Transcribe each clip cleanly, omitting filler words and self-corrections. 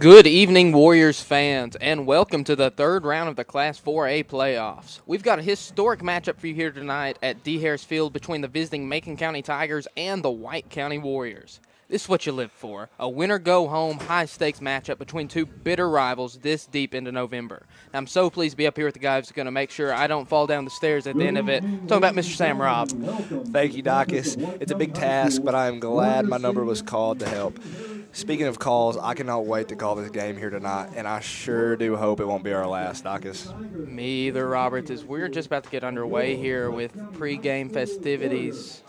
Good evening, Warriors fans, and welcome to the third round of the Class 4A playoffs. We've got a historic matchup for you here tonight at D. Harris Field between the visiting Macon County Tigers and the White County Warriors. This is what you live for, a winner-go-home, high-stakes matchup between two bitter rivals this deep into November. Now, I'm so pleased to be up here with the guys who are going to make sure I don't fall down the stairs at the end of it. I'm talking about Mr. Sam Robb. Thank you, Dacus. It's a big task, but I am glad my number was called to help. Speaking of calls, I cannot wait to call this game here tonight, and I sure do hope it won't be our last, Dacus. Me either, Roberts, as we're just about to get underway here with pregame festivities.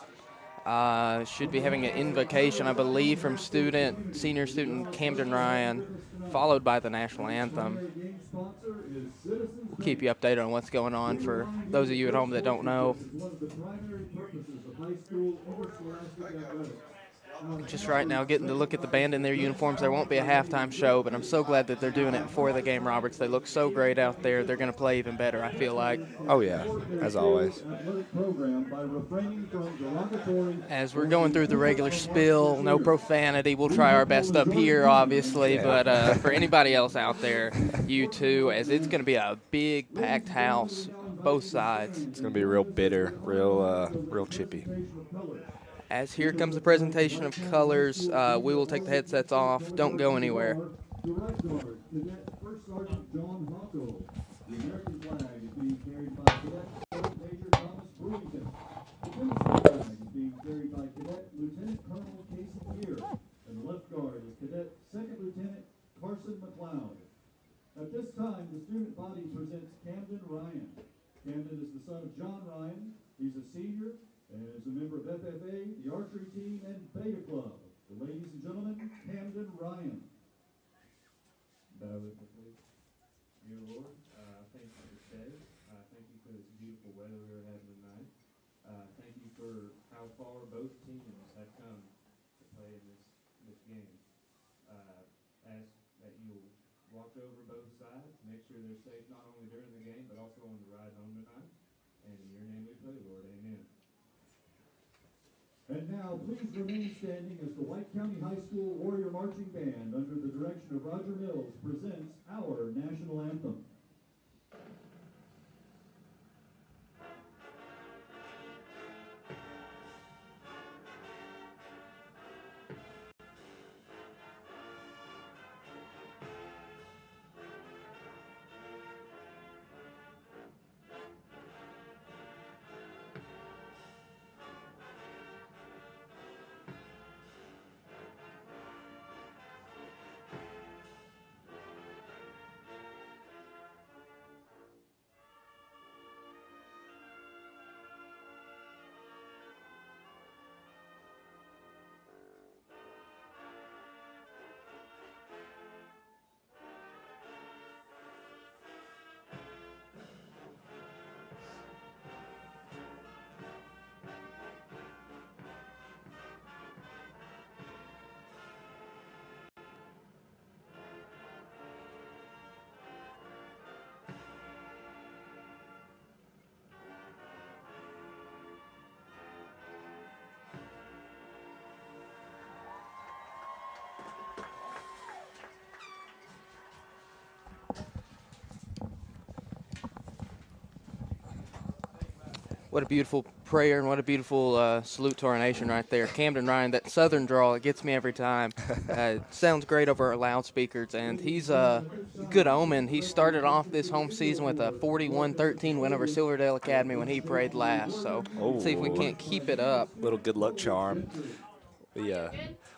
Should be having an invocation, I believe, from senior student Camden Ryan, followed by the national anthem. We'll keep you updated on what's going on for those of you at home that don't know. Just right now getting to look at the band in their uniforms. There won't be a halftime show, but I'm so glad that they're doing it before the game, Roberts. They look so great out there. They're going to play even better, I feel like. Oh, yeah, as always. As we're going through the regular spill, no profanity. We'll try our best up here, obviously, but for anybody else out there, you too, as it's going to be a big, packed house, both sides. It's going to be real bitter, real chippy. As here comes the presentation of colors, we will take the headsets off. Don't go anywhere. At this time, the student body presents Camden Ryan. Camden is the son of John Ryan. He's a senior and is a member of FFA, the archery team, and Beta Club. The ladies and gentlemen, Camden Ryan. Bow with me, please. Dear Lord, thank you for this day. Thank you for this beautiful weather we're having tonight. Thank you for how far both teams have come to play in this game. Ask that you'll watch over both sides, make sure they're safe not only during the game, but also on the ride home tonight. And in your name we pray, Lord. Amen. And now, please remain standing as the White County High School Warrior Marching Band, under the direction of Roger Mills, presents our national anthem. What a beautiful prayer and what a beautiful salute to our nation right there. Camden Ryan, that southern drawl, it gets me every time. Sounds great over our loudspeakers, and he's a good omen. He started off this home season with a 41-13 win over Silverdale Academy when he prayed last. So let's see if we can't keep it up. Little good luck charm. We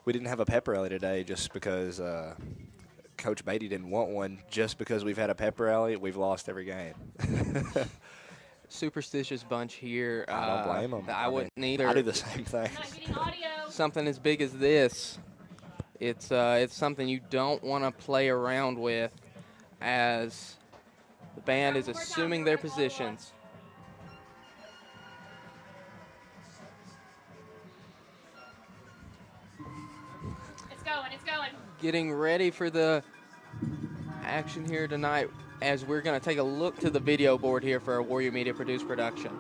didn't have a pep rally today just because Coach Beatty didn't want one. Just because we've had a pep rally, we've lost every game. Superstitious bunch here. I don't blame them. I wouldn't either. I do the same thing. Something as big as this, it's something you don't want to play around with, as the band is assuming their positions. It's going. Getting ready for the action here tonight, as we're going to take a look to the video board here for our Warrior Media produced production.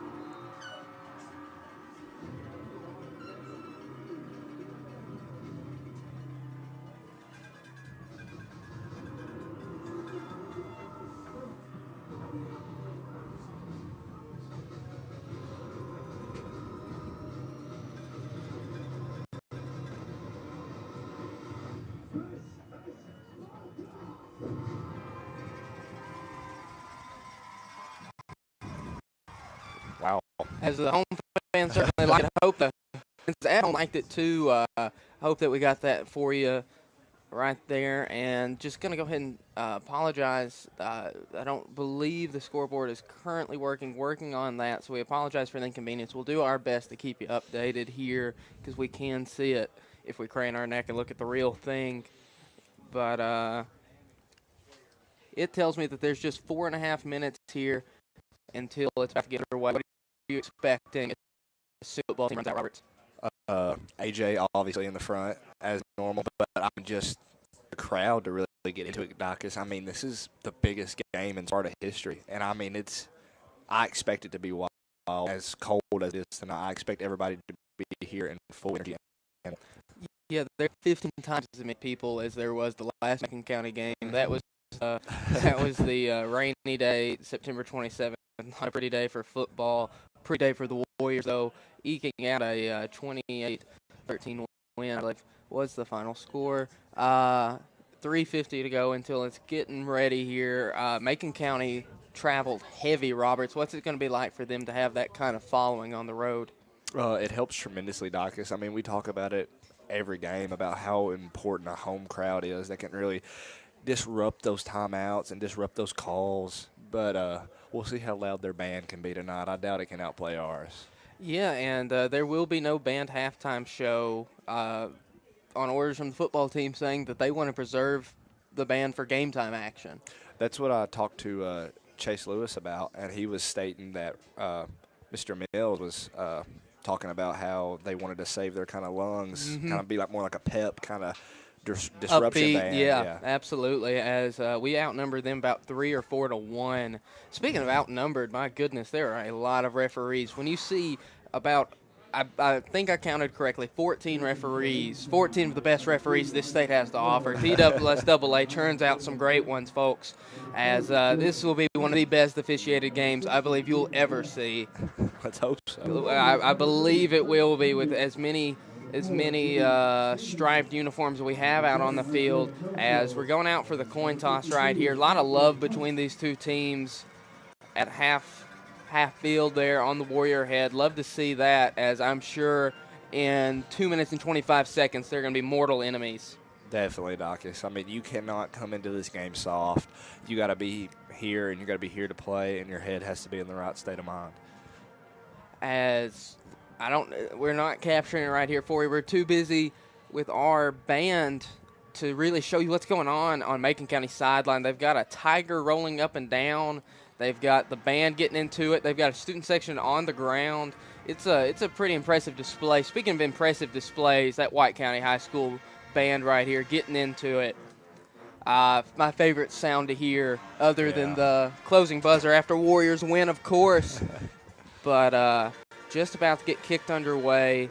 As the home fans certainly like it. I hope the fans liked it too. Hope that we got that for you right there. And just going to go ahead and apologize. I don't believe the scoreboard is currently working on that, so we apologize for the inconvenience. We'll do our best to keep you updated here because we can see it if we crane our neck and look at the real thing. But it tells me that there's just 4.5 minutes here until it's about to get underway. What are you expecting as the football team runs out, Roberts? AJ obviously in the front as normal, but I'm just the crowd to really get into it, Dacus. I mean, this is the biggest game in Sparta history, and I mean, I expect it to be wild, as cold as it is tonight. I expect everybody to be here in full energy. Yeah, there are 15 times as many people as there was the last Macon County game. That was the rainy day, September 27th. Not a pretty day for football. Pretty day for the Warriors, though, eking out a 28-13 win, I believe, was the final score. 3:50 to go until it's getting ready here. Macon County traveled heavy, Roberts. What's it going to be like for them to have that kind of following on the road? It helps tremendously, Dacus. I mean, we talk about it every game about how important a home crowd is. That can really disrupt those timeouts and disrupt those calls. But we'll see how loud their band can be tonight. I doubt it can outplay ours. Yeah, and there will be no band halftime show on orders from the football team saying that they want to preserve the band for game time action. That's what I talked to Chase Lewis about, and he was stating that Mr. Mills was talking about how they wanted to save their kind of lungs, kind of be like more like a pep kind of disruption Upbeat, band. yeah, absolutely. As we outnumber them about 3 or 4 to 1. Speaking of outnumbered, my goodness, there are a lot of referees. When you see about, I think I counted correctly, 14 referees, 14 of the best referees this state has to offer. TSSAA churns out some great ones, folks. As this will be one of the best officiated games I believe you'll ever see. Let's hope so. I believe it will be, with as many striped uniforms we have out on the field. As we're going out for the coin toss right here. A lot of love between these two teams at half field there on the Warrior head. Love to see that, as I'm sure in 2 minutes and 25 seconds they're going to be mortal enemies. Definitely, Dacus. I mean, you cannot come into this game soft. You got to be here, and you got to be here to play, and your head has to be in the right state of mind. As we're not capturing it right here for you. We're too busy with our band to really show you what's going on Macon County sideline. They've got a tiger rolling up and down. They've got the band getting into it. They've got a student section on the ground. It's a pretty impressive display. Speaking of impressive displays, that White County High School band right here getting into it. My favorite sound to hear, other than the closing buzzer after Warriors win, of course. But just about to get kicked underway.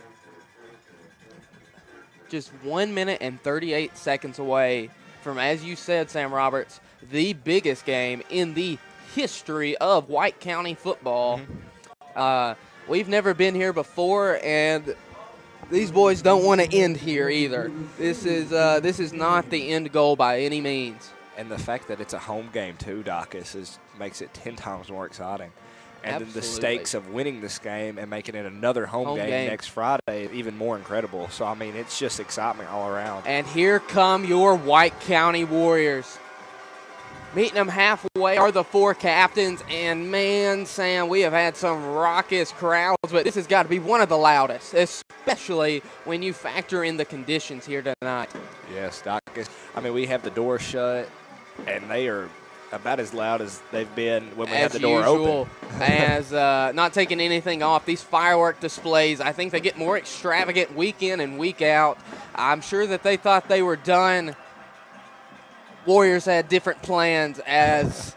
Just 1 minute and 38 seconds away from, as you said, Sam Roberts, the biggest game in the history of White County football. We've never been here before, and these boys don't want to end here either. This is not the end goal by any means. And the fact that it's a home game too, Dacus, makes it 10 times more exciting. And then the stakes of winning this game and making it another home game next Friday, even more incredible. So, I mean, it's just excitement all around. And here come your White County Warriors. Meeting them halfway are the 4 captains. And, man, Sam, we have had some raucous crowds, but this has got to be one of the loudest, especially when you factor in the conditions here tonight. Yes, Dacus. I mean, we have the door shut, and they are about as loud as they've been when we had the door open. As not taking anything off, these firework displays, I think they get more extravagant week in and week out. I'm sure that they thought they were done. Warriors had different plans. As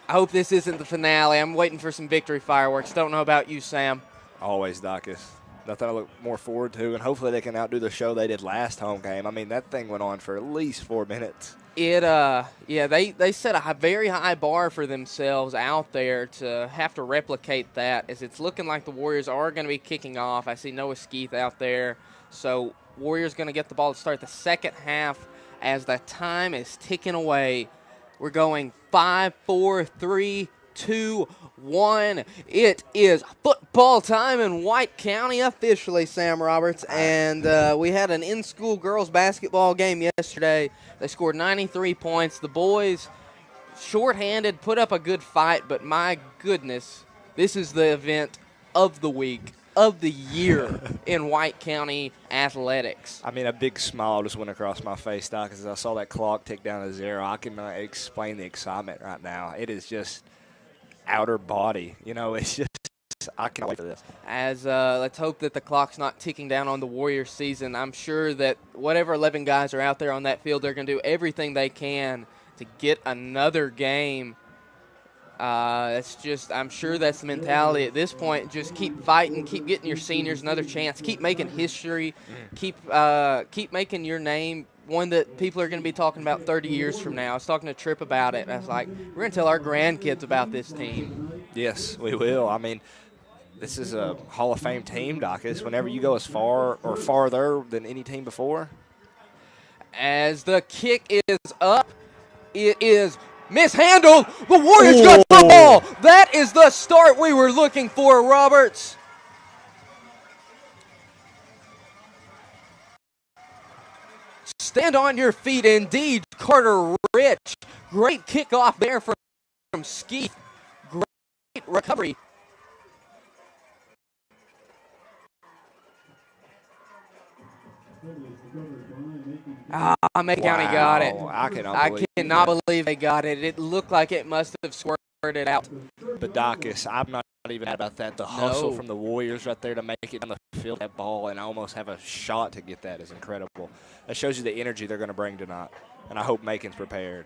I hope this isn't the finale. I'm waiting for some victory fireworks. Don't know about you, Sam. Always, Dacus. Nothing I look more forward to, and hopefully they can outdo the show they did last home game. I mean, that thing went on for at least 4 minutes. They set a very high bar for themselves out there to have to replicate that, as it's looking like the Warriors are going to be kicking off. I see Noah Skeeth out there. So Warriors going to get the ball to start the second half as the time is ticking away. We're going 5, 4, 3, 2-1. It is football time in White County officially, Sam Roberts. And we had an in-school girls basketball game yesterday. They scored 93 points. The boys, shorthanded, put up a good fight, but my goodness, this is the event of the week, of the year in White County athletics. I mean, a big smile just went across my face, Doc, as I saw that clock tick down to 0. I cannot explain the excitement right now. It is just outer body. You know, it's just, I can't wait for this. As let's hope that the clock's not ticking down on the Warriors season. I'm sure that whatever 11 guys are out there on that field, they're going to do everything they can to get another game. It's just, I'm sure that's the mentality at this point. Just keep fighting, keep getting your seniors another chance, keep making history, keep making your name one that people are going to be talking about 30 years from now. I was talking to Tripp about it. I was like, we're going to tell our grandkids about this team. Yes, we will. I mean, this is a Hall of Fame team, Docus. Whenever you go as far or farther than any team before. As the kick is up, it is mishandled. The Warriors got the ball. That is the start we were looking for, Roberts. Stand on your feet, indeed, Carter Rich. Great kickoff there from Skeeth. Great recovery. Macon County got it. I cannot believe they got it. It looked like it must have squirted out. But Docus, I'm not even mad about that. The hustle from the Warriors right there to make it on the field, that ball, and almost have a shot to get that is incredible. That shows you the energy they're going to bring tonight, and I hope Macon's prepared.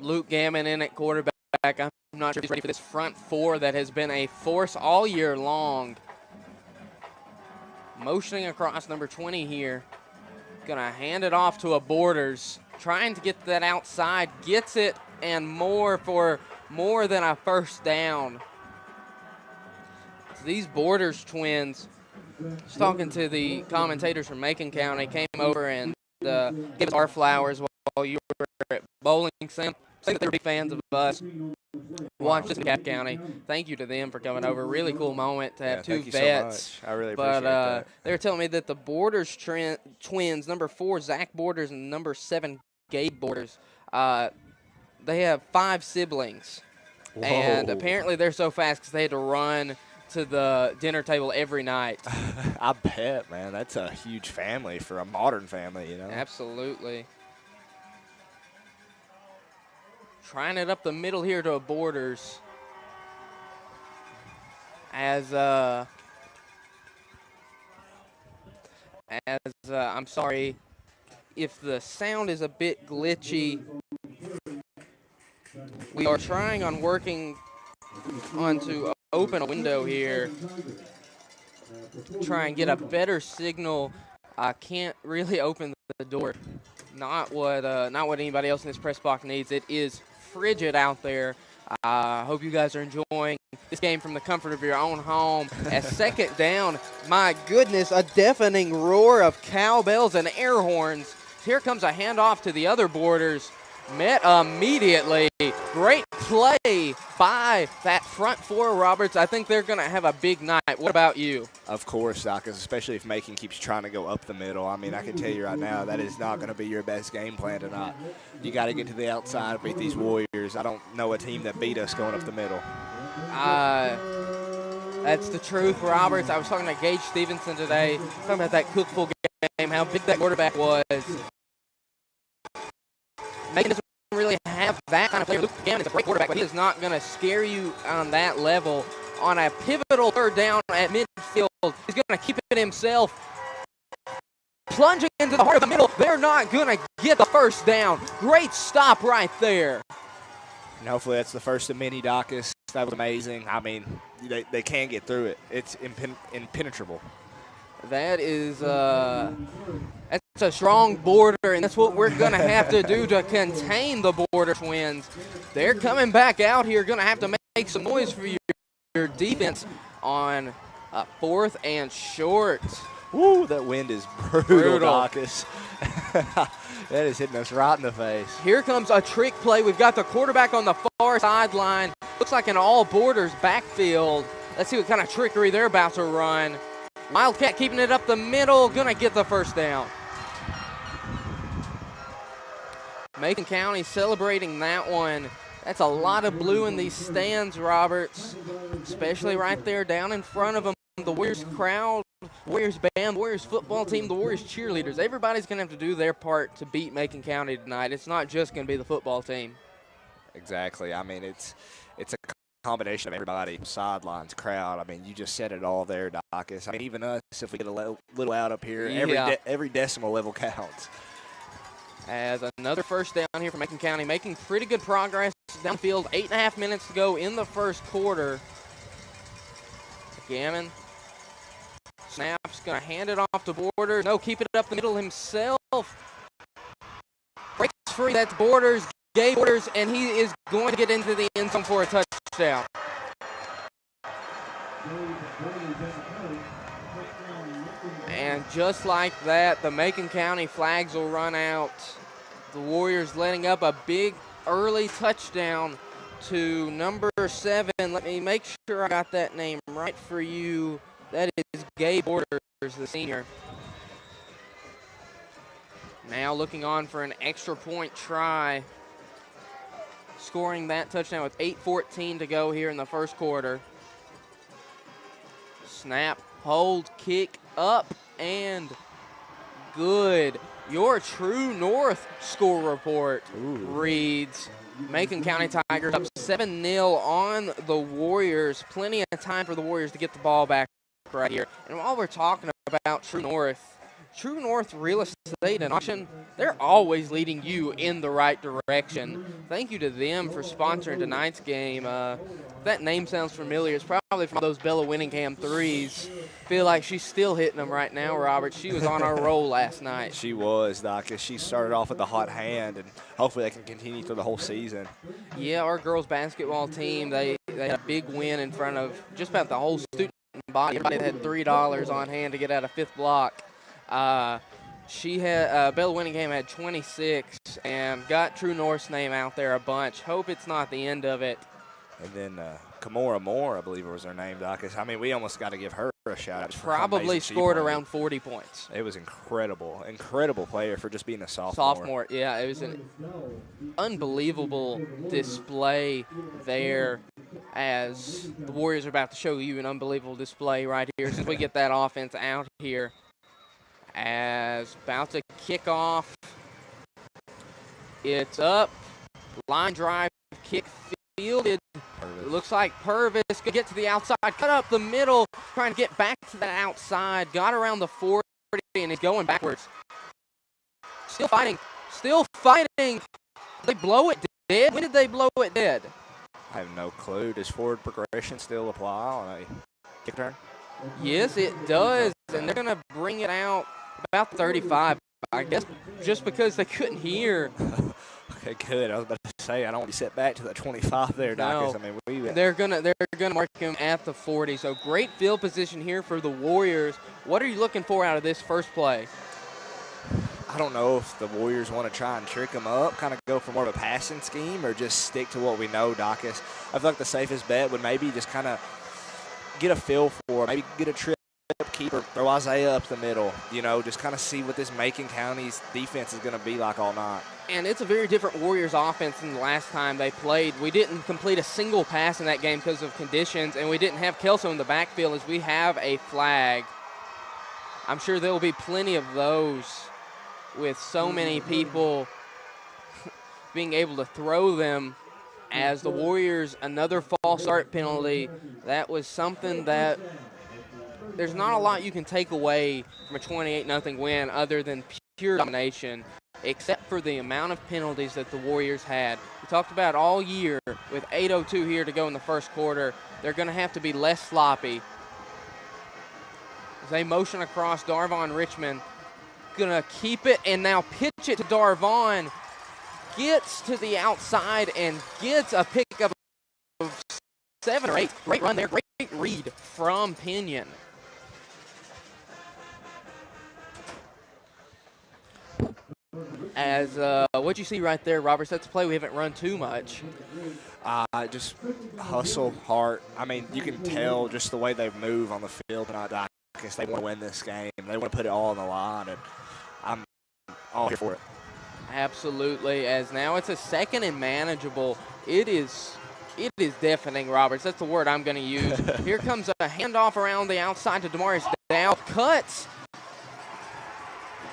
Luke Gammon in at quarterback. I'm not sure if he's ready for this front four that has been a force all year long. Motioning across number 20 here. Going to hand it off to a Borders. Trying to get that outside. Gets it and more for more than a first down. So these Borders twins, just talking to the commentators from Macon County, came over and gave us our flowers while you were at Bowling, Sam. Saying that they were big fans of us. Watched this in Cap County. Thank you to them for coming over. Really cool moment to have two vets. So I really appreciate that. They were telling me that the Borders twins, number 4, Zach Borders, and number 7, Gabe Borders, they have 5 siblings. Whoa. And apparently they're so fast because they had to run to the dinner table every night. I bet, man. That's a huge family for a modern family, you know? Absolutely. Trying it up the middle here to a Borders. I'm sorry if the sound is a bit glitchy. We are trying on working on to open a window here. Try and get a better signal. I can't really open the door. Not what anybody else in this press box needs. It is frigid out there. I hope you guys are enjoying this game from the comfort of your own home. As second down, my goodness, a deafening roar of cowbells and air horns. Here comes a handoff to the other Borders. Met immediately. Great play by that front four, Roberts. I think they're going to have a big night. What about you? Of course, Doc, especially if Macon keeps trying to go up the middle. I mean, I can tell you right now that is not going to be your best game plan tonight. You got to get to the outside, beat these Warriors. I don't know a team that beat us going up the middle. That's the truth, Roberts. I was talking to Gage Stevenson today, talking about that Cookville game, how big that quarterback was. Macon doesn't really have that kind of player. Luke Gammon is a great quarterback, but he is not going to scare you on that level. On a pivotal third down at midfield, he's going to keep it himself. Plunging into the heart of the middle. They're not going to get the first down. Great stop right there. And hopefully that's the first of many, Docus. That was amazing. I mean, they can get through it. It's impenetrable. That is that's a strong border, and that's what we're going to have to do to contain the Border Twins. They're coming back out here, going to have to make some noise for your defense on 4th and short. Woo, that wind is brutal. Docus. That is hitting us right in the face. Here comes a trick play. We've got the quarterback on the far sideline. Looks like an all borders backfield. Let's see what kind of trickery they're about to run. Wildcat keeping it up the middle, gonna get the first down. Macon County celebrating that one. That's a lot of blue in these stands, Roberts, especially right there down in front of them. The Warriors crowd, Warriors band, Warriors football team, the Warriors cheerleaders. Everybody's going to have to do their part to beat Macon County tonight. It's not just going to be the football team. Exactly. I mean, it's a combination of everybody, sidelines, crowd. I mean, you just said it all there, Dacus. I mean, even us, if we get a little out up here, every decimal level counts. As another first down here for Macon County, making pretty good progress downfield. 8.5 minutes to go in the first quarter. Gammon snaps, gonna hand it off to Borders. No, keep it up the middle himself. Breaks free, that's Borders, Gay Borders, and he is going to get into the end zone for a touchdown. And just like that, the Macon County flags will run out. The Warriors letting up a big early touchdown to number 7. Let me make sure I got that name right for you. That is Gay Borders, the senior. Now looking on for an extra point try. Scoring that touchdown with 8:14 to go here in the first quarter. Snap, hold, kick, up, and good. Your True North score report reads Macon County Tigers up 7-0 on the Warriors. Plenty of time for the Warriors to get the ball back right here. And while we're talking about True North Real Estate and Auction, they're always leading you in the right direction. Thank you to them for sponsoring tonight's game. If that name sounds familiar, it's probably from those Bella Winningham threes. Feel like she's still hitting them right now, Robert. She was on our roll last night. She was, Docus. She started off with a hot hand, and hopefully they can continue through the whole season. Yeah, our girls basketball team, they had a big win in front of just about the whole student body. Everybody had $3 on hand to get out of fifth block. She had Bella Winningham had 26 and got True North's name out there a bunch. Hope it's not the end of it. And then Kamora Moore, I believe was her name, Docus. I mean, we almost got to give her a shout out. Probably scored around 40 points. It was incredible player for just being a sophomore. Yeah, it was an unbelievable display there. As the Warriors are about to show you an unbelievable display right here since we get that offense out here. As about to kick off. It's up. Line drive, kick fielded. It looks like Purvis could get to the outside. Cut up the middle, trying to get back to that outside. Got around the 40 and is going backwards. Still fighting. Did they blow it dead? When did they blow it dead? I have no clue. Does forward progression still apply on a kick turn? Yes, it does. And they're going to bring it out about 35, I guess, just because they couldn't hear. Okay, good. I was about to say I don't want to set back to that 25 there, Docus. No, I mean, they're gonna mark him at the 40. So great field position here for the Warriors. What are you looking for out of this first play? I don't know if the Warriors want to try and trick them up, kind of go for more of a passing scheme, or just stick to what we know, Docus. I feel like the safest bet would maybe just kind of get a feel for, maybe get a trip keeper, throw Isaiah up the middle, just kind of see what this Macon County's defense is going to be like all night. And it's a very different Warriors offense than the last time they played. We didn't complete a single pass in that game because of conditions, and we didn't have Kelso in the backfield as we have a flag. I'm sure there will be plenty of those with so many people being able to throw them. As the Warriors, another false start penalty. That was something that there's not a lot you can take away from a 28-0 win other than pure domination, except for the amount of penalties that the Warriors had. We talked about all year with 8:02 here to go in the first quarter. They're going to have to be less sloppy. As they motion across, Darvon Richmond going to keep it and now pitch it to Darvon. Gets to the outside and gets a pickup of 7 or 8. Great run there. Great read from Pinion. As what you see right there, Roberts, that's a play we haven't run too much. Just hustle, heart. I mean, you can tell just the way they move on the field tonight. I guess they want to win this game. They want to put it all on the line, and I'm all here for it. Absolutely. As now it's a 2nd and manageable. It is deafening, Roberts. That's the word I'm going to use. Here comes a handoff around the outside to Demarius Dow. Cuts.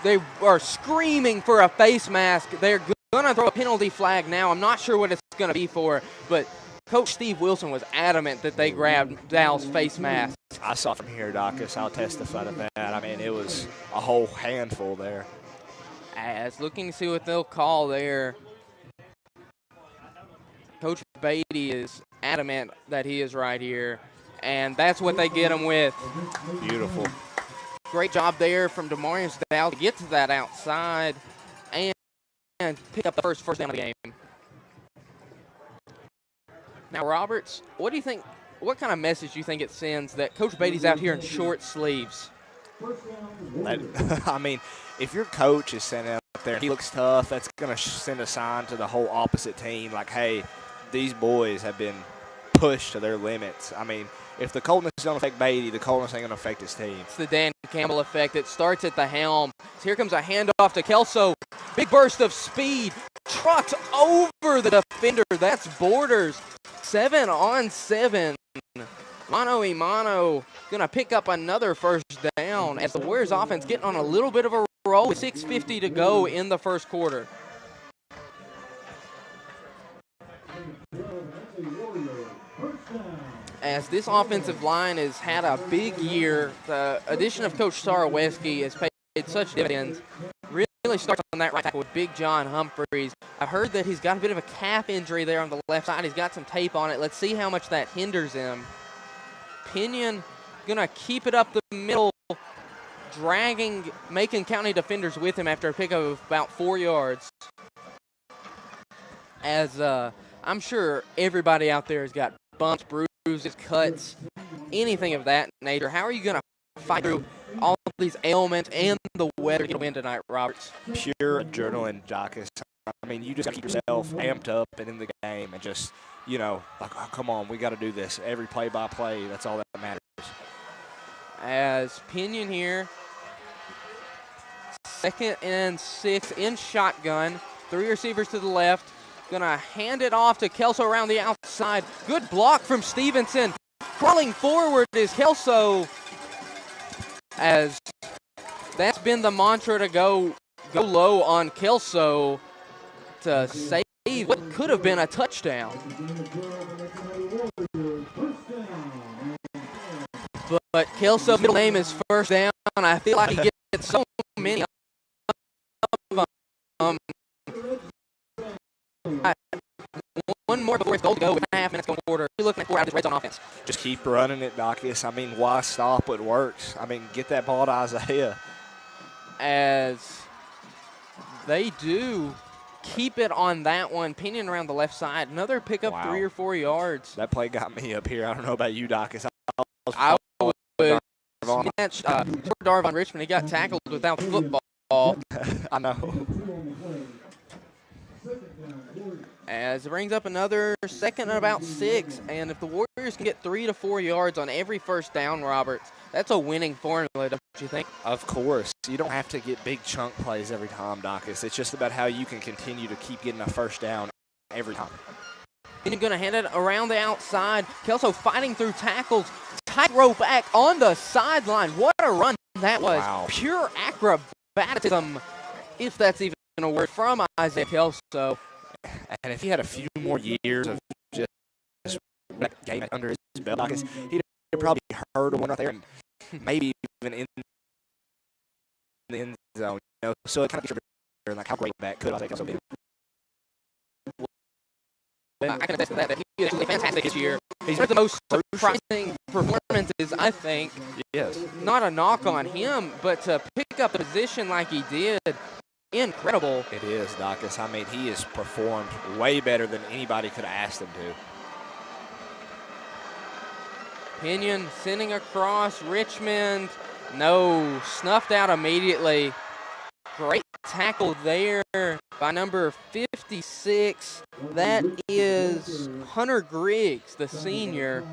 They are screaming for a face mask. They're going to throw a penalty flag now. I'm not sure what it's going to be for, but Coach Steve Wilson was adamant that they grabbed Dow's face mask. I saw from here, Docus. I'll testify to that. I mean, it was a whole handful there. As looking to see what they'll call there. Coach Beatty is adamant that he is right here, and that's what they get him with. Beautiful. Great job there from Demarius Dow to get to that outside and pick up the first down of the game. Now, Roberts, what do you think? What kind of message do you think it sends that Coach Beatty's out here in short sleeves? I mean, if your coach is sent out there, he looks tough, that's going to send a sign to the whole opposite team, like, hey, these boys have been pushed to their limits. I mean, if the coldness don't affect Beatty, the coldness ain't going to affect his team. It's the Dan Campbell effect. It starts at the helm. So here comes a handoff to Kelso. Big burst of speed. Trucked over the defender. That's Borders. 7-on-7. Mano a mano. Going to pick up another first down as the Warriors offense getting on a little bit of a roll with 6:50 to go in the first quarter. As this offensive line has had a big year, the addition of Coach Staroweski has paid such dividends. Really starts on that right tackle with Big John Humphreys. I've heard that he's got a bit of a calf injury there on the left side. He's got some tape on it. Let's see how much that hinders him. Pinion gonna keep it up the middle, dragging Macon County defenders with him after a pickup of about 4 yards. As I'm sure everybody out there has got bumps, bruises, cuts, anything of that nature. How are you going to fight through all of these ailments and the weather to win tonight, Roberts? Pure adrenaline, Docus. I mean, you just got to keep yourself amped up and in the game and just, you know, like, oh, come on, we got to do this. Every play-by-play, that's all that matters. As Pinion here, 2nd and 6 in shotgun, 3 receivers to the left. Gonna hand it off to Kelso around the outside. Good block from Stevenson. Crawling forward is Kelso. As that's been the mantra to go low on Kelso to save what could have been a touchdown. But Kelso's middle name is first down. I feel like he gets so many of them. One more before it's goal to go with 1.5 minutes going forward. You're looking at 4 out of this red zone offense. Just keep running it, Docus. I mean, why stop what works? I mean, get that ball to Isaiah. As they do keep it on that one. Pinion around the left side. Another pickup, wow. 3 or 4 yards. That play got me up here. I don't know about you, Docus. I would snatch Darvon Richmond. He got tackled without the football. I know. As it brings up another 2nd and about 6. And if the Warriors can get 3 to 4 yards on every first down, Roberts, that's a winning formula, don't you think? Of course. You don't have to get big chunk plays every time, Docus. It's just about how you can continue to keep getting a first down every time. And you're going to hand it around the outside. Kelso fighting through tackles. Tightrope back on the sideline. What a run that was. Wow. Pure acrobaticism, if that's even a word, from Isaiah Kelso. And if he had a few more years of just game under his belt, Docus, he'd probably heard one right there and maybe even in the end zone. You know? So it kind of gets your like how great that could Isaiah Kelso be. I can attest to that he is really fantastic this year. He's one of the most surprising performances, I think. Yes. Not a knock on him, but to pick up the position like he did, incredible. It is, Docus. I mean, he has performed way better than anybody could have asked him to. Pinion sending across Richmond. No, snuffed out immediately. Great tackle there by number 56. That is Hunter Griggs, the senior,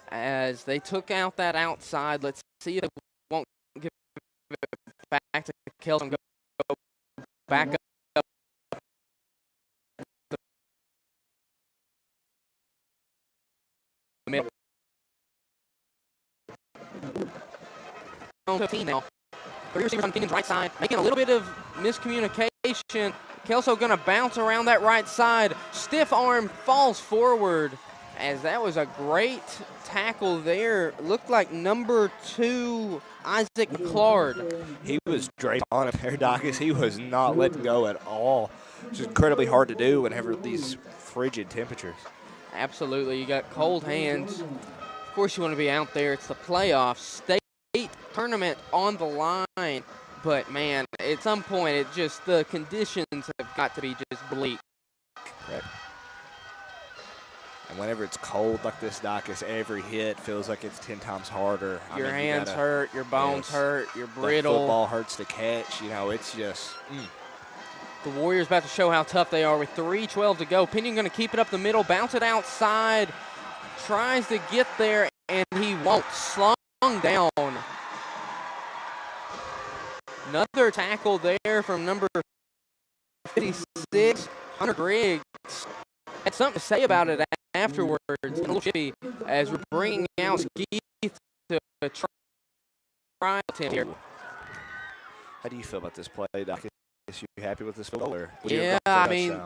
as they took out that outside. Let's see if they won't give it back to Kelson. Go back up. Now. 3 receivers on Kenyon's right side, making a little bit of miscommunication. Kelso gonna bounce around that right side. Stiff arm falls forward, as that was a great tackle there. Looked like number 2, Isaac McClard. He was draped on him there, Docus. He was not letting go at all. It's incredibly hard to do whenever these frigid temperatures. Absolutely, you got cold hands. Of course you want to be out there. It's the playoffs, state tournament on the line. But, man, at some point, the conditions have got to be just bleak. Right. And whenever it's cold like this, Docus, every hit feels like it's 10 times harder. Your hands hurt, your bones hurt, you're brittle. The football hurts to catch. It's just The Warriors about to show how tough they are with 3:12 to go. Pinion going to keep it up the middle, bounce it outside, tries to get there, and he won't. Slung down. Another tackle there from number 56, Hunter Griggs. Had something to say about it afterwards. A little chippy as we're bringing out Skeeth to try attempt here. How do you feel about this play, Doc? Is you happy with this field goal? Yeah, I mean,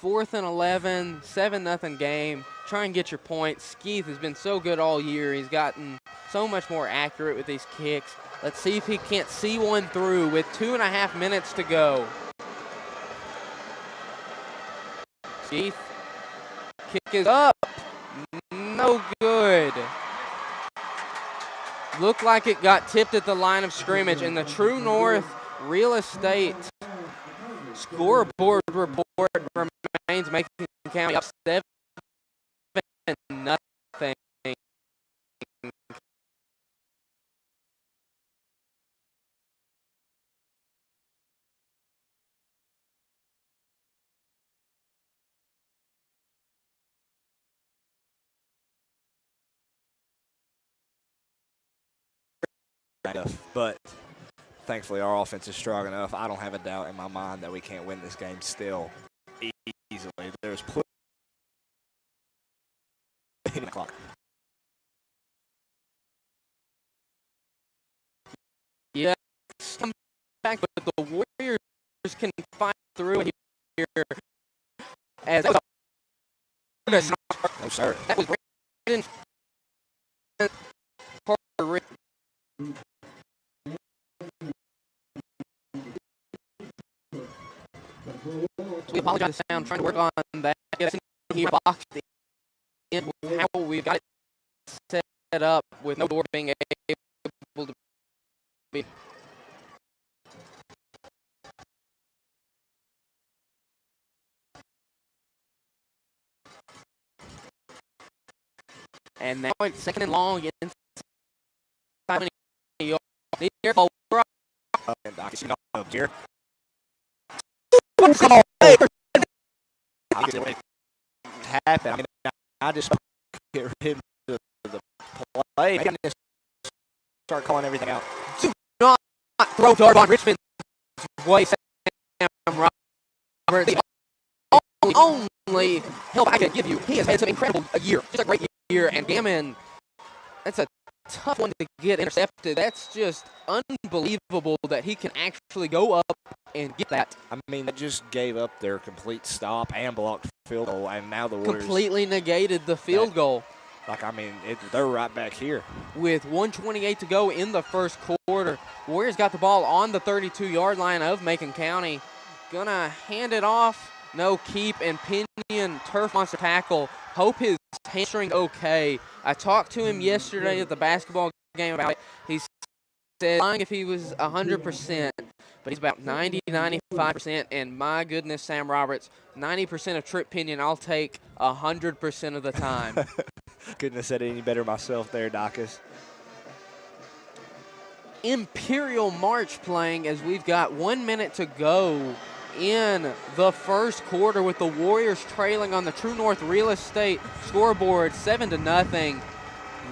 4th and 11, 7-0 game. Try and get your points. Skeeth has been so good all year. He's gotten so much more accurate with these kicks. Let's see if he can't see one through with 2.5 minutes to go. Skeeth, kick is up. No good. Looked like it got tipped at the line of scrimmage. In the True North Real Estate scoreboard report remains Macon County up 7-0. But thankfully our offense is strong enough. I don't have a doubt in my mind that we can't win this game still easily. There's plenty of the clock. Yeah, come back, but the Warriors can fight through here. As that was no, sir. That was Brandon Parker. So we apologize for the sound, trying to work on that. Get us in here, boxed in how we've got it set up with no door being able to be. And now it's 2nd and long. Inside careful. Here. Happen. I mean, I just get rid of the play and just start calling everything out. Do not throw Darvon Richmond's way. Sam Roberts, the only help I can give you. He has had some incredible year, just a great year. And Gammon, that's a tough one to get intercepted. That's just unbelievable that he can actually go up and get that. I mean, they just gave up their complete stop and blocked field goal, and now the Warriors completely negated the field goal. Like, I mean, they're right back here. With 1:28 to go in the first quarter, Warriors got the ball on the 32-yard line of Macon County. Gonna hand it off. No keep, and Pinion turf monster tackle. Hope his hamstring okay. I talked to him yesterday at the basketball game about it. He said if he was 100%, but he's about 90, 95%. And my goodness, Sam Roberts, 90% of Trip Pinion, I'll take 100% of the time. Couldn't have said it any better myself there, Docus. Imperial March playing as we've got 1 minute to go in the first quarter with the Warriors trailing on the True North Real Estate scoreboard 7-0.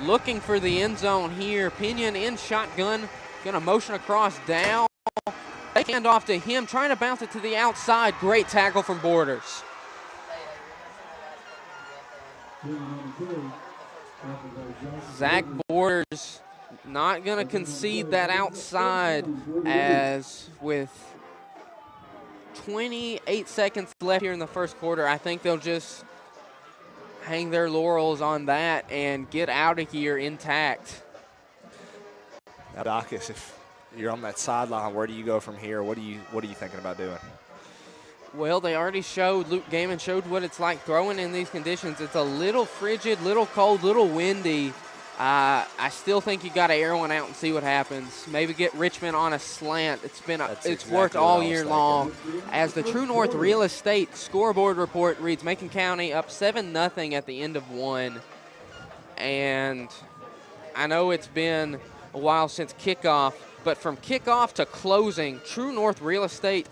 Looking for the end zone here. Pinion in shotgun, gonna motion across down. They hand off to him, trying to bounce it to the outside. Great tackle from Borders. Zach Borders not gonna concede that outside, as with 28 seconds left here in the first quarter, I think they'll just hang their laurels on that and get out of here intact. Now, Dacus, if you're on that sideline, where do you go from here? What are you thinking about doing? Well, they already showed, Luke Gaiman showed what it's like throwing in these conditions. It's a little frigid, little cold, little windy. I still think you got to air one out and see what happens. Maybe get Richmond on a slant. It's worked all year long. As the True North Real Estate scoreboard report reads, Macon County up 7-0 at the end of one. And I know it's been a while since kickoff, but from kickoff to closing, True North Real Estate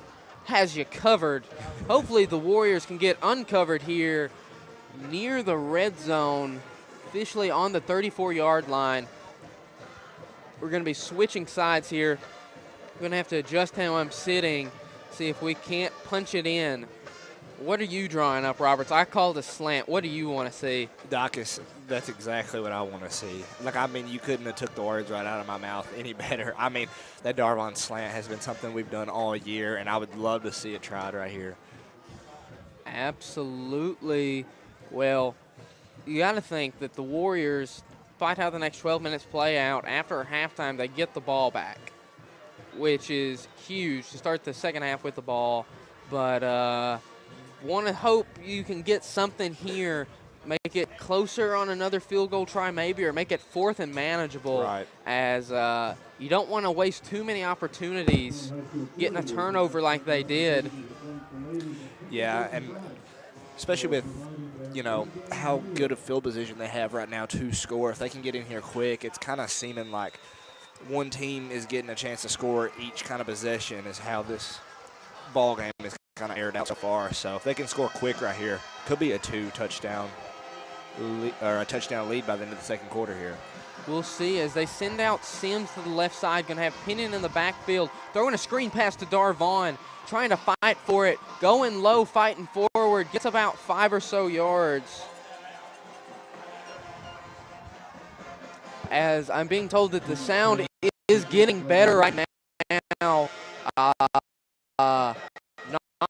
has you covered. Hopefully the Warriors can get uncovered here near the red zone, officially on the 34-yard line. We're going to be switching sides here. I'm going to have to adjust how I'm sitting, see if we can't punch it in. What are you drawing up, Roberts? I called a slant. What do you want to see? Dacus, that's exactly what I want to see. Like, I mean, you couldn't have took the words right out of my mouth any better. I mean, that Darvon slant has been something we've done all year, and I would love to see it tried right here. Absolutely. Well, you got to think that the Warriors fight how the next 12 minutes play out. After halftime, they get the ball back, which is huge to start the second half with the ball. But want to hope you can get something here, make it closer on another field goal try maybe, or make it fourth and manageable. Right. As you don't want to waste too many opportunities getting a turnover like they did. Yeah, and especially with, you know, how good a field position they have right now to score. If they can get in here quick, it's kind of seeming like one team is getting a chance to score each kind of possession is how this ball game is kind of aired out so far. So if they can score quick right here, could be a touchdown lead by the end of the second quarter here. We'll see as they send out Sims to the left side. Going to have Pinion in the backfield, throwing a screen pass to Darvon, trying to fight for it, going low, fighting forward, gets about 5 or so yards. As I'm being told that the sound is getting better right now.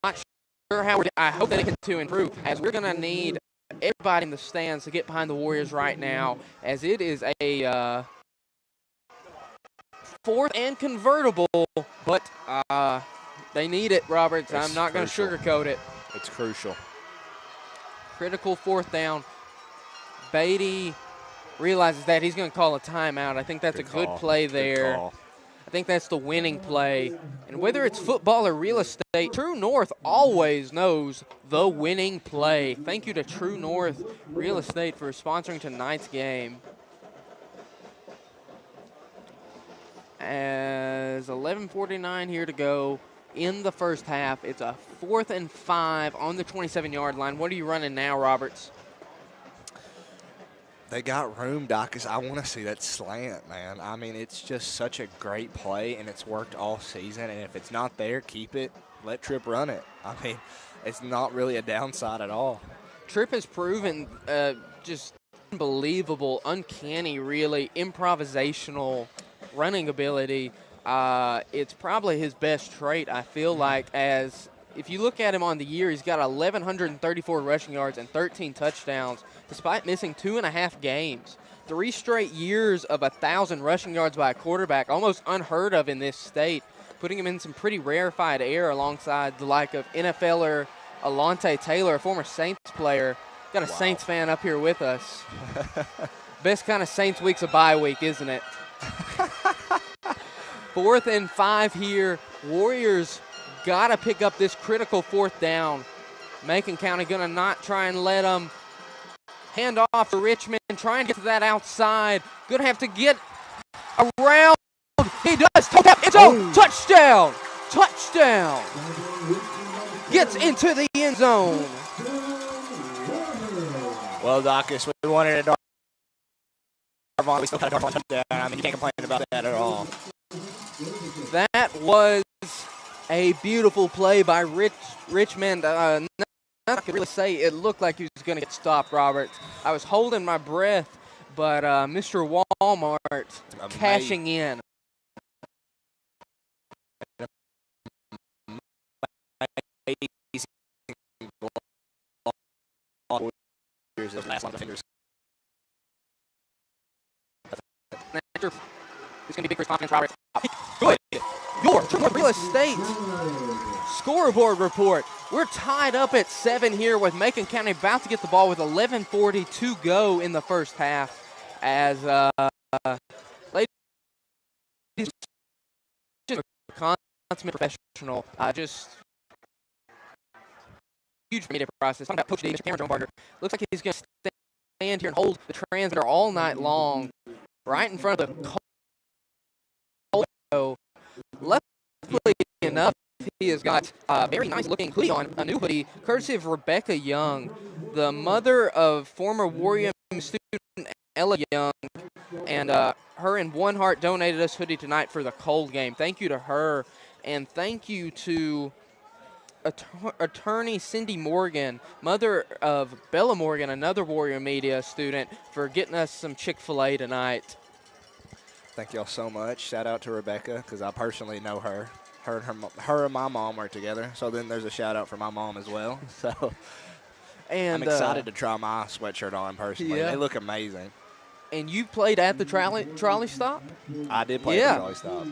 Not sure how I hope that it can to improve, as we're going to need everybody in the stands to get behind the Warriors right now, as it is a fourth and convertible, but they need it, Roberts. I'm not going to sugarcoat it. It's crucial. Critical fourth down. Beatty realizes that he's going to call a timeout. I think that's a good play there. I think that's the winning play. And whether it's football or real estate, True North always knows the winning play. Thank you to True North Real Estate for sponsoring tonight's game. As 11:49 here to go in the first half, it's a 4th and 5 on the 27-yard line. What are you running now, Roberts? They got room, Dacus. I want to see that slant, man. I mean, it's just such a great play, and it's worked all season. And if it's not there, keep it. Let Tripp run it. I mean, it's not really a downside at all. Tripp has proven just unbelievable, uncanny, really, improvisational running ability. It's probably his best trait, I feel like, as if you look at him on the year, he's got 1,134 rushing yards and 13 touchdowns, despite missing 2.5 games. 3 straight years of 1,000 rushing yards by a quarterback, almost unheard of in this state, putting him in some pretty rarefied air alongside the like of NFLer Alontae Taylor, a former Saints player. Got a Saints fan up here with us. Best kind of Saints week's a bye week, isn't it? 4th and 5 here. Warriors got to pick up this critical 4th down. Macon County going to not try and let them hand off to Richmond. Try and get to that outside. Going to have to get around He does. Toe tap. It's on. Touchdown. Touchdown. Gets into the end zone. Well, Dacus, we wanted a dark on. We still got a dark on touchdown. I mean, you can't complain about that at all. That was a beautiful play by Richmond. Nothing I could really say. It looked like he was going to get stopped, Robert. I was holding my breath, but Mr. Walmart cashing in. Here's his last line of fingers. It's going to be big for his confidence, Robert. Good. Your real estate scoreboard report. We're tied up at 7 here with Macon County about to get the ball with 11:40 to go in the first half. As ladies, just a consummate professional, just huge media process. Talking about Coach Davis, Cameron Jones, looks like he's going to stand here and hold the transmitter all night long, right in front of the cold. Luckily enough, he has got a very nice looking hoodie on, a new hoodie, courtesy of Rebecca Young, the mother of former Warrior student Ella Young, and her and One Heart donated us hoodie tonight for the cold game. Thank you to her, and thank you to attorney Cindy Morgan, mother of Bella Morgan, another Warrior Media student, for getting us some Chick-fil-A tonight. Thank y'all so much. Shout out to Rebecca, because I personally know her. Her and my mom are together. So then there's a shout out for my mom as well. So and I'm excited to try my sweatshirt on personally. Yeah. They look amazing. And you played at the trolley stop? I did play at the trolley stop.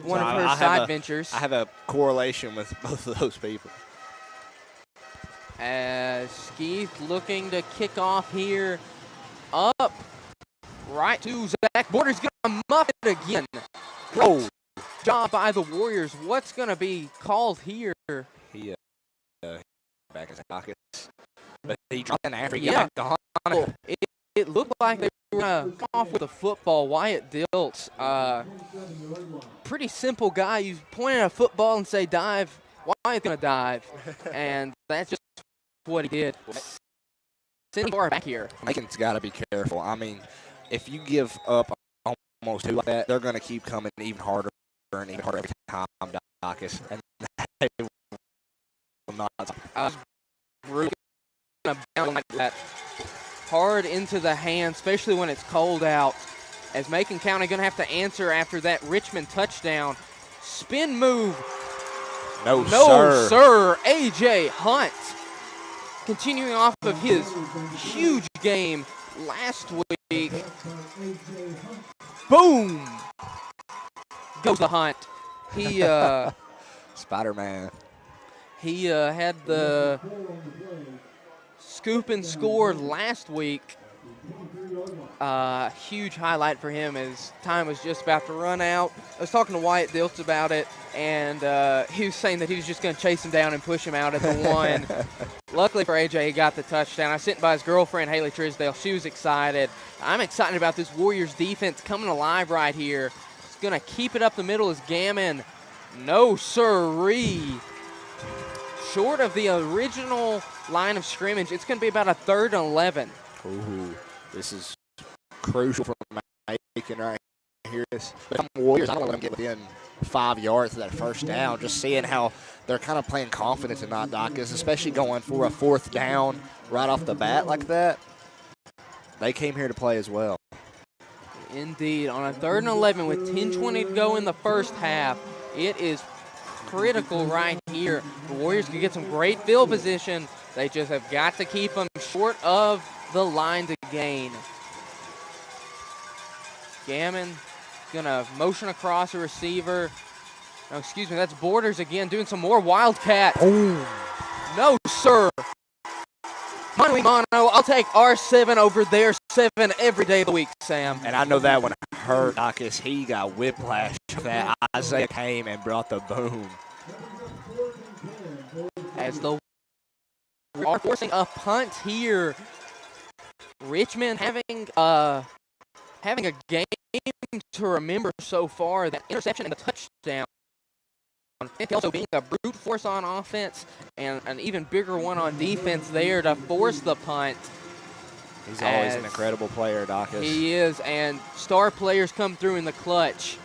One of her side ventures. I have a correlation with both of those people. As Skeeth looking to kick off here, up right to Zach Borders, going to muff it again. Great job by the Warriors. What's going to be called here? He back in his pockets, but he dropped in after he got back on it. It looked like they were going to come off with a football. Wyatt Diltz, pretty simple guy. You point at a football and say dive. Wyatt's going to dive, and that's just what he did. Sending far back here. Macon's got to be careful. I mean, if you give up almost two like that, they're going to keep coming even harder and even harder every time, Dacus. And they will not. Really gonna bounce like that. Hard into the hand, especially when it's cold out. As Macon County going to have to answer after that Richmond touchdown. Spin move. No, sir. A.J. Hunt. Continuing off of his huge game last week. Boom. Goes the Hunt. He, Spider-Man. He had the scoop and score last week. Huge highlight for him as time was just about to run out. I was talking to Wyatt Diltz about it, and he was saying that he was just going to chase him down and push him out at the one. Luckily for AJ, he got the touchdown. I sent by his girlfriend, Haley Trisdale. She was excited. I'm excited about this Warriors defense coming alive right here. It's going to keep it up the middle as Gammon. No sirree. Short of the original line of scrimmage, it's going to be about a 3rd and 11. Ooh, this is crucial for Macon right here. But I'm Warriors, I don't want them to get within 5 yards of that first down. Just seeing how they're kind of playing confidence and not Dacus, especially going for a 4th down right off the bat like that. They came here to play as well. Indeed, on a 3rd and 11 with 10:20 to go in the first half, it is critical right here. The Warriors can get some great field position. They just have got to keep them short of the line to gain. Gammon gonna motion across a receiver. No, excuse me, that's Borders again doing some more Wildcat. Oh. No, sir. Mono, I'll take R7 over their 7 every day of the week, Sam. And I know that when I heard Dacus, he got whiplash. That Isaiah came and brought the boom. As the are forcing a punt here. Richmond having a game seem to remember so far that interception and the touchdown. And also being a brute force on offense and an even bigger one on defense there to force the punt. He's always an incredible player, Dacus. He is, and star players come through in the clutch.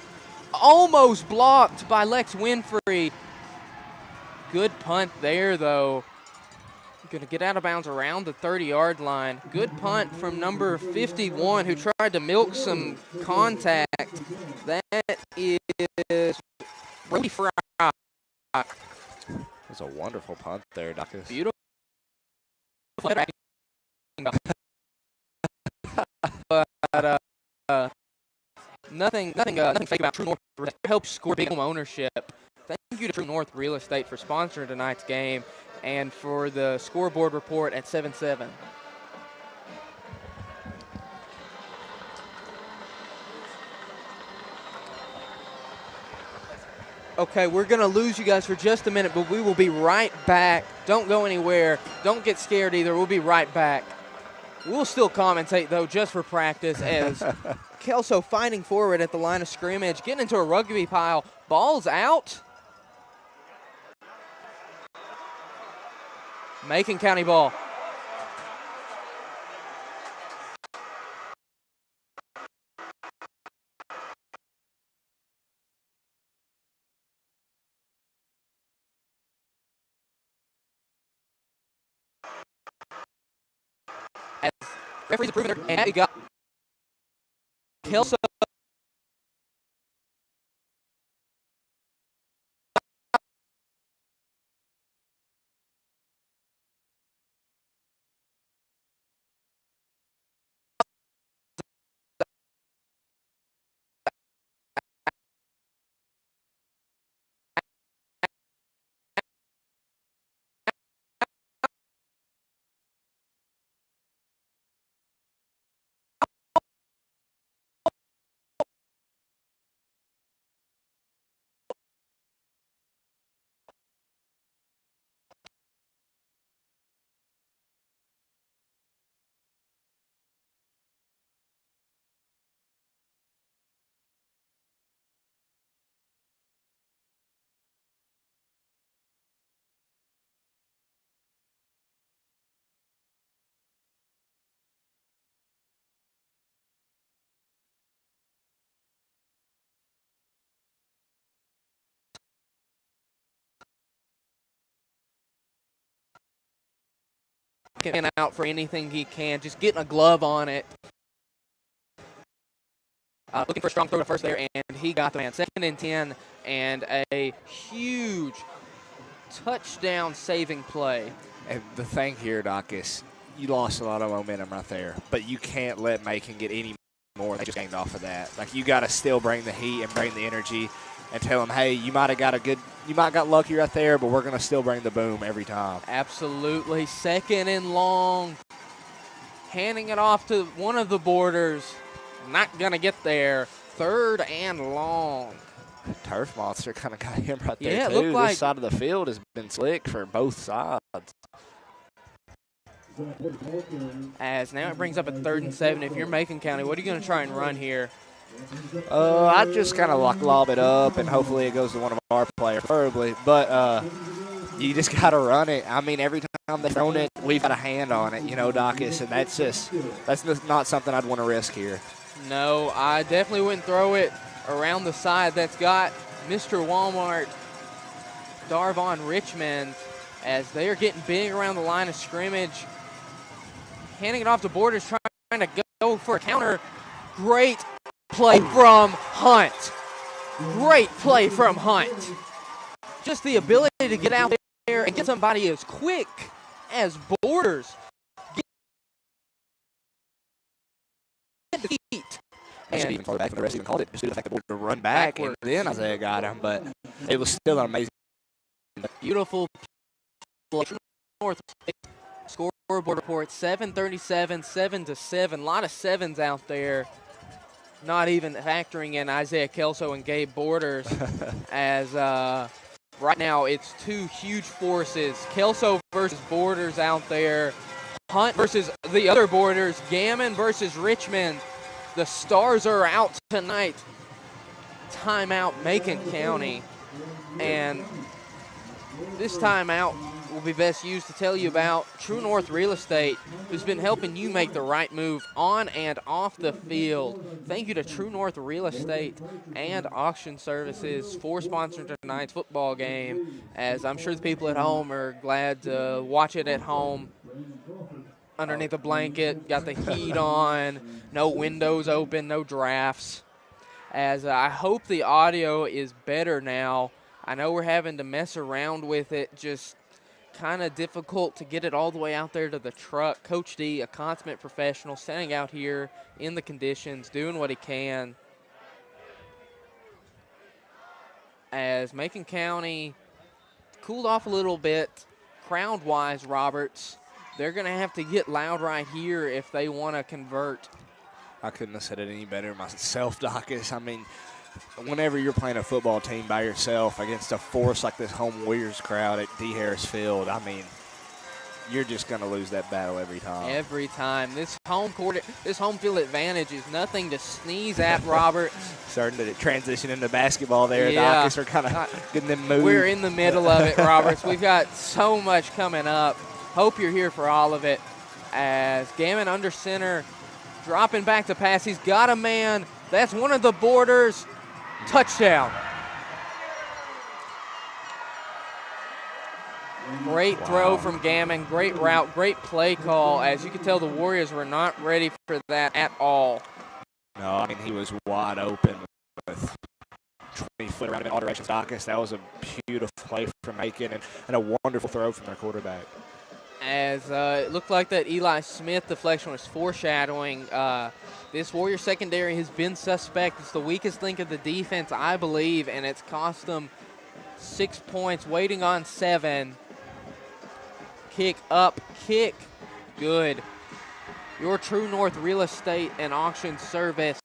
Almost blocked by Lex Winfrey. Good punt there, though. Going to get out of bounds around the 30-yard line. Good punt from number 51 who tried to milk some contact. That is Brody Fry. That's a wonderful punt there, Dacus. Beautiful. But nothing fake about True North. Helps score big home ownership. Thank you to True North Real Estate for sponsoring tonight's game and for the scoreboard report at 7-7. Okay, we're going to lose you guys for just a minute, but we will be right back. Don't go anywhere. Don't get scared either. We'll be right back. We'll still commentate, though, just for practice, as Kelso fighting forward at the line of scrimmage, getting into a rugby pile. Ball's out. Macon County ball. As referees approving it, and we got Kelso. Out for anything he can, just getting a glove on it. Looking for a strong throw to first there, and he got the man. 2nd and 10, and a huge touchdown saving play. And the thing here, Doc, is you lost a lot of momentum right there, but you can't let Macon get any more. They just gained off of that. Like, you got to still bring the heat and bring the energy and tell them, hey, you might have got lucky right there, but we're going to still bring the boom every time. Absolutely. 2nd and long. Handing it off to one of the borders. Not going to get there. 3rd and long. Turf monster kind of got him right there, yeah, too. It looked like this side of the field has been slick for both sides. As now it brings up a 3rd and 7. If you're Macon County, what are you going to try and run here? I just kind of lob it up, and hopefully it goes to one of our players, preferably. But you just got to run it. I mean, every time they've thrown it, we've got a hand on it, Dacus, and that's just not something I'd want to risk here. No, I definitely wouldn't throw it around the side. That's got Mr. Walmart, Darvon Richmond, as they are getting big around the line of scrimmage. Handing it off to Borders, trying to go for a counter. Great play from Hunt. Great play from Hunt. Just the ability to get out there and get somebody as quick as Borders. Get the feet. And even farther back than the rest even called it, just due to the fact that Borders to run back, and then Isaiah got him. But it was still an amazing. Beautiful play. North scoreboard report, 7:37, 7-7. A lot of sevens out there. Not even factoring in Isaiah Kelso and Gabe Borders, as right now it's 2 huge forces. Kelso versus Borders out there. Hunt versus the other Borders. Gammon versus Richmond. The Stars are out tonight. Timeout, Macon County. And this timeout will be best used to tell you about True North Real Estate, who's been helping you make the right move on and off the field. Thank you to True North Real Estate and Auction Services for sponsoring tonight's football game, as I'm sure the people at home are glad to watch it at home underneath a blanket, got the heat on, no windows open, no drafts. As I hope the audio is better now. I know we're having to mess around with it, just kind of difficult to get it all the way out there to the truck. Coach D, a consummate professional, standing out here in the conditions, doing what he can. As Macon County cooled off a little bit, crowd-wise, Roberts, they're going to have to get loud right here if they want to convert. I couldn't have said it any better myself, Docus. I mean, whenever you're playing a football team by yourself against a force like this home Warriors crowd at D. Harris Field, I mean, you're just going to lose that battle every time. Every time. This home field advantage is nothing to sneeze at, Robert. Starting to transition into basketball there, Yeah. Docus. We're kind of getting them moved. We're in the middle of it, Roberts. We've got so much coming up. Hope you're here for all of it. As Gammon under center, dropping back to pass. He's got a man. That's one of the borders. Touchdown. Great throw from Gammon. Great route. Great play call. As you can tell, the Warriors were not ready for that at all. No, I mean, he was wide open with 20 foot around in all directions, Docus. That was a beautiful play from Macon and a wonderful throw from their quarterback. As it looked like that Eli Smith deflection was foreshadowing. This Warrior secondary has been suspect. It's the weakest link of the defense, I believe, and it's cost them 6 points, waiting on 7. Kick up, kick, good. Your True North Real Estate and Auction Service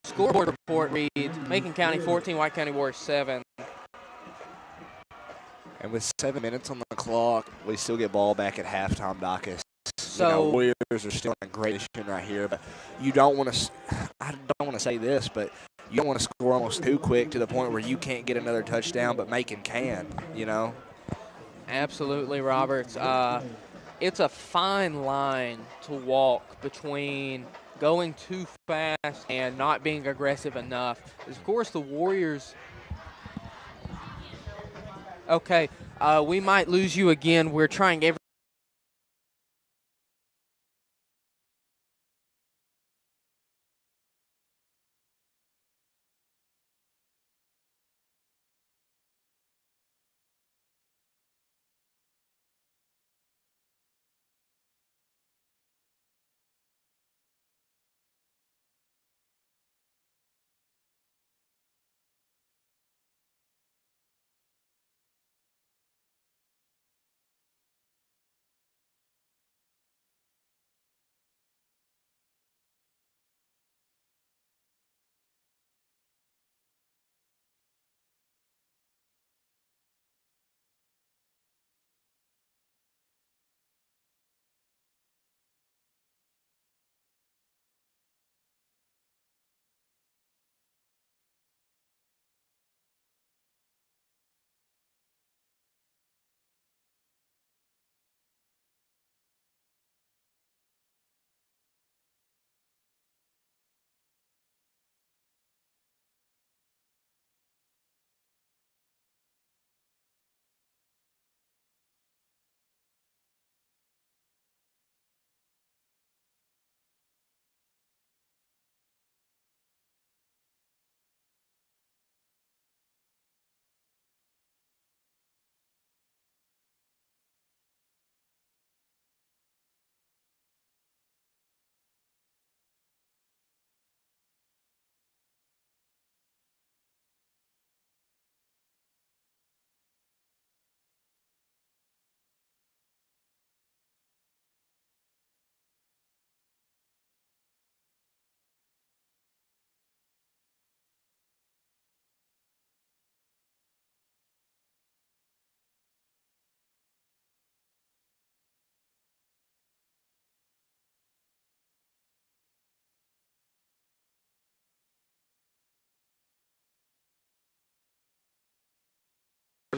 scoreboard report reads Macon County 14, White County Warriors 7. And with 7 minutes on the clock, we still get ball back at halftime, Docus. So Warriors are still in a great position right here, but you don't want to. I don't want to say this, but you don't want to score almost too quick to the point where you can't get another touchdown, but Macon can. You know. Absolutely, Roberts. It's a fine line to walk between going too fast and not being aggressive enough. Of course, the Warriors. Okay, we might lose you again. We're trying every.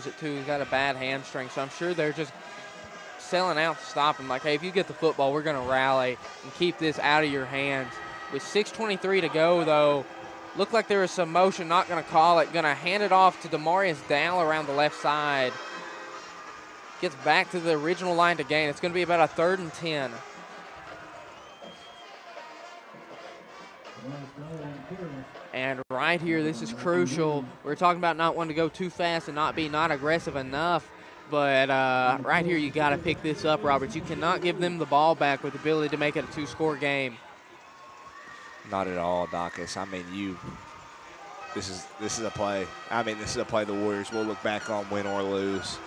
it too. He's got a bad hamstring, so I'm sure they're just selling out to stop him. Like, hey, if you get the football, we're going to rally and keep this out of your hands. With 6:23 to go, though, looked like there was some motion, not going to call it. Going to hand it off to Demarius Dow around the left side. Gets back to the original line to gain. It's going to be about a 3rd and 10. And right here, this is crucial. We're talking about not wanting to go too fast and not aggressive enough. But right here, you got to pick this up, Roberts. You cannot give them the ball back with the ability to make it a 2-score game. Not at all, Dacus. I mean, this is a play. I mean, this is a play the Warriors will look back on, win or lose.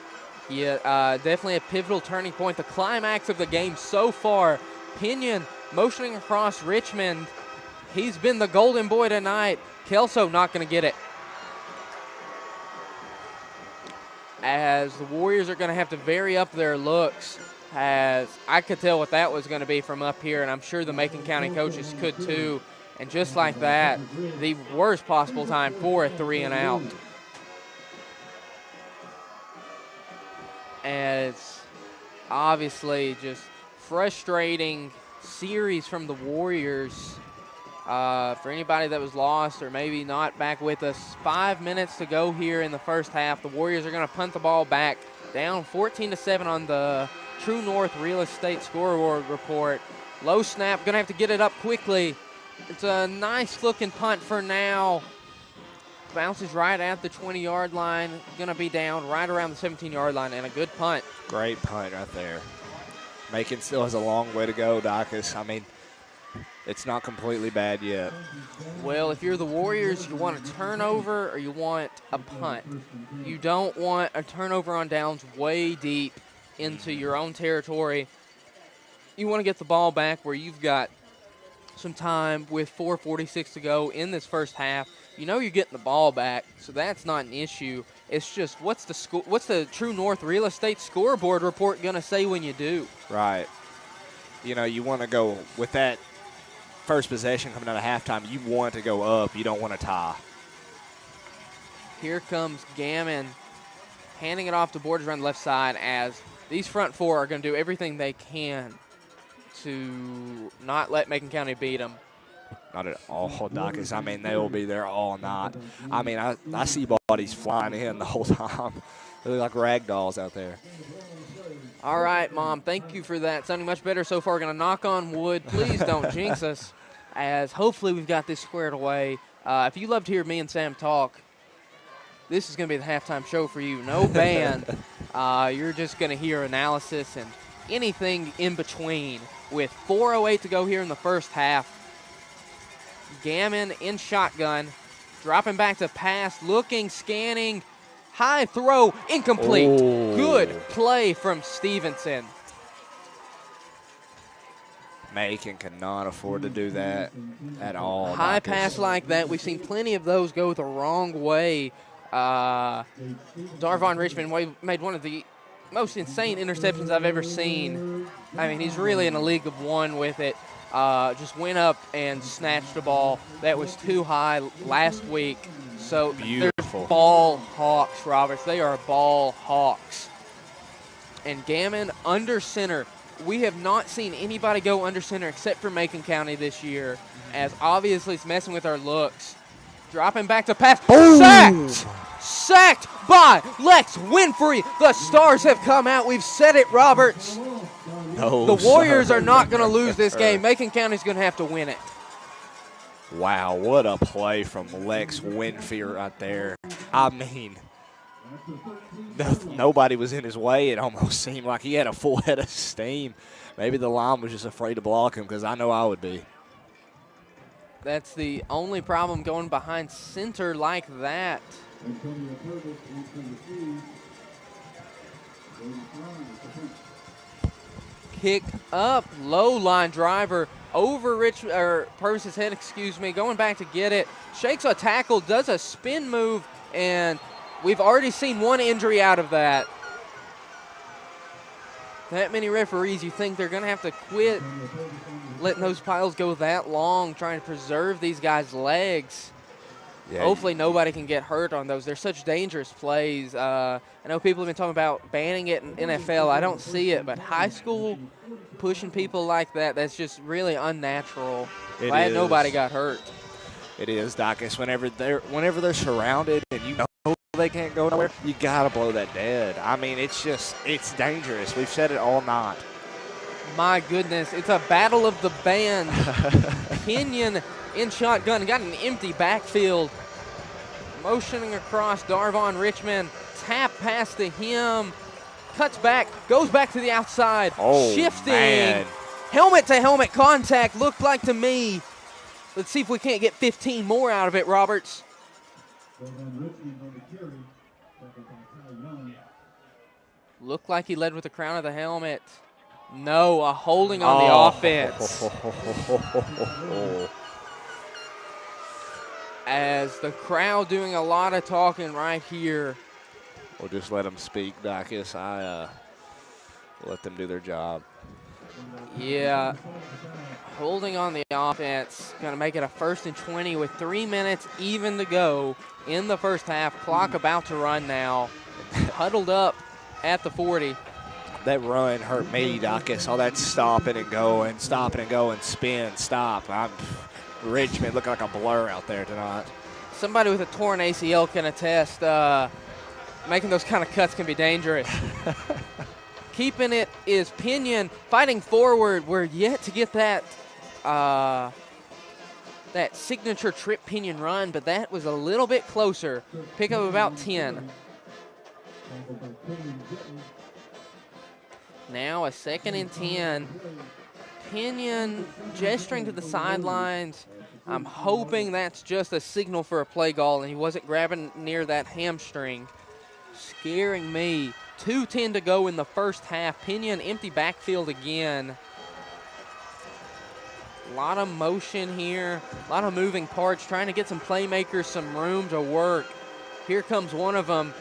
Yeah, definitely a pivotal turning point. The climax of the game so far. Pinion motioning across Richmond. He's been the golden boy tonight. Kelso not going to get it. As the Warriors are going to have to vary up their looks, as I could tell what that was going to be from up here, and I'm sure the Macon County coaches could too. And just like that, the worst possible time for a 3-and-out. As obviously just frustrating series from the Warriors. For anybody that was lost or maybe not back with us, 5 minutes to go here in the first half. The Warriors are going to punt the ball back, down 14-7 on the True North Real Estate scoreboard report. Low snap, going to have to get it up quickly. It's a nice-looking punt for now. Bounces right at the 20-yard line. Going to be down right around the 17-yard line, and a good punt. Great punt right there. Macon still has a long way to go, Dacus. I mean, it's not completely bad yet. Well, if you're the Warriors, you want a turnover or you want a punt. You don't want a turnover on downs way deep into your own territory. You want to get the ball back where you've got some time with 4:46 to go in this first half. You know you're getting the ball back, so that's not an issue. It's just what's the True North Real Estate scoreboard report going to say when you do? Right. You know, you want to go with that first possession coming out of halftime. You want to go up. You don't want to tie. Here comes Gammon handing it off to Borders around the left side as these front four are going to do everything they can to not let Macon County beat them. Not at all, Dacus. I mean, they will be there all night. I mean, I see bodies flying in the whole time. They look like rag dolls out there. All right, Mom, thank you for that. Sounding much better so far. Going to knock on wood. Please don't jinx us, as hopefully we've got this squared away. If you love to hear me and Sam talk, this is going to be the halftime show for you. No band. You're just going to hear analysis and anything in between. With 4:08 to go here in the first half, Gammon in shotgun, dropping back to pass, looking, scanning, high throw, incomplete. Oh. Good play from Stevenson. Macon cannot afford to do that at all. High Dacus. pass like that, we've seen plenty of those go the wrong way. Darvon Richmond made one of the most insane interceptions I've ever seen. I mean, he's really in a league of one with it. Just went up and snatched the ball that was too high last week. So beautiful. They're ball hawks, Roberts. They are ball hawks. And Gammon under center. We have not seen anybody go under center except for Macon County this year, as obviously it's messing with our looks. Dropping back to pass. Boom. Sacked by Lex Winfrey. The stars have come out. We've said it, Roberts. No, the Warriors sir. are not going to lose this game. Macon County's going to have to win it. Wow, what a play from Lex Winfrey right there. I mean, nobody was in his way. It almost seemed like he had a full head of steam. Maybe the line was just afraid to block him, because I know I would be. That's the only problem going behind center like that. Kick up, low line driver over Purvis's head, going back to get it. Shakes a tackle, does a spin move, and we've already seen one injury out of that. That many referees, you think they're going to have to quit letting those piles go that long, trying to preserve these guys' legs. Yeah, hopefully nobody can get hurt on those. They're such dangerous plays. I know people have been talking about banning it in NFL. I don't see it, but high school pushing people like that, that's just really unnatural. Glad nobody got hurt. It is, Dacus. Whenever they're surrounded and you know they can't go nowhere, you got to blow that dead. I mean, it's dangerous. We've said it all night. My goodness, it's a battle of the band. Pinion in shotgun, got an empty backfield. Motioning across Darvon Richmond, tap pass to him, cuts back, goes back to the outside, shifting. Man. Helmet-to-helmet contact looked like to me. Let's see if we can't get 15 more out of it, Roberts. Looked like he led with the crown of the helmet. No, a holding on the offense. As the crowd doing a lot of talking right here. We'll just let them speak, Dacus. Let them do their job. Yeah, holding on the offense. Going to make it a 1st and 20 with 3 minutes even to go in the first half. Clock about to run now. Huddled up at the 40. That run hurt me, Dacus. All that stopping and going, spin, stop. Richmond looking like a blur out there tonight. Somebody with a torn ACL can attest. Making those kind of cuts can be dangerous. Keeping it is Pinion fighting forward. We're yet to get that that signature trip Pinion run, but that was a little bit closer. Pick up about 10. Now a 2nd and 10. Pinion gesturing to the sidelines. I'm hoping that's just a signal for a play call and he wasn't grabbing near that hamstring. Scaring me. 2:10 to go in the first half. Pinion empty backfield again. A lot of motion here. A lot of moving parts. Trying to get some playmakers some room to work. Here comes one of them.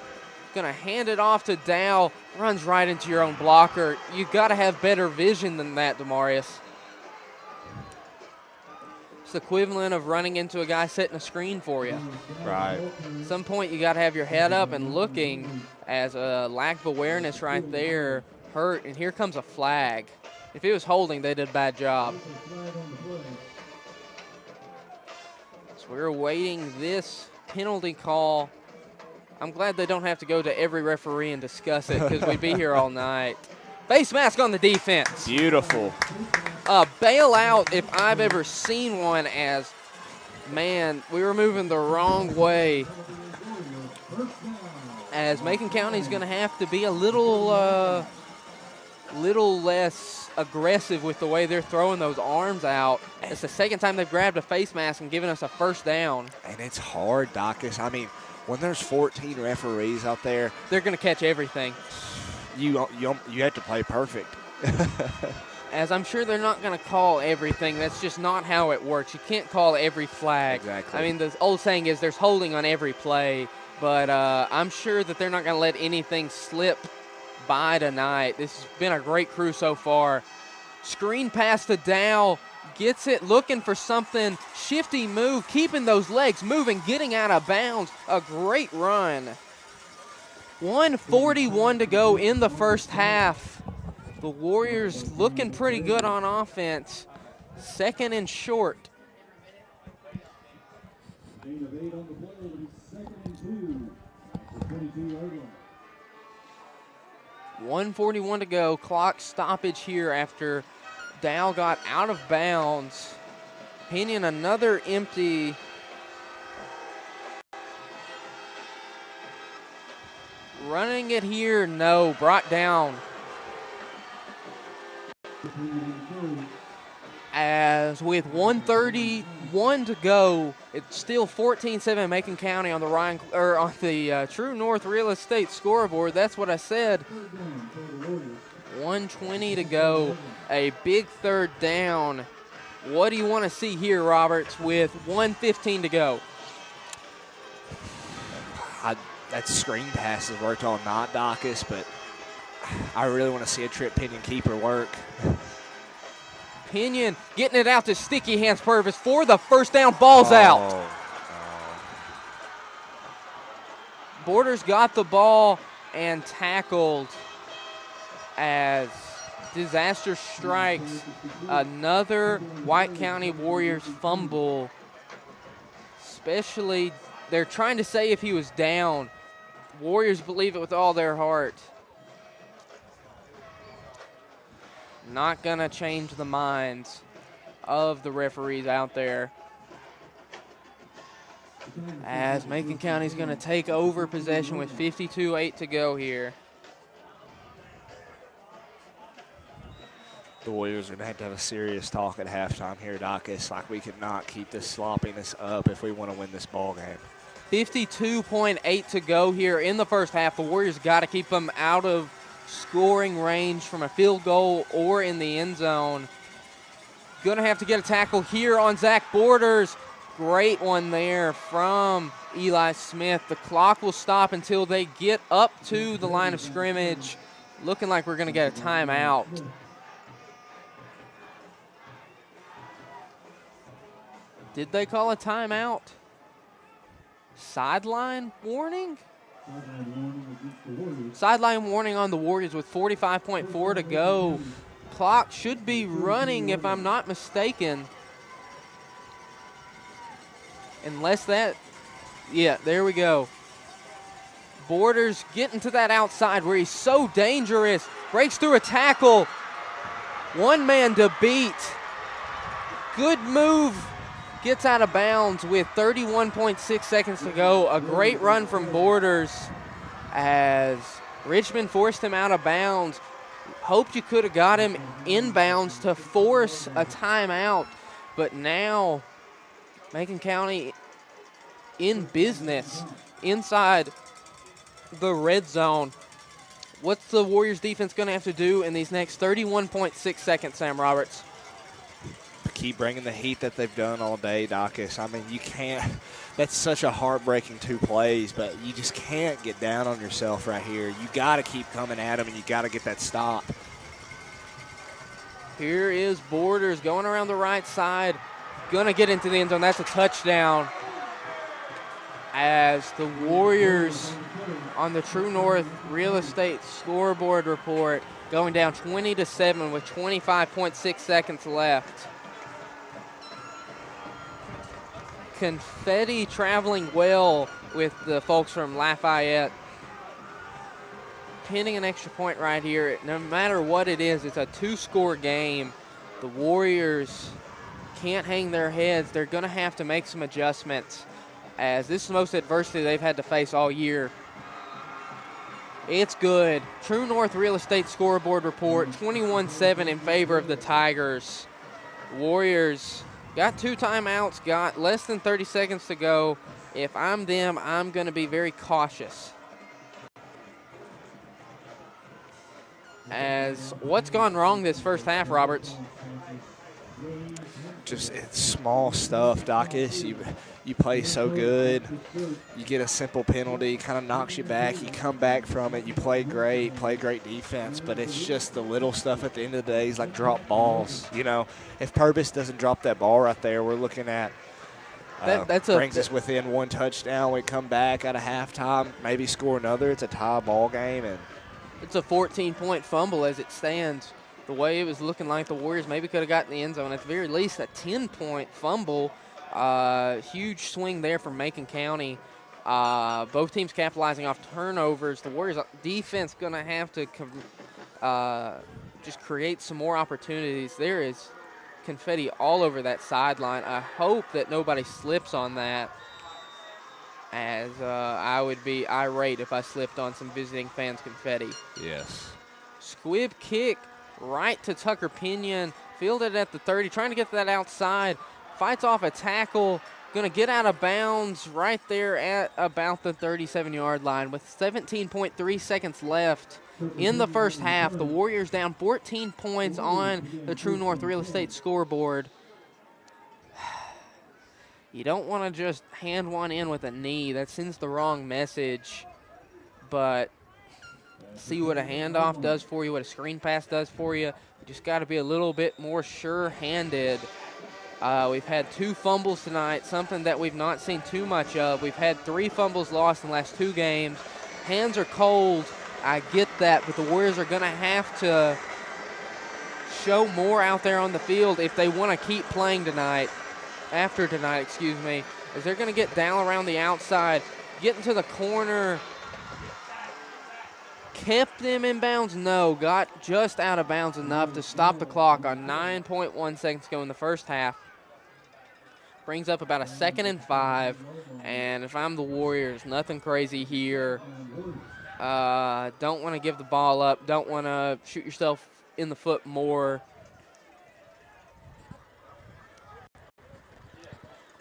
Going to hand it off to Dow. Runs right into your own blocker. You got to have better vision than that, Demarius. It's the equivalent of running into a guy setting a screen for you. Right. At some point, you got to have your head up and looking, as a lack of awareness right there hurt. And here comes a flag. If it was holding, they did a bad job. So we're awaiting this penalty call. I'm glad they don't have to go to every referee and discuss it because we'd be here all night. Face mask on the defense. Beautiful. A bailout, if I've ever seen one, as, man, we were moving the wrong way. As Macon County's going to have to be a little less aggressive with the way they're throwing those arms out. It's the second time they've grabbed a face mask and given us a first down. And it's hard, Dacus. I mean, when there's 14 referees out there, they're going to catch everything. You have to play perfect. As I'm sure they're not going to call everything. That's just not how it works. You can't call every flag. Exactly. I mean, the old saying is there's holding on every play, but I'm sure that they're not going to let anything slip by tonight. This has been a great crew so far. Screen pass to Dow. Gets it, looking for something. Shifty move, keeping those legs moving, getting out of bounds. A great run. 1:41 to go in the first half. The Warriors looking pretty good on offense. 2nd and short. 1:41 to go. Clock stoppage here after Dow got out of bounds. Pinion another empty. Running it here, no, brought down. As with 1:31 to go, it's still 14-7 Macon County on the True North Real Estate scoreboard. That's what I said. 1:20 to go. A big third down. What do you want to see here, Roberts, with 1:15 to go? That screen pass has worked all night, Dacus, but I really want to see a trip Pinion keeper work. Pinion getting it out to Sticky Hands Purvis for the first down. Ball's out. Borders got the ball and tackled as disaster strikes. Another White County Warriors fumble. Especially, they're trying to say if he was down. Warriors believe it with all their heart. Not gonna change the minds of the referees out there. As Macon County's gonna take over possession with 52:8 to go here. The Warriors are going to have a serious talk at halftime here, Doc. It's like we cannot keep this sloppiness up if we want to win this ball game. 52.8 to go here in the first half. The Warriors got to keep them out of scoring range from a field goal or in the end zone. Going to have to get a tackle here on Zach Borders. Great one there from Eli Smith. The clock will stop until they get up to the line of scrimmage. Looking like we're going to get a timeout. Did they call a timeout? Sideline warning? Sideline warning on the Warriors with 45.4 to go. Clock should be running if I'm not mistaken. Unless that, yeah, there we go. Borders getting to that outside where he's so dangerous. Breaks through a tackle. One man to beat. Good move. Gets out of bounds with 31.6 seconds to go. A great run from Borders as Richmond forced him out of bounds. Hoped you could have got him inbounds to force a timeout, but now Macon County in business inside the red zone. What's the Warriors defense going to have to do in these next 31.6 seconds, Sam Roberts? Keep bringing the heat that they've done all day, Dacus. I mean, you can't – that's such a heartbreaking 2 plays, but you just can't get down on yourself right here. You got to keep coming at them, and you got to get that stop. Here is Borders going around the right side. Going to get into the end zone. That's a touchdown. As the Warriors on the True North Real Estate scoreboard report going down 20-7 with 25.6 seconds left. Confetti traveling well with the folks from Lafayette. Pinning an extra point right here. No matter what it is, it's a 2-score game. The Warriors can't hang their heads. They're going to have to make some adjustments as this is the most adversity they've had to face all year. It's good. True North Real Estate scoreboard report, 21-7 in favor of the Tigers. Warriors got 2 timeouts, got less than 30 seconds to go. If I'm them, I'm going to be very cautious. As what's gone wrong this first half, Roberts? Just it's small stuff, Dacus. You play so good. You get a simple penalty, kind of knocks you back. You come back from it. You play great defense. But it's just the little stuff at the end of the day. It's like drop balls. You know, if Purvis doesn't drop that ball right there, we're looking at brings us within 1 touchdown. We come back at a halftime, maybe score another. It's a tie ball game, and it's a 14-point fumble as it stands. The way it was looking like the Warriors maybe could have gotten the end zone. At the very least, a 10-point fumble. Huge swing there from Macon County. Both teams capitalizing off turnovers. The Warriors defense going to have to just create some more opportunities. There is confetti all over that sideline. I hope that nobody slips on that, as I would be irate if I slipped on some visiting fans' confetti. yes. Squib kick right to Tucker Pinion. Fielded at the 30, trying to get that outside. Fights off a tackle. Going to get out of bounds right there at about the 37-yard line with 17.3 seconds left in the first half. The Warriors down 14 points on the True North Real Estate scoreboard. You don't want to just hand one in with a knee. That sends the wrong message. But see what a handoff does for you, what a screen pass does for you. You just got to be a little bit more sure-handed. We've had 2 fumbles tonight, something that we've not seen too much of. We've had 3 fumbles lost in the last 2 games. Hands are cold. I get that, but the Warriors are going to have to show more out there on the field if they want to keep playing tonight, as they're going to get down around the outside, get into the corner. Kept them in bounds? No, got just out of bounds enough to stop the clock on 9.1 seconds to go in the first half. Brings up about a 2nd and 5, and if I'm the Warriors, nothing crazy here. Don't want to give the ball up. Don't want to shoot yourself in the foot more.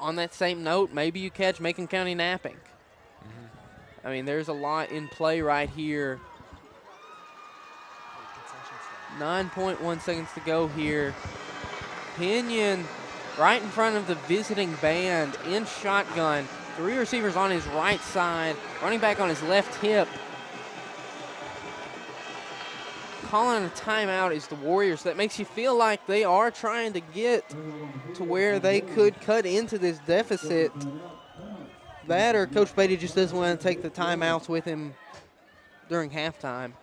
On that same note, maybe you catch Macon County napping. I mean, there's a lot in play right here. 9.1 seconds to go here. Pinion right in front of the visiting band in shotgun. 3 receivers on his right side, running back on his left hip. Calling a timeout is the Warriors. That makes you feel like they are trying to get to where they could cut into this deficit. That or Coach Beatty just doesn't want to take the timeouts with him during halftime.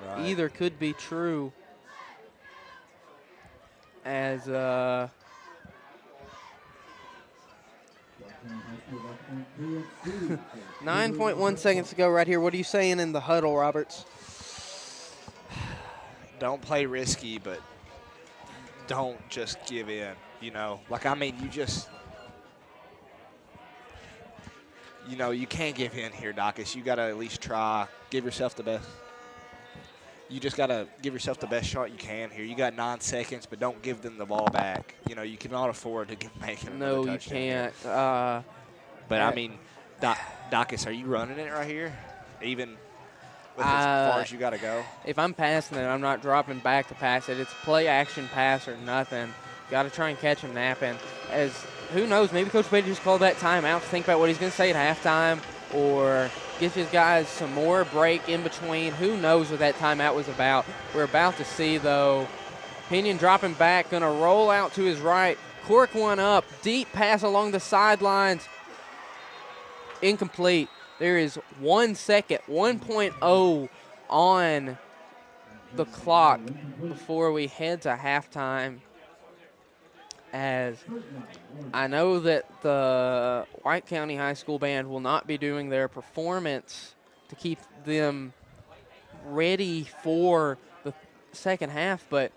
Right. Either could be true. As 9.1 seconds to go right here. What are you saying in the huddle, Roberts? Don't play risky, but don't just give in. You know, like, I mean, you can't give in here, Dacus. You got to at least try. Give yourself the best. You just got to give yourself the best shot you can here. You got 9 seconds, but don't give them the ball back. You know, you cannot afford to make another touchdown. No, you can't. But, I mean, Dacus, are you running it right here? Even with as far as you got to go? If I'm passing it, I'm not dropping back to pass it. It's play action pass or nothing. Got to try and catch him napping. As who knows, maybe Coach Beatty just called that timeout to think about what he's going to say at halftime, or give his guys some more break in between. Who knows what that timeout was about. We're about to see, though. Pinion dropping back, going to roll out to his right. Cork one up, deep pass along the sidelines. Incomplete. There is 1 second, 1.0 on the clock before we head to halftime. As I know that the White County High School Band will not be doing their performance to keep them ready for the second half, but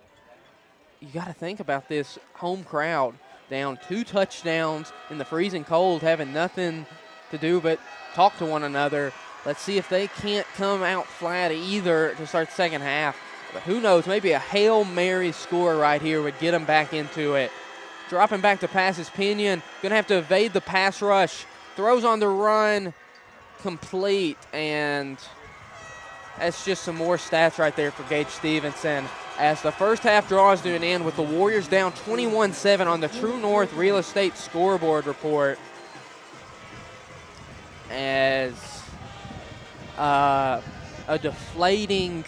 you got to think about this home crowd down 2 touchdowns in the freezing cold, having nothing to do but talk to one another. Let's see if they can't come out flat either to start the second half. But who knows, maybe a Hail Mary score right here would get them back into it. Dropping back to pass is Pinion. Going to have to evade the pass rush. Throws on the run. Complete. And that's just some more stats right there for Gage Stevenson. As the first half draws to an end with the Warriors down 21-7 on the True North Real Estate scoreboard report. As a deflating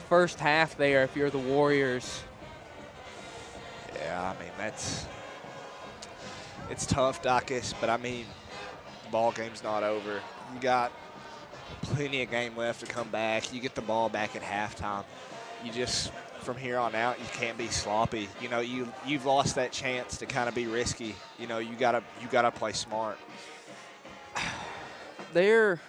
first half there if you're the Warriors. Yeah, I mean, it's tough, Dacus, but I mean, the ball game's not over. You got plenty of game left to come back. You get the ball back at halftime. You just, from here on out, you can't be sloppy. You know, you've lost that chance to kind of be risky. You know, you gotta play smart. There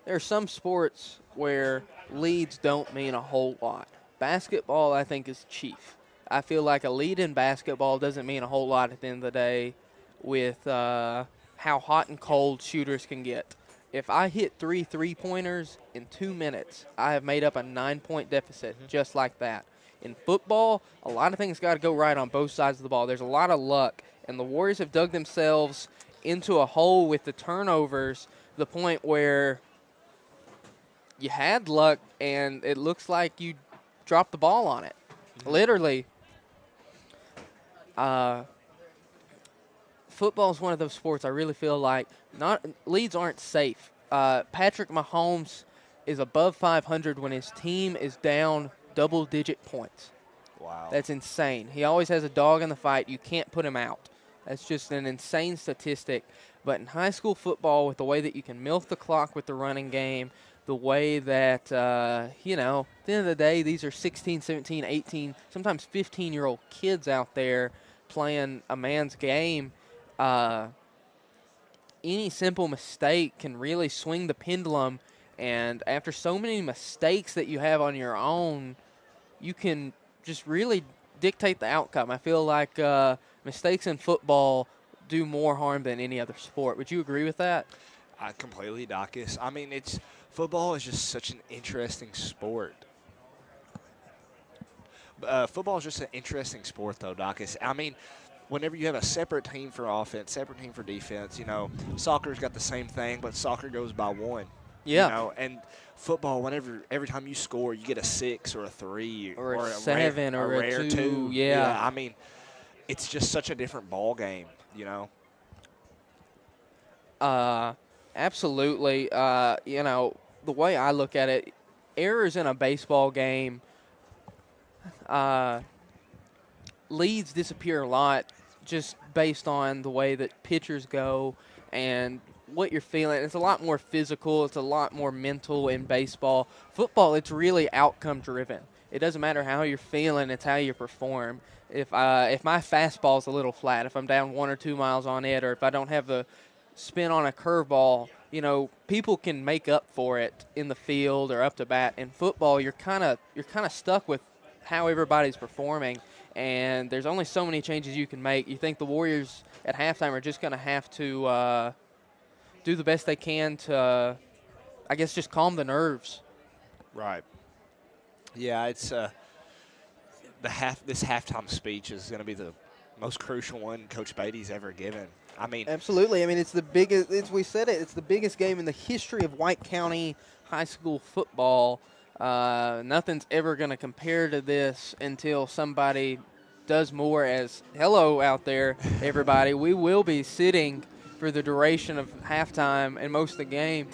are some sports where leads don't mean a whole lot. Basketball, I think, is chief. I feel like a lead in basketball doesn't mean a whole lot at the end of the day with how hot and cold shooters can get. If I hit 3 3-pointers in 2 minutes, I have made up a 9-point deficit just like that. In football, a lot of things got to go right on both sides of the ball. There's a lot of luck, and the Warriors have dug themselves into a hole with the turnovers, the point where you had luck and it looks like you dropped the ball on it. Literally. Football is one of those sports I really feel like leads aren't safe. Patrick Mahomes is above 500 when his team is down double-digit points. Wow. That's insane. He always has a dog in the fight. You can't put him out. That's just an insane statistic. But in high school football, with the way that you can milk the clock with the running game, the way that, at the end of the day, these are 16, 17, 18, sometimes 15-year-old kids out there playing a man's game. Any simple mistake can really swing the pendulum. And after so many mistakes that you have on your own, you can just really dictate the outcome. I feel like mistakes in football do more harm than any other sport. Would you agree with that? I completely, Dacus. I mean, football is just such an interesting sport. Football is just an interesting sport, though, Dacus. I mean, whenever you have a separate team for offense, separate team for defense, soccer's got the same thing, but soccer goes by one. Yeah. And football, every time you score, you get a 6 or a 3 or a 7 or a rare 2. Yeah. I mean, it's just such a different ball game, Absolutely. The way I look at it, errors in a baseball game, leads disappear a lot just based on the way that pitchers go and what you're feeling. It's a lot more physical. It's a lot more mental in baseball. Football, it's really outcome driven. It doesn't matter how you're feeling. It's how you perform. If my fastball's a little flat, if I'm down 1 or 2 miles on it, or if I don't have the spin on a curveball, people can make up for it in the field or up to bat. In football, you're kind of stuck with how everybody's performing, and there's only so many changes you can make. You think the Warriors at halftime are just going to have to do the best they can to, I guess, just calm the nerves. Right. Yeah, it's this halftime speech is going to be the most crucial one Coach Beatty's ever given. I mean, absolutely. I mean, it's the biggest. It's the biggest game in the history of White County high school football. Nothing's ever going to compare to this until somebody does more. As hello out there, everybody. We will be sitting for the duration of halftime and most of the game.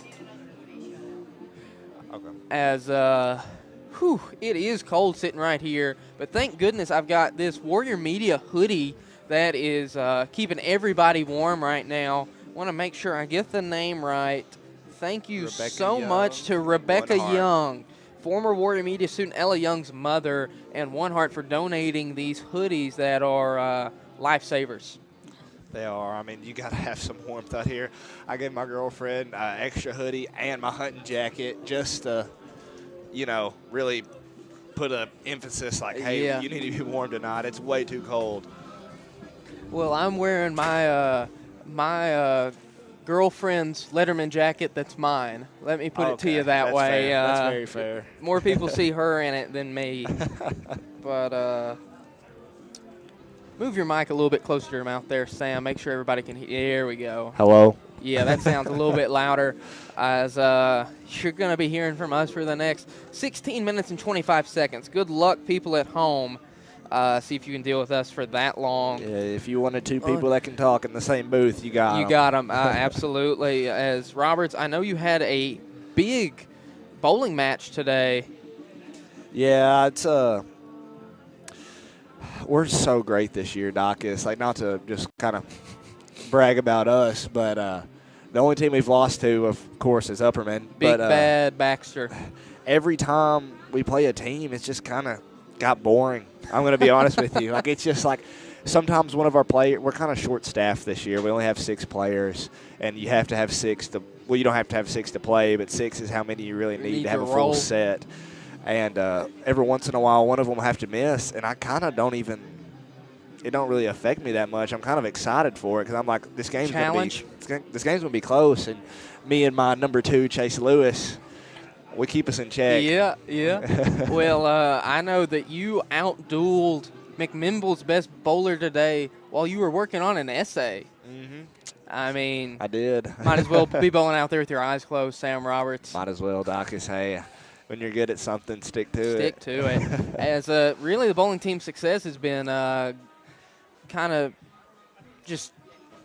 Okay. As it is cold sitting right here, but thank goodness I've got this Warrior Media hoodie that is keeping everybody warm right now. Want to make sure I get the name right. Thank you so much to Rebecca Young, former Warrior Media student Ella Young's mother, and One Heart for donating these hoodies that are lifesavers. They are. I mean, you got to have some warmth out here. I gave my girlfriend an extra hoodie and my hunting jacket just to, really put an emphasis like, hey, you need to be warm tonight. It's way too cold. Well, I'm wearing my girlfriend's Letterman jacket that's mine. Let me put it to you that way. Fair. That's very fair. More people see her in it than me. But move your mic a little bit closer to your mouth there, Sam. Make sure everybody can hear. There we go. Hello. Yeah, that sounds a little bit louder. As you're going to be hearing from us for the next 16 minutes and 25 seconds. Good luck, people at home. See if you can deal with us for that long. Yeah, if you wanted 2 people that can talk in the same booth, you got them. You got them, absolutely. As Roberts, I know you had a big bowling match today. Yeah, it's we're so great this year, Doc. It's like, not to just kind of brag about us, but the only team we've lost to, of course, is Upperman. Big Bad Baxter. Every time we play a team, it's just kind of got boring. I'm going to be honest with you. Like, it's just like sometimes one of our players, we're kind of short-staffed this year. We only have 6 players, and you have to have 6 to – well, you don't have to have 6 to play, but 6 is how many you really need to have a full set. And every once in a while, one of them will have to miss, and I kind of don't even – it don't really affect me that much. I'm kind of excited for it because I'm like, this game's going to be close. And me and my number 2, Chase Lewis, we keep us in check. Yeah. Well, I know that you outdueled McMimble's best bowler today while you were working on an essay. Mm-hmm. I mean, I did. Might as well be bowling out there with your eyes closed, Sam Roberts. Might as well, Doc. Hey, when you're good at something, stick to it. Stick to it. As really the bowling team's success has been kind of just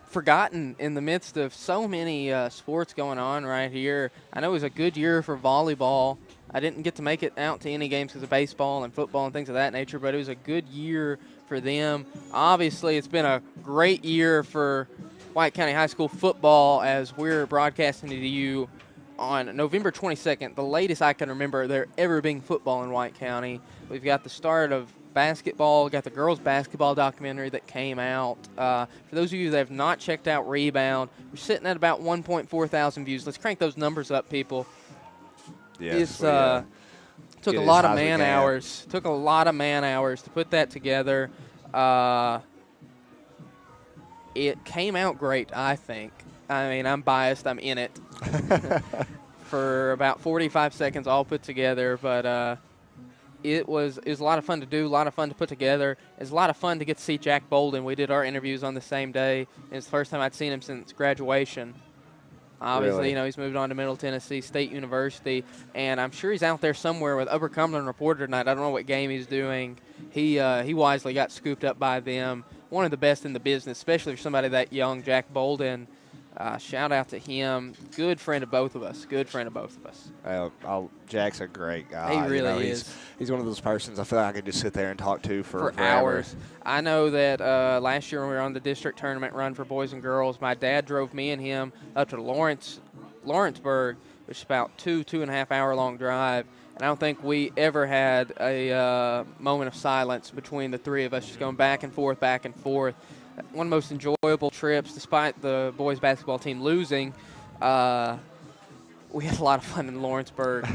forgotten in the midst of so many sports going on right here. I know it was a good year for volleyball. I didn't get to make it out to any games because of baseball and football and things of that nature, but it was a good year for them. Obviously, it's been a great year for White County High School football as we're broadcasting to you on November 22nd, the latest I can remember there ever being football in White County. We've got the start of basketball, got the girls' basketball documentary that came out. For those of you that have not checked out Rebound, we're sitting at about 1.4 thousand views. Let's crank those numbers up, people. Yes, Took a lot of man hours. Took a lot of man hours to put that together. It came out great, I think. I mean, I'm biased. I'm in it for about 45 seconds all put together. But it was a lot of fun to do, a lot of fun to put together. It was a lot of fun to get to see Jack Bolden. We did our interviews on the same day. It's the first time I'd seen him since graduation. Obviously, Really? you know, he's moved on to Middle Tennessee State University, and I'm sure he's out there somewhere with Upper Cumberland Reporter tonight. I don't know what game he's doing. He wisely got scooped up by them. One of the best in the business, especially for somebody that young, Jack Bolden. Shout out to him. Good friend of both of us. Good friend of both of us. Jack's a great guy. He really is. He's one of those persons I feel like I could just sit there and talk to for forever. Hours. I know that last year when we were on the district tournament run for boys and girls, my dad drove me and him up to Lawrenceburg, which is about 2.5 hour long drive. And I don't think we ever had a moment of silence between the three of us, just going back and forth, back and forth. One of the most enjoyable trips, despite the boys basketball team losing. We had a lot of fun in Lawrenceburg,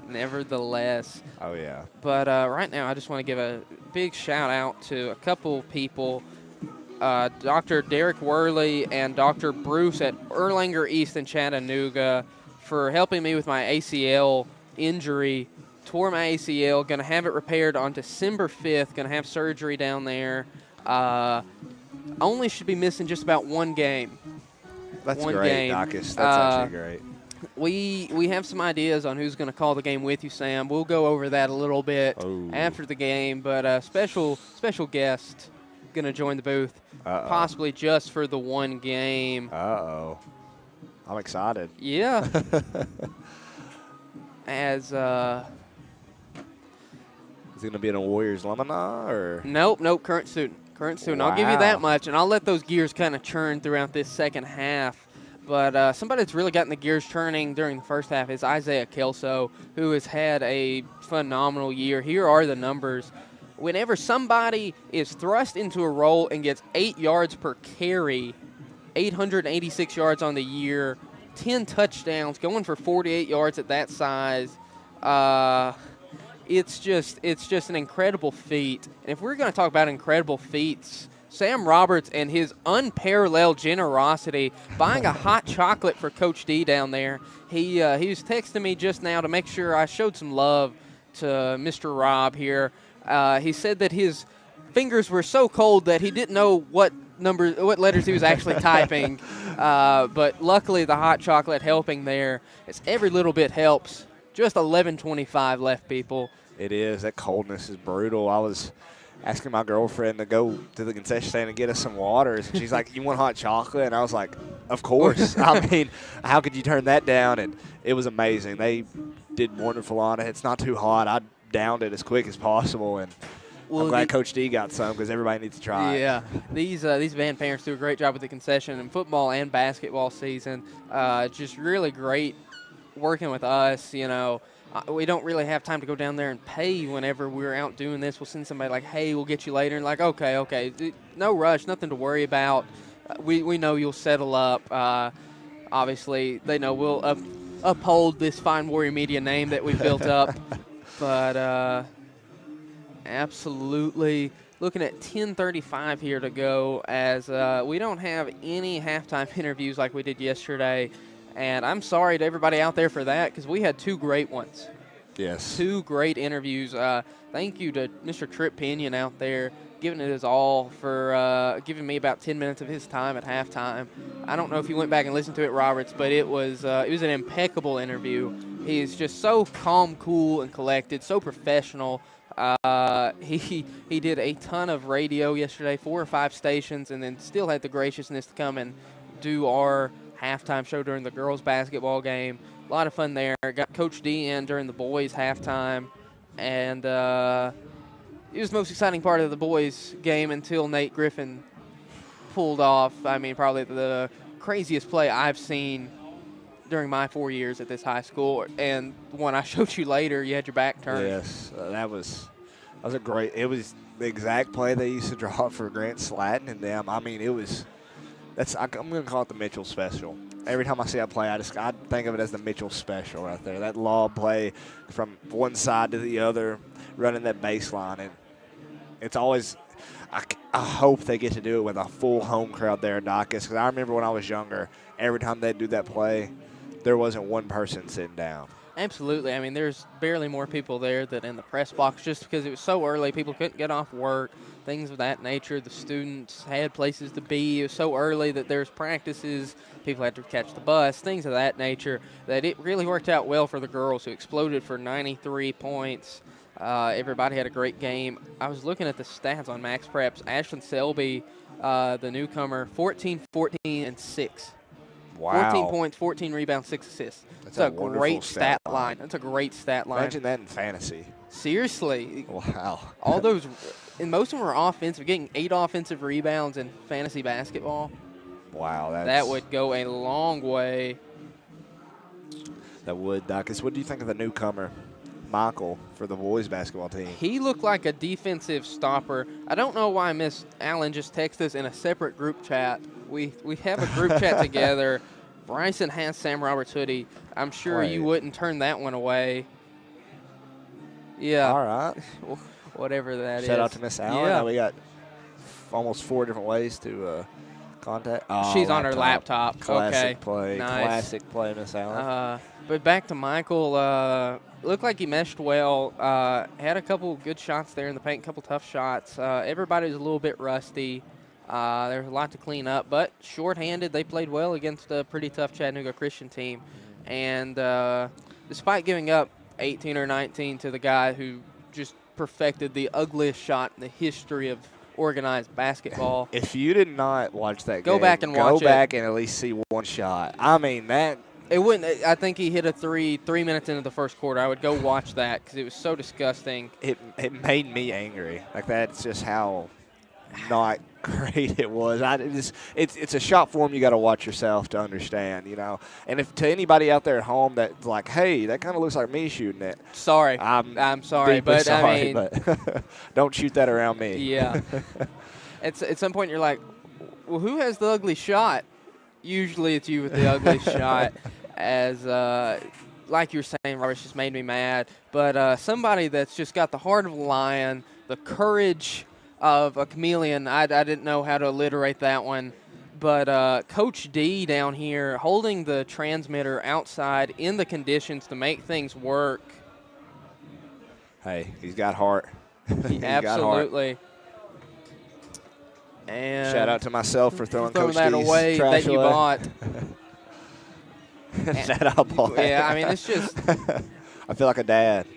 nevertheless. Oh, yeah. But right now, I just want to give a big shout-out to a couple people, Dr. Derek Worley and Dr. Bruce at Erlanger East in Chattanooga for helping me with my ACL injury. Tore my ACL, going to have it repaired on December 5th, going to have surgery down there. Only should be missing just about one game. That's one great, game. Dacus. That's actually great. We have some ideas on who's going to call the game with you, Sam. We'll go over that a little bit after the game, but a special guest going to join the booth, possibly just for the one game. I'm excited. Yeah. As Is he going to be in a Warriors alumni or? Nope, current student. Wow. I'll give you that much, and I'll let those gears kind of churn throughout this second half. But somebody that's really gotten the gears turning during the first half is Isaiah Kelso, who has had a phenomenal year. Here are the numbers. Whenever somebody is thrust into a role and gets 8 yards per carry, 886 yards on the year, 10 touchdowns, going for 48 yards at that size, it's just an incredible feat. And if we're going to talk about incredible feats, Sam Roberts and his unparalleled generosity, buying a hot chocolate for Coach D down there. He was texting me just now to make sure I showed some love to Mr. Rob here. He said that his fingers were so cold that he didn't know what letters he was actually typing. But luckily the hot chocolate helping there. It's every little bit helps. Just 11:25 left, people. It is. That coldness is brutal. I was asking my girlfriend to go to the concession stand and get us some waters. And she's like, "You want hot chocolate?" And I was like, "Of course." I mean, how could you turn that down? And it was amazing. They did wonderful on it. It's not too hot. I downed it as quick as possible. And I'm glad Coach D got some because everybody needs to try it. Yeah, these Van parents do a great job with the concession in football and basketball season. Just really great working with us, you know. We don't really have time to go down there and pay whenever we're out doing this. We'll send somebody like, hey, we'll get you later. And like, okay. No rush, nothing to worry about. We know you'll settle up. Obviously, they know we'll uphold this fine Warrior Media name that we've built up. But absolutely looking at 10:35 here to go as we don't have any halftime interviews like we did yesterday. And I'm sorry to everybody out there for that because we had two great ones. Yes. Two great interviews. Thank you to Mr. Trip Pinion out there giving it his all for giving me about 10 minutes of his time at halftime. I don't know if you went back and listened to it, Roberts, but it was an impeccable interview. He's just so calm, cool, and collected, so professional. He did a ton of radio yesterday, 4 or 5 stations, and then still had the graciousness to come and do our halftime show during the girls' basketball game. A lot of fun there. Got Coach D in during the boys' halftime. And it was the most exciting part of the boys' game until Nate Griffin pulled off, I mean, probably the craziest play I've seen during my 4 years at this high school. And one I showed you later, you had your back turned. Yes, that was a great – it was the exact play they used to draw for Grant Slatton and them. I mean, I'm going to call it the Mitchell Special. Every time I see that play, I think of it as the Mitchell Special right there. That lob play from one side to the other, running that baseline. And it's always – I hope they get to do it with a full home crowd there at Dacus, because I remember when I was younger, every time they'd do that play, there wasn't one person sitting down. Absolutely. I mean, there's barely more people there than in the press box just because it was so early. People couldn't get off work, things of that nature. The students had places to be. It was so early that there's practices. People had to catch the bus, things of that nature, that it really worked out well for the girls, who exploded for 93 points. Everybody had a great game. I was looking at the stats on Max Preps. Ashlyn Selby, the newcomer, 14, 14, and 6. Wow. 14 points, 14 rebounds, 6 assists. That's a wonderful great stat line. That's a great stat line. Imagine that in fantasy. Seriously. Wow. All those, and most of them were offensive, getting 8 offensive rebounds in fantasy basketball. Wow. That would go a long way. That would, Dacus. What do you think of the newcomer, Michael, for the boys basketball team? He looked like a defensive stopper. I don't know why Miss Allen just texted us in a separate group chat. We have a group chat together. Bryson has Sam Roberts hoodie. I'm sure you wouldn't turn that one away. Yeah. All right. Whatever that is. Shout out to Miss Allen. Yeah. Now we got almost 4 different ways to contact. Oh, she's on her laptop. Classic okay. play. Nice. Classic play, Miss Allen. But back to Michael. Looked like he meshed well. Had a couple good shots there in the paint, a couple tough shots. Everybody was a little bit rusty. There's a lot to clean up, but shorthanded, they played well against a pretty tough Chattanooga Christian team. And despite giving up 18 or 19 to the guy who just perfected the ugliest shot in the history of organized basketball. If you did not watch that game, go back and watch it. Go back and at least see one shot. I mean, that. It wouldn't. I think he hit a 3 minutes into the first quarter. I would go watch that because it was so disgusting. It made me angry. Like, that's just how not great it was. It's a shot form you got to watch yourself to understand, you know. And if to anybody out there at home that's like, hey, that kind of looks like me shooting it. Sorry, I'm sorry, but sorry, I mean, but don't shoot that around me. Yeah. At some point you're like, well, who has the ugly shot? Usually it's you with the ugly shot. As like you were saying, Robert, just made me mad. But somebody that's just got the heart of a lion, the courage of a chameleon. I didn't know how to alliterate that one. But Coach D down here holding the transmitter outside in the conditions to make things work. Hey, he's got heart. Absolutely. And shout out to myself for throwing Coach that D's away trash that you bought. That I bought. Yeah, I mean, it's just. I feel like a dad.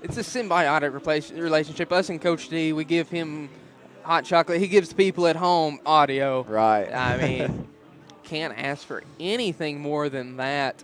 It's a symbiotic relationship. Us and Coach D, we give him hot chocolate. He gives people at home audio. Right. I mean, can't ask for anything more than that.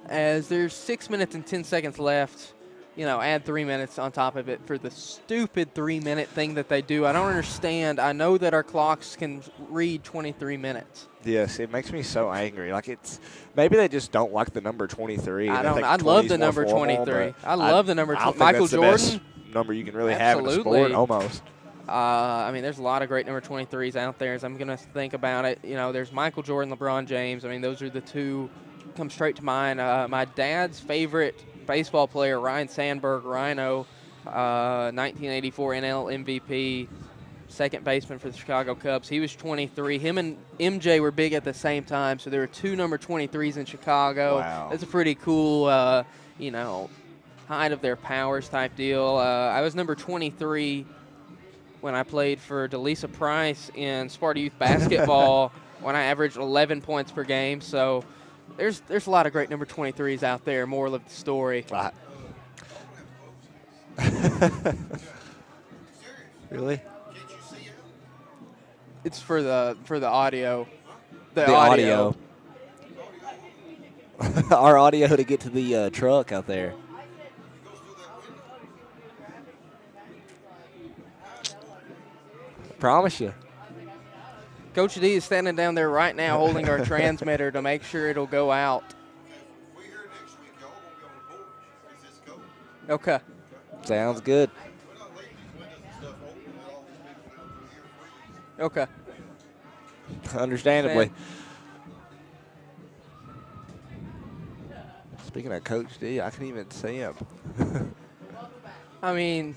As there's 6 minutes and 10 seconds left, you know, add 3 minutes on top of it for the stupid 3-minute thing that they do. I don't understand. I know that our clocks can read 23 minutes. Yes, it makes me so angry. Like, it's maybe they just don't like the number 23. I love the number 23. I love the number 23. Michael Jordan. The best number you can really have in a sport, almost. I mean, there's a lot of great number 23s out there. As I'm going to think about it, you know, there's Michael Jordan, LeBron James. I mean, those are the two come straight to mind. My dad's favorite baseball player, Ryan Sandberg, Rhino, 1984 NL MVP, second baseman for the Chicago Cubs. He was 23. Him and MJ were big at the same time, so there were 2 number 23s in Chicago. Wow. That's a pretty cool, you know, height of their powers type deal. I was number 23 when I played for DeLisa Price in Sparta Youth Basketball when I averaged 11 points per game. So there's a lot of great number 23s out there. Moral of the story. Really? It's for the audio. The audio. Our audio to get to the truck out there. Promise you. Coach D is standing down there right now holding our transmitter to make sure it'll go out. Okay. Sounds good. Okay. Understandably. Speaking of Coach D, I can even see him. I mean,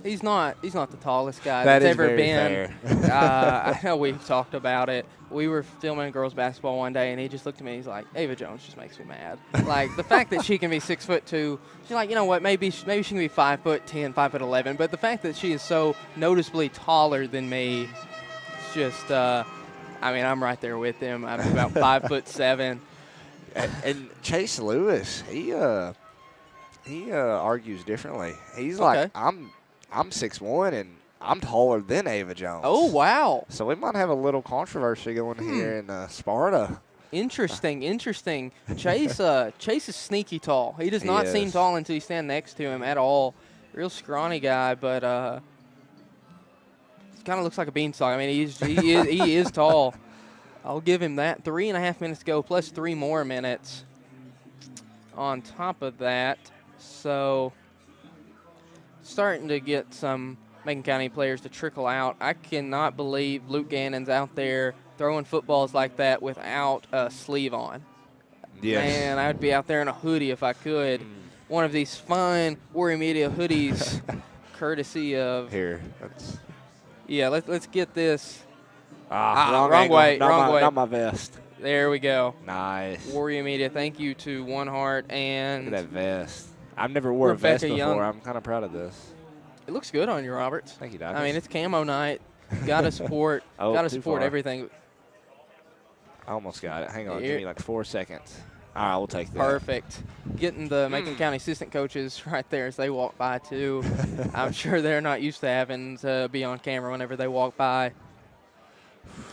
he's not the tallest guy That that's is ever very been. fair. I know we've talked about it. We were filming girls basketball one day, and he just looked at me. He's like, "Ava Jones just makes me mad." Like the fact that she can be 6'2", she's like, you know what? Maybe she can be 5'10", 5'11", but the fact that she is so noticeably taller than me, it's just. I mean, I'm right there with him. I'm about 5'7". And Chase Lewis, he argues differently. He's Okay. like, I'm 6'1", and I'm taller than Ava Jones. Oh, wow. So we might have a little controversy going here in Sparta. Interesting. Chase is sneaky tall. He does not seem tall until you stand next to him at all. Real scrawny guy, but he kind of looks like a beanstalk. I mean, he is tall. I'll give him that. 3.5 minutes to go, plus 3 more minutes on top of that. So starting to get some Macon County players to trickle out. I cannot believe Luke Gannon's out there throwing footballs like that without a sleeve on. Yes. Man, I'd be out there in a hoodie if I could. One of these fine Warrior Media hoodies, courtesy of. Here. Yeah, let's get this. Wrong way. Not my vest. There we go. Nice. Warrior Media, thank you to One Heart and. Look at that vest. I've never wore a Rebecca vest before. Young. I'm kind of proud of this. It looks good on you, Roberts. Thank you, Doc. I mean, it's camo night. Gotta support. Gotta too support far. everything. I almost got it. Hang on. Here. Give me like 4 seconds. All right, we'll take that. Perfect. Getting the Macon County assistant coaches right there as they walk by, too. I'm sure they're not used to having to be on camera whenever they walk by.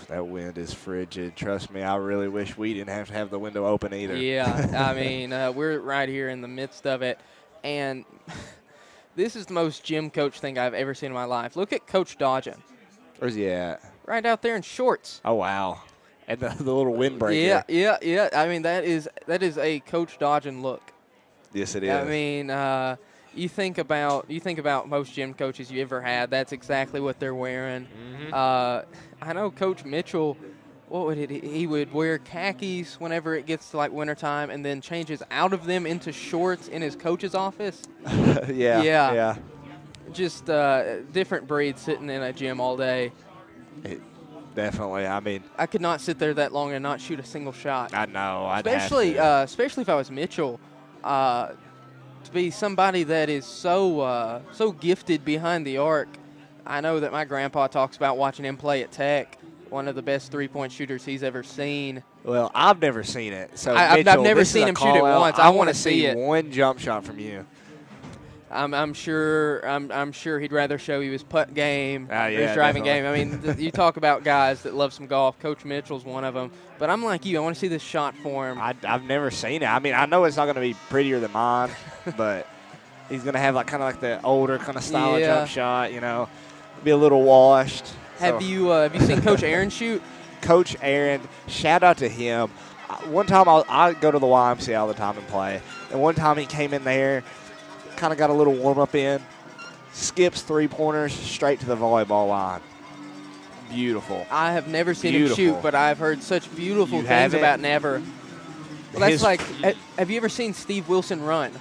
That wind is frigid. Trust me, I really wish we didn't have to have the window open either. Yeah, I mean, we're right here in the midst of it. And this is the most gym coach thing I've ever seen in my life. Look at Coach Dodgen. Where's he at? Right out there in shorts. Oh, wow. And the little windbreaker. Yeah. I mean, that is a Coach Dodgen look. Yes, it is. I mean, you think about most gym coaches you ever had. That's exactly what they're wearing. I know Coach Mitchell. What would he would wear khakis whenever it gets to like wintertime, and then changes out of them into shorts in his coach's office. Yeah. Just different breed sitting in a gym all day. Definitely. I mean, I could not sit there that long and not shoot a single shot. I know. Especially if I was Mitchell. To be somebody that is so gifted behind the arc. I know that my grandpa talks about watching him play at Tech, one of the best three-point shooters he's ever seen. Well, I've never seen it. So I've Mitchell, never this seen is a him shoot it call-out. once. I I want wanna to see it. one jump shot from you. I'm sure he'd rather show you his putt game or Yeah, his driving definitely. game. I mean, you talk about guys that love some golf. Coach Mitchell's one of them. But I'm like you. I want to see this shot form. I've never seen it. I mean, I know it's not going to be prettier than mine, but he's going to have kind of the older kind of style of jump shot, be a little washed. Have you seen Coach Aaron shoot? Coach Aaron, shout out to him. One time I go to the YMCA all the time and play, and one time he came in there, kind of got a little warm-up in, skips three-pointers straight to the volleyball line. Beautiful. I have never seen him shoot, but I've heard such beautiful things about Never. Well, that's like, have you ever seen Steve Wilson run?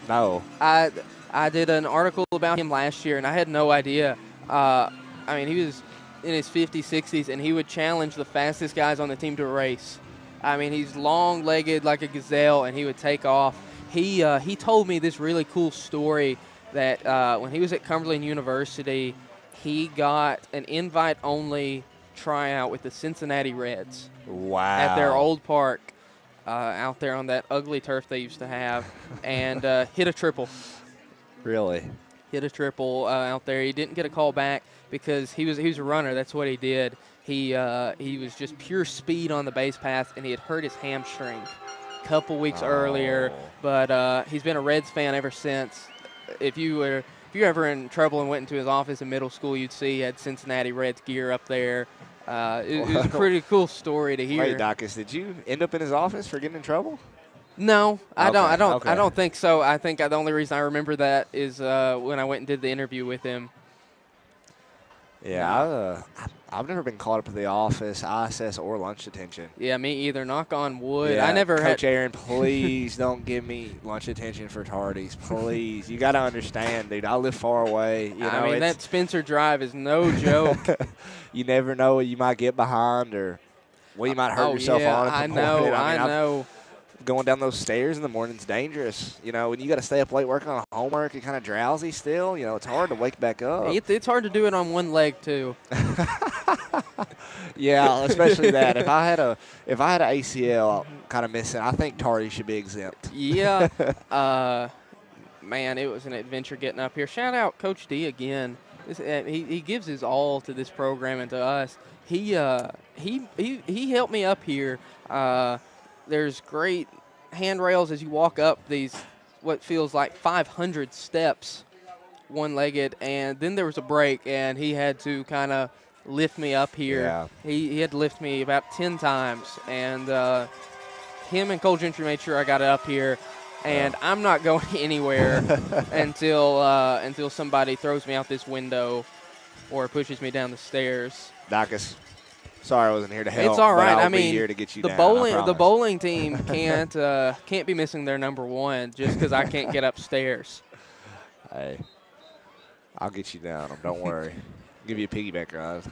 No. I did an article about him last year, and I had no idea. I mean, he was in his 50s, 60s, and he would challenge the fastest guys on the team to a race. I mean, he's long-legged like a gazelle, and he would take off. He told me this really cool story that when he was at Cumberland University, he got an invite-only tryout with the Cincinnati Reds. Wow. At their old park out there on that ugly turf they used to have, and hit a triple. Really? hit a triple out there. He didn't get a call back because he was a runner. That's what he did. He was just pure speed on the base path, and he had hurt his hamstring a couple weeks earlier. But he's been a Reds fan ever since. If you were ever in trouble and went into his office in middle school, you'd see he had Cincinnati Reds gear up there. It was a pretty cool story to hear. Wait, Dacus, did you end up in his office for getting in trouble? No, I Okay. I don't think so. I think the only reason I remember that is when I went and did the interview with him. Yeah, I've never been called up to the office, ISS, or lunch detention. Yeah, me either. Knock on wood. Yeah, I never Coach had. Aaron, please don't give me lunch detention for tardies. Please. You got to understand, dude. I live far away. You know, I mean, that Spencer Drive is no joke. You never know what you might get behind or what you might hurt yourself on. I know. I know. Going down those stairs in the morning's dangerous. You know, when you got to stay up late working on homework, you're kind of drowsy still. You know, it's hard to wake back up. It's hard to do it on one leg too. Yeah, especially that. If I had a ACL kind of missing, I think tardy should be exempt. Yeah. Man, it was an adventure getting up here. Shout out Coach D again. He gives his all to this program and to us. He helped me up here. There's great handrails as you walk up these, what feels like 500 steps, one-legged, and then there was a break, and he had to kind of lift me up here. Yeah. He had to lift me about 10 times, and him and Cole Gentry made sure I got up here, and I'm not going anywhere until somebody throws me out this window or pushes me down the stairs. Dacus, sorry I wasn't here to help. It's all right. But I'll I mean, be here to get you the down, the bowling team can't be missing their number one just because I can't get upstairs. Hey, I'll get you down. Don't worry. I'll give you a piggyback ride.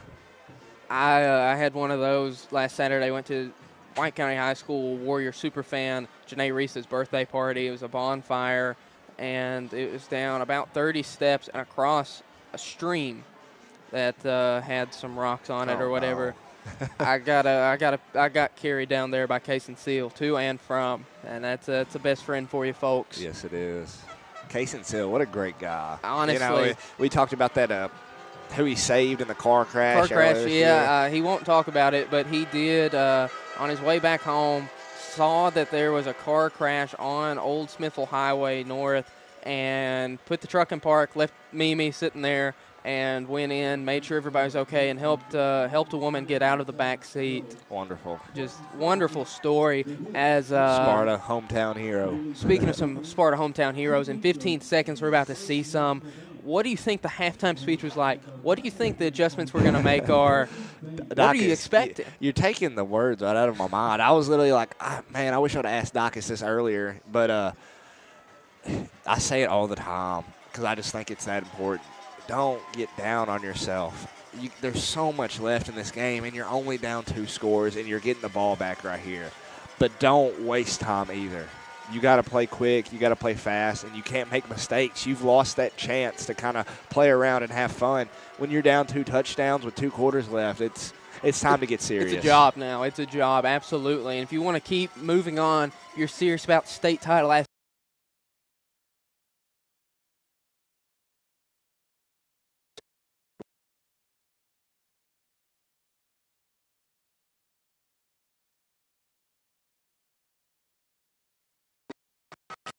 I had one of those last Saturday. Went to White County High School Warrior superfan Janae Reese's birthday party. It was a bonfire, and it was down about 30 steps and across a stream that had some rocks on it or whatever. No. I got carried down there by Case and Seal to and from, and that's a best friend for you folks. Yes, it is. Case and Seal, what a great guy. Honestly. You know, we talked about that, who he saved in the car crash. Car crash, earlier this yeah. year. He won't talk about it, but he did on his way back home, saw that there was a car crash on Old Smithville Highway North, and put the truck in park, left Mimi sitting there, and went in, made sure everybody was okay, and helped a woman get out of the back seat. Wonderful. Just wonderful story. As Sparta, hometown hero. Speaking of some Sparta hometown heroes, in 15 seconds we're about to see some. What do you think the halftime speech was like? What do you think the adjustments we're going to make are? What are you expecting? You're taking the words right out of my mind. I was literally like, man, I wish I would have asked Dacus this earlier, but I say it all the time because I just think it's that important. Don't get down on yourself. There's so much left in this game, and you're only down 2 scores, and you're getting the ball back right here. But don't waste time either. You got to play quick. You got to play fast, and you can't make mistakes. You've lost that chance to kind of play around and have fun. When you're down 2 touchdowns with 2 quarters left, it's time to get serious. It's a job now. It's a job, absolutely. And if you want to keep moving on, you're serious about state title.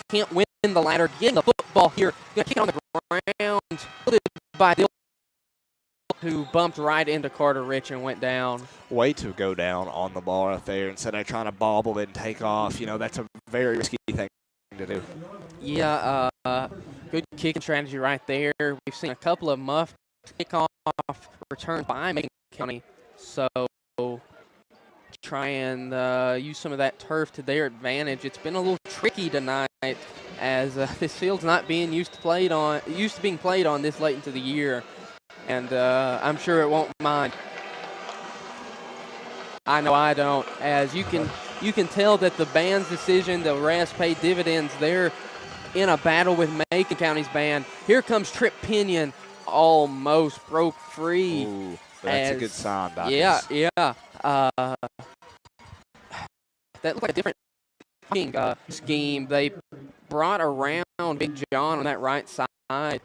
Can't win the ladder, getting the football here, going to kick it on the ground, fielded by Dill, who bumped right into Carter Rich and went down. Way to go down on the ball right there instead of trying to bobble it and take off. You know, that's a very risky thing to do. Yeah, good kicking strategy right there. We've seen a couple of muffed kickoff returns by Macon County, so try and use some of that turf to their advantage. It's been a little tricky tonight as this field's not being used to being played on this late into the year, and I'm sure it won't mind. I know I don't. As you can tell that the band's decision, the refs paid dividends. They're in a battle with Macon County's band. Here comes Trip Pinion, almost broke free. Ooh, that's a good sign, Dacus. Yeah. That looked like a different scheme. They brought around Big John on that right side.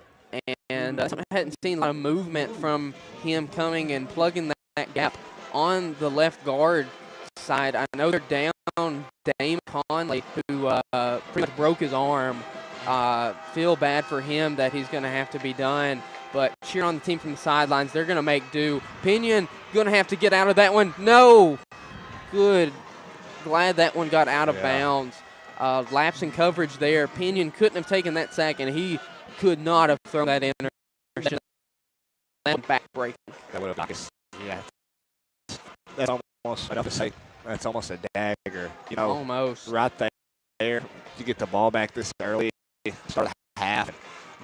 And I hadn't seen a lot of movement from him coming and plugging that gap on the left guard side. I know they're down Dame Conley, who pretty much broke his arm. Feel bad for him that he's going to have to be done. But cheer on the team from the sidelines. They're going to make do. Pinion going to have to get out of that one. No. Good. Glad that one got out of bounds. Lapse in coverage there. Pinion couldn't have taken that sack, and he could not have thrown that interception. Back breaking. That would have, yeah. That's almost enough to say. That's almost a dagger. You know, almost right there. You get the ball back this early, start half,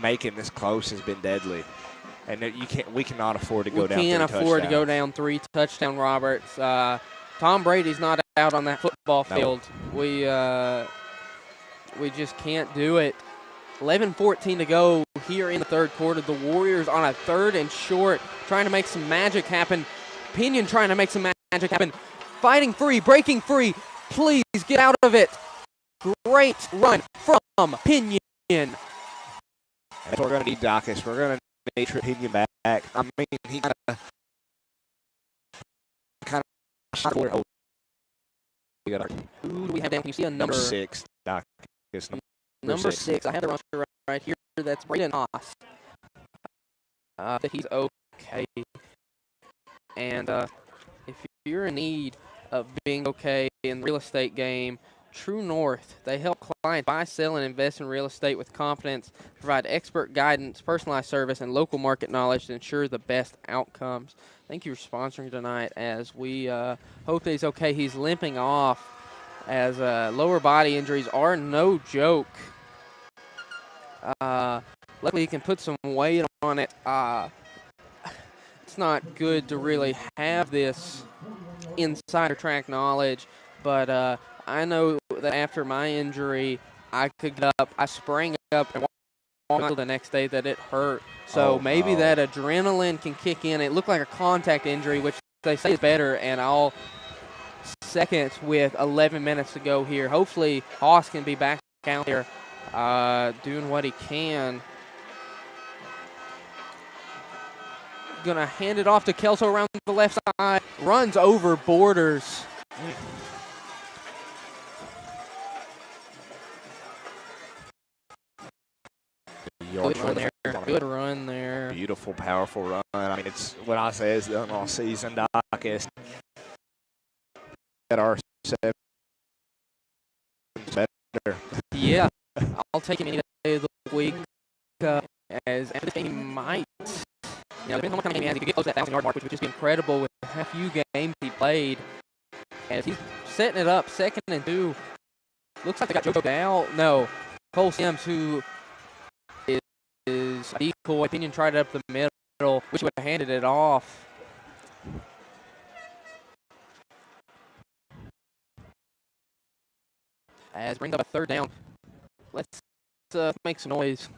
making this close has been deadly. And we cannot afford to go down. We can't afford to go down 3 touchdown, Roberts. Tom Brady's not out on that football field. No. We just can't do it. 11:14 to go here in the third quarter. The Warriors on a 3rd and short, trying to make some magic happen. Pinion trying to make some magic happen. Fighting free, breaking free. Please get out of it. Great run from Pinion. That's what we're going to need, Dacus. We're going to need Pinion back. I mean, he kind of shot forward. Who do we have down? Can you see a number? 6, Dacus. Number 6. I have the roster right here. That's Braden Haas. That he's okay. And if you're in need of being okay in the real estate game, True North, they help clients buy, sell, and invest in real estate with confidence, provide expert guidance, personalized service, and local market knowledge to ensure the best outcomes. Thank you for sponsoring tonight as we hope that he's okay. He's limping off as lower body injuries are no joke. Luckily, he can put some weight on it. It's not good to really have this insider track knowledge, but I know that after my injury, I could get up, I sprang up and walked until the next day that it hurt. So maybe that adrenaline can kick in. It looked like a contact injury, which they say is better, and I'll seconds with 11 minutes to go here. Hopefully, Haas can be back out there doing what he can. Gonna hand it off to Kelso around the left side. Runs over Borders. Good run there. Beautiful, powerful run. I mean, it's what I say is done all season, Dacus. At our 7 better. Yeah, I'll take him any day of the week. As he might. You know, depending on what kind of game he has, he could get close to that 1,000-yard mark, which would just be incredible with a few games he played. As he's setting it up, 2nd and 2. Looks like they got Joe down. No, Cole Sims, who is a decoy. Pinion tried it up the middle, which would have handed it off. As brings up a 3rd down. Let's make some noise.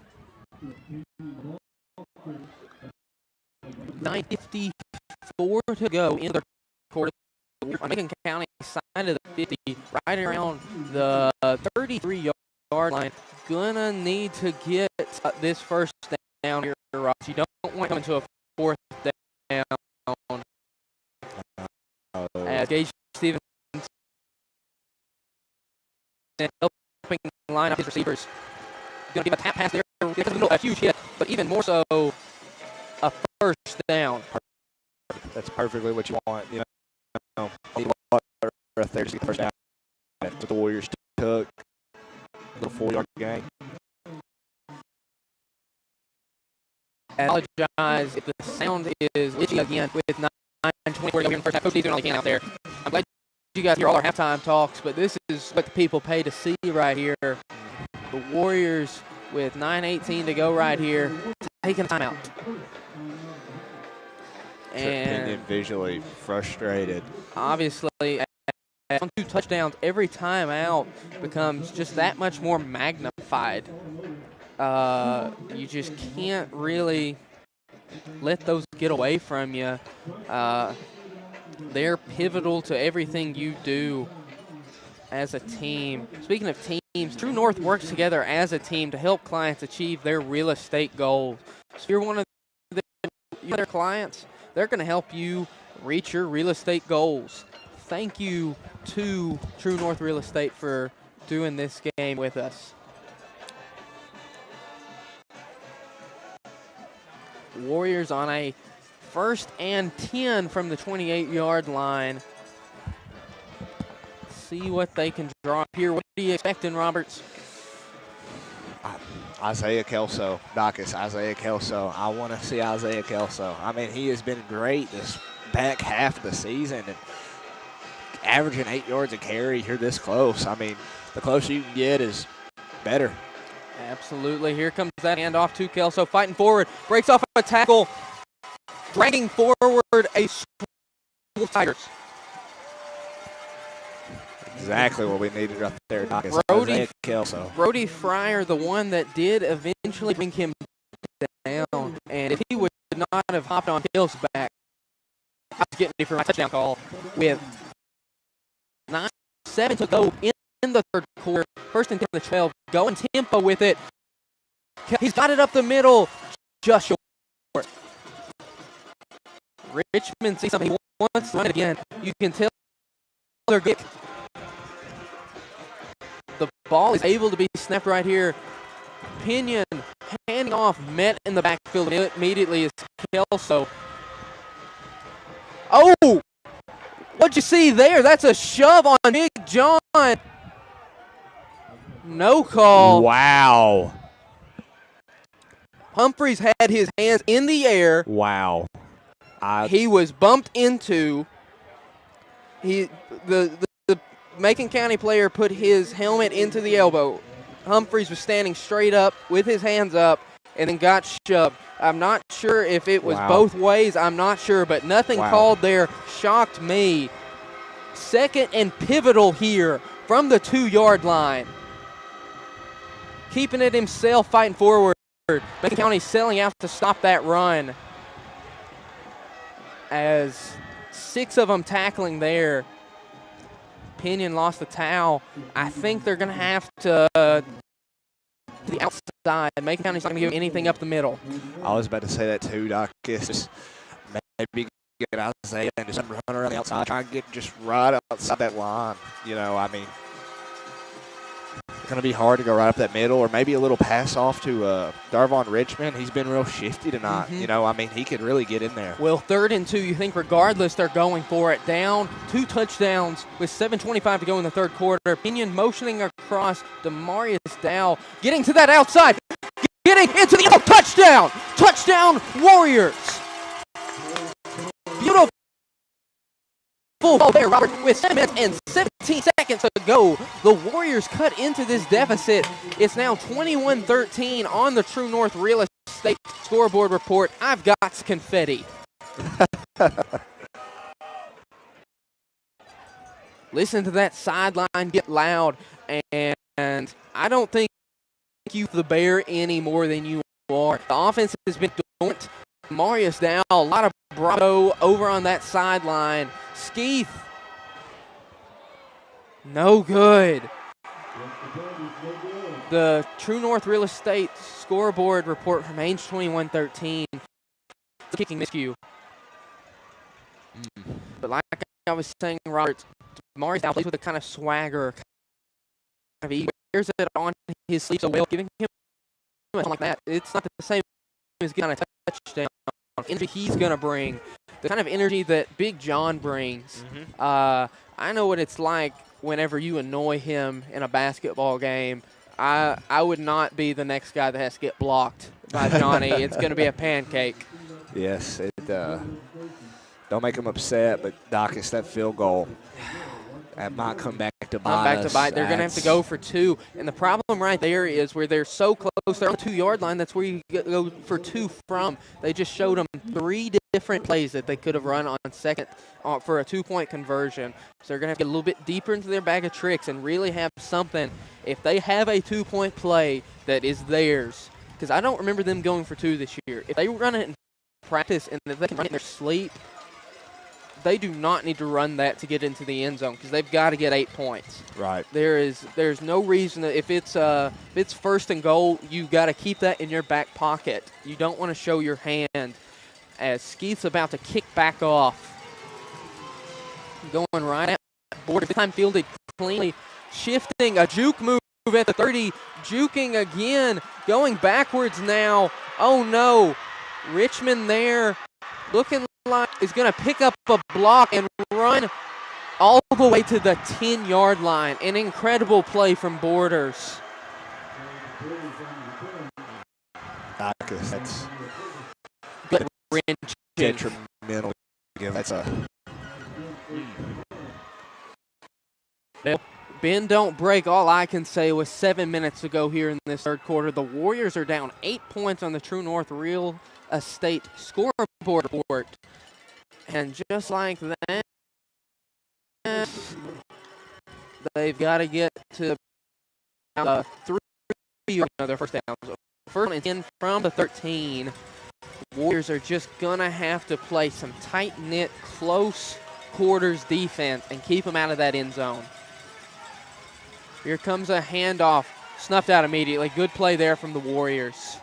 9:54 to go in the quarter. On Macon County side of the 50, right around the 33-yard line. Gonna need to get this first down here, Ross. You don't want to come into a 4th down. As Gage Stevens helping line up his receivers. Gonna give a tap pass there. A huge hit, but even more so, a first down. That's perfectly what you want. You know, right there to get the first down. That's what the Warriors took. A little 4-yard gain. I apologize if the sound is glitchy again with 9:24 to go here in the first half. Coach D's doing all he can out there. I'm glad you guys hear all our halftime talks, but this is what the people pay to see right here. The Warriors with 9:18 to go right here, taking a timeout. And visually frustrated. Obviously, on 2 touchdowns, every time out becomes just that much more magnified. You just can't really let those get away from you. They're pivotal to everything you do as a team. Speaking of team teams, True North works together as a team to help clients achieve their real estate goals. So if you're one of their clients, they're going to help you reach your real estate goals. Thank you to True North Real Estate for doing this game with us. Warriors on a 1st and 10 from the 28-yard line. See what they can draw up here. What are you expecting, Roberts? Isaiah Kelso, Dacus, Isaiah Kelso. I want to see Isaiah Kelso. I mean, he has been great this back half of the season, and averaging 8 yards a carry here this close. I mean, the closer you can get is better. Absolutely. Here comes that handoff to Kelso, fighting forward, breaks off a tackle, dragging forward a Tigers. Exactly what we needed right there, Dacus. Brody Kelso. Brody Fryer, the one that did eventually bring him down, and if he would not have hopped on Kelso's back, I was getting ready for my touchdown call with 9:07 to go in the third quarter. 1st and 10 from the 12, going tempo with it. He's got it up the middle, just short. Richmond sees something. He wants to run it again. You can tell they're getting. The ball is able to be snapped right here. Pinion handing off, met in the backfield immediately is Kelso. Oh! What'd you see there? That's a shove on Big John. No call. Wow. Humphreys had his hands in the air. Wow. He was bumped into. The Macon County player put his helmet into the elbow. Humphreys was standing straight up with his hands up and then got shoved. I'm not sure if it was both ways. I'm not sure, but nothing called there shocked me. 2nd and pivotal here from the 2-yard line. Keeping it himself, fighting forward. Macon County selling out to stop that run. As 6 of them tackling there. Pinion lost the towel. I think they're going to have to the outside. Macon County's not going to give anything up the middle. I was about to say that too, Doc. Just maybe get Isaiah and just run around the outside, try and get just right outside that line. You know, I mean, it's going to be hard to go right up that middle, or maybe a little pass off to Darvon Richmond. He's been real shifty tonight. You know, I mean, he could really get in there. Well, 3rd and 2, you think regardless they're going for it. Down 2 touchdowns with 7:25 to go in the third quarter. Pinion motioning across Demarius Dow, getting to that outside, getting into the touchdown! Touchdown, Warriors! Beautiful ball there, Robert, with 7 minutes and 17 seconds to go. The Warriors cut into this deficit. It's now 21-13 on the True North Real Estate scoreboard report. I've got confetti. Listen to that sideline get loud, and I don't think you the bear any more than you are. The offense has been dormant. Marius Dow, a lot of bravado over on that sideline. Skeeth, no good. The True North Real Estate scoreboard report remains 21-13. Kicking miscue. But like I was saying, Robert, Marius Dow plays with a kind of swagger. He wears it on his sleeve so well, giving him something like that. It's not the same as getting on a touchdown. Energy he's going to bring, the kind of energy that Big John brings. I know what it's like whenever you annoy him in a basketball game. I would not be the next guy that has to get blocked by Johnny. It's going to be a pancake. Yes, don't make him upset, but Dacus, that field goal, that might come back to bite us. They're going to have to go for 2. And the problem right there is where they're so close, they're on the 2-yard line, that's where you go for 2 from. They just showed them 3 different plays that they could have run on second for a 2-point conversion. So they're going to have to get a little bit deeper into their bag of tricks and really have something. If they have a 2-point play that is theirs, because I don't remember them going for 2 this year. If they run it in practice and if they can run it in their sleep, they do not need to run that to get into the end zone because they've got to get 8 points. Right. There's no reason that if it's first and goal, you got to keep that in your back pocket. You don't want to show your hand. As Skeeth's about to kick back off, going right at border. This time fielded cleanly, shifting a juke move at the 30, juking again, going backwards now. Oh no, Richmond there, looking like is going to pick up a block and run all the way to the 10-yard line. An incredible play from Borders. That's Good detrimental. That's a bend don't break. All I can say with 7 minutes to go here in this third quarter. The Warriors are down 8 points on the True North Real Estate scoreboard report. And just like that, they've got to get to 3 of their first downs. First and 10 from the 13. Warriors are just going to have to play some tight-knit, close quarters defense and keep them out of that end zone. Here comes a handoff, snuffed out immediately. Good play there from the Warriors.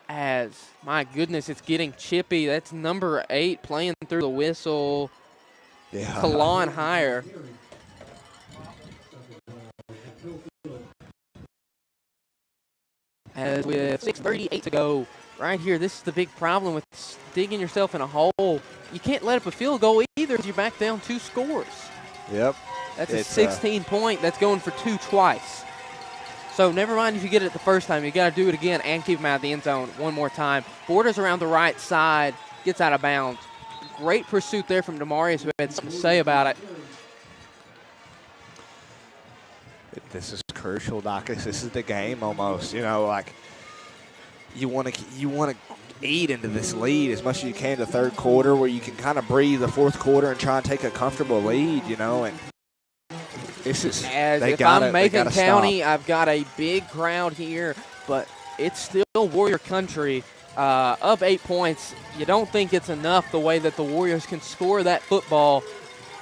As, my goodness, it's getting chippy. That's number 8 playing through the whistle. yeah. Kalon higher. As with 6:38 to go, right here, this is the big problem with digging yourself in a hole. You can't let up a field goal either if you're back down 2 scores. Yep. That's a 16-point. That's going for 2 twice. So never mind if you get it the first time. You got to do it again and keep them out of the end zone one more time. Borders around the right side, gets out of bounds. Great pursuit there from Demarius, who had something to say about it. This is crucial, Dacus. This is the game almost. You know, like you want to eat into this lead as much as you can the third quarter, where you can kind of breathe the fourth quarter and try and take a comfortable lead. You know, and this is if I'm Macon County, I've got a big crowd here, but it's still Warrior country. Up 8 points, you don't think it's enough the way that the Warriors can score that football.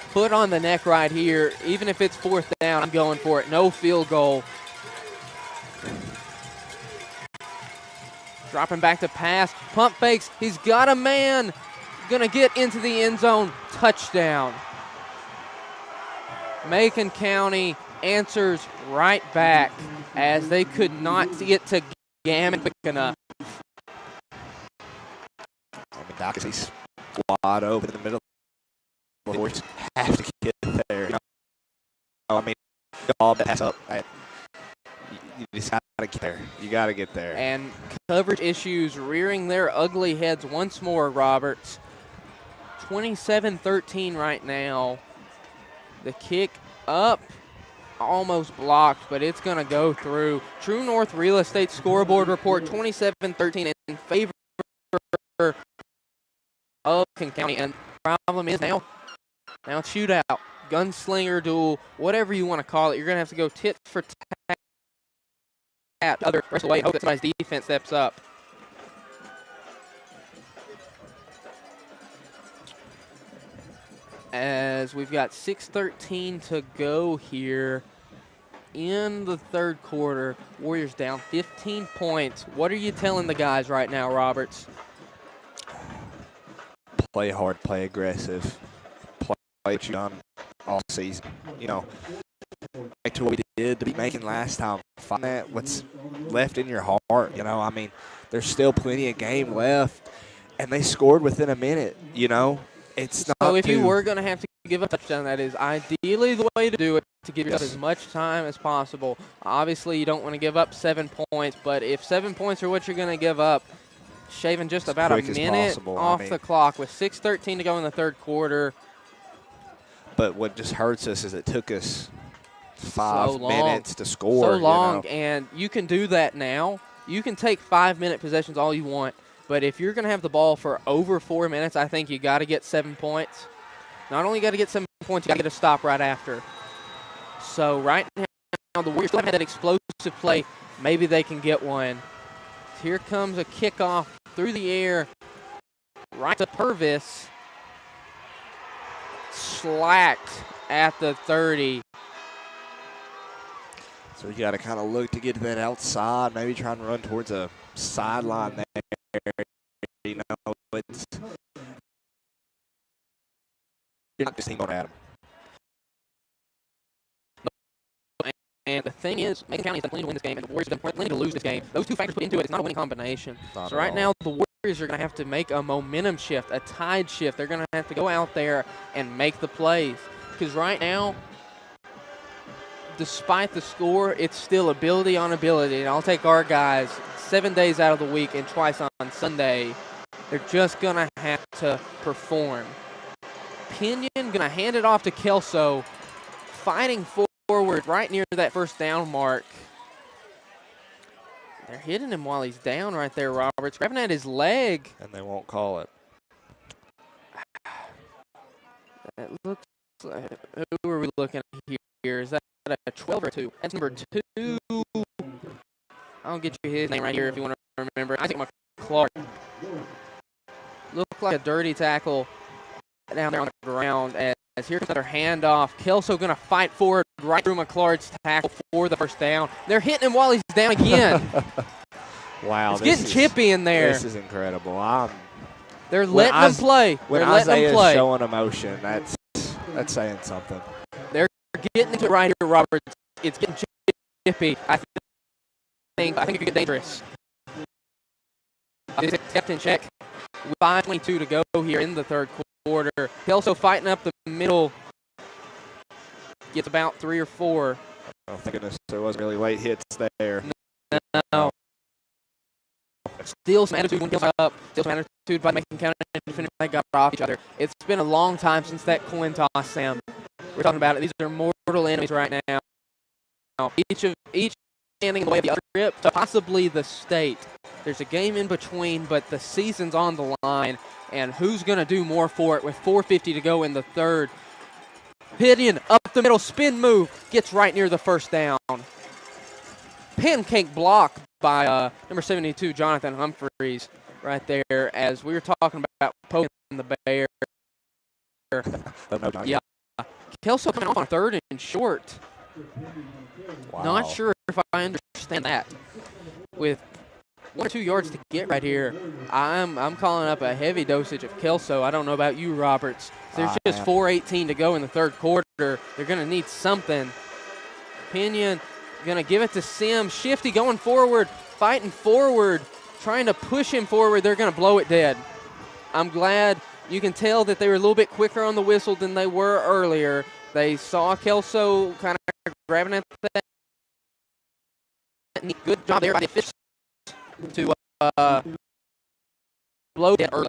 Foot on the neck right here. Even if it's 4th down, I'm going for it. No field goal. Dropping back to pass. Pump fakes. He's got a man. Going to get into the end zone. Touchdown. Macon County answers right back as they could not get to Gammon quick enough. Dacus, he's wide open in the middle. The Warriors have to get there. You know? I mean, all that has up. You just got to get there. You got to get there. And coverage issues rearing their ugly heads once more, Roberts. 27-13 right now. The kick up, almost blocked, but it's going to go through. True North Real Estate scoreboard report, 27-13 in favor of Macon County. And the problem is now it's shootout, gunslinger duel, whatever you want to call it. You're going to have to go tit for tat the rest of the way. Hope that somebody's defense steps up. As we've got 6:13 to go here in the third quarter. Warriors down 15 points. What are you telling the guys right now, Roberts? Play hard, play aggressive, play what you've done all season. You know, back to what we did to be making last time. Find that what's left in your heart. You know, I mean, there's still plenty of game left, and they scored within a minute. You know, it's not. So if you were going to have to give a touchdown, that is ideally the way to do it, to give yourself as much time as possible. Obviously, you don't want to give up 7 points, but if 7 points are what you're going to give up, shaving just about a minute off the clock with 6:13 to go in the third quarter. But what just hurts us is it took us 5 minutes to score. So long, you know? and you can do that now. You can take 5-minute possessions all you want, but if you're going to have the ball for over 4 minutes, I think you got to get 7 points. Not only got to get 7 points, you got to get a stop right after. So right now, the Warriors still have that explosive play. Maybe they can get one. Here comes a kickoff through the air, right to Purvis. slacked at the 30. So you got to kind of look to get to that outside, maybe try and run towards a sideline there. You know, it's you're not just team at him. And the thing is, Macon County has done plenty to win this game, and the Warriors have done plenty to lose this game. Those two factors put into it, it's not a winning combination. So right now, the Warriors are going to have to make a momentum shift, a tide shift. They're going to have to go out there and make the plays. Because right now, despite the score, it's still ability on ability. And I'll take our guys 7 days out of the week and twice on Sunday. They're just going to have to perform. Pinion going to hand it off to Kelso, fighting forward right near that first down mark. They're hitting him while he's down right there, Roberts. Grabbing at his leg. And they won't call it. That looks like, who are we looking at here? Is that a 12 or 2? That's number 2. I'll get you his name right here if you want to remember. Isaac McClark. Looked like a dirty tackle down there on the ground as here's another handoff. Kelso going to fight forward right through McClark's tackle for the first down. They're hitting him while he's down again. Wow. It's getting chippy in there. This is incredible. They're letting them play. When Isaiah's showing emotion, that's saying something. They're getting into it right here, Robert. It's getting chippy. I think it could get dangerous. It's kept in check. 5:22 to go here in the third quarter. Kelso fighting up the middle. Gets about 3 or 4. Oh, thank goodness there wasn't really late hits there. No. Still some attitude when Kelso up. Still some attitude by Macon County defenders. They got off each other. It's been a long time since that coin toss, Sam. We're talking about it. These are mortal enemies right now. Each standing in the way of the other trip to possibly the state. There's a game in between, but the season's on the line, and who's going to do more for it with 4:50 to go in the third? Pinion up the middle, spin move, gets right near the first down. Pancake block by number 72, Jonathan Humphreys, right there, as we were talking about poking the bear. Yeah. Kelso coming off on 3rd and short. Wow. Not sure if I understand that. With 1 or 2 yards to get right here, I'm calling up a heavy dosage of Kelso. I don't know about you, Roberts. There's just 4:18 to go in the third quarter. They're going to need something. Pinion going to give it to Sims. Shifty going forward, fighting forward, trying to push him forward. They're going to blow it dead. I'm glad you can tell that they were a little bit quicker on the whistle than they were earlier. They saw Kelso kind of grabbing at that. Good job there by the officials to blow that early.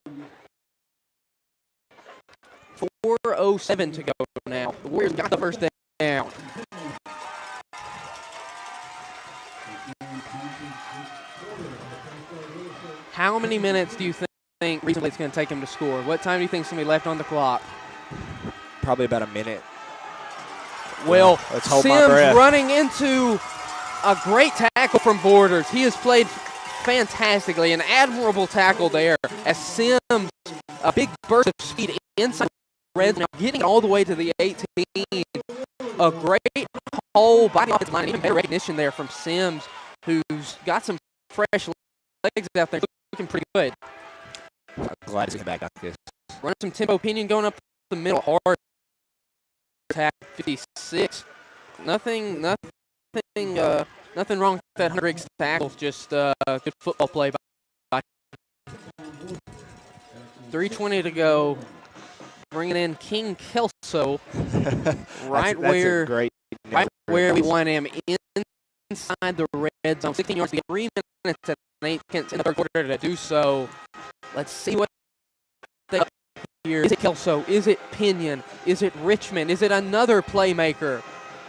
4:07 to go now. The Warriors got the first down. How many minutes do you think reasonably it's going to take him to score? What time do you think is going to be left on the clock? Probably about a minute. Well, let's hold my Sims breath. Running into a great tackle from Borders. He has played fantastically. An admirable tackle there as Sims, a big burst of speed inside the red zone, getting all the way to the 18. A great hole by the offensive line. Even better recognition there from Sims, who's got some fresh legs out there, looking pretty good. I'm glad to get back on this. Running some tempo. Pinion going up the middle hard. Attack 56. Nothing wrong with that Hendricks tackle. Just good football play by 3:20 to go. Bringing in King Kelso, right where we want him, inside the red zone. 16 yards to get 3 minutes and 8 seconds in the third quarter to do so. Let's see what they here. Is it Kelso? Is it Pinion? Is it Richmond? Is it another playmaker?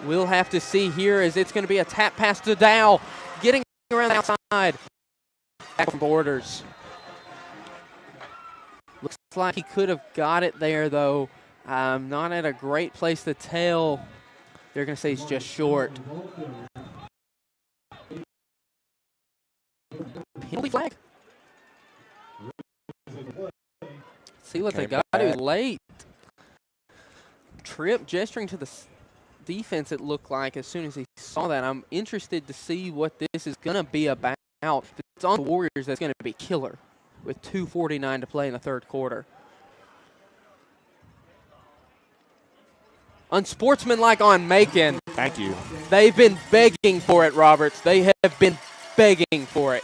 We'll have to see here, as it's going to be a tap pass to Dow, getting around the outside. Back from Borders. Looks like he could have got it there, though. Not at a great place to tell. They're going to say he's just short. Penalty flag. See what they got. It was late. Tripp gesturing to the defense, it looked like, as soon as he saw that. I'm interested to see what this is going to be about. If it's on the Warriors, that's going to be killer with 2:49 to play in the third quarter. Unsportsmanlike on Macon. Thank you. They've been begging for it, Roberts. They have been begging for it.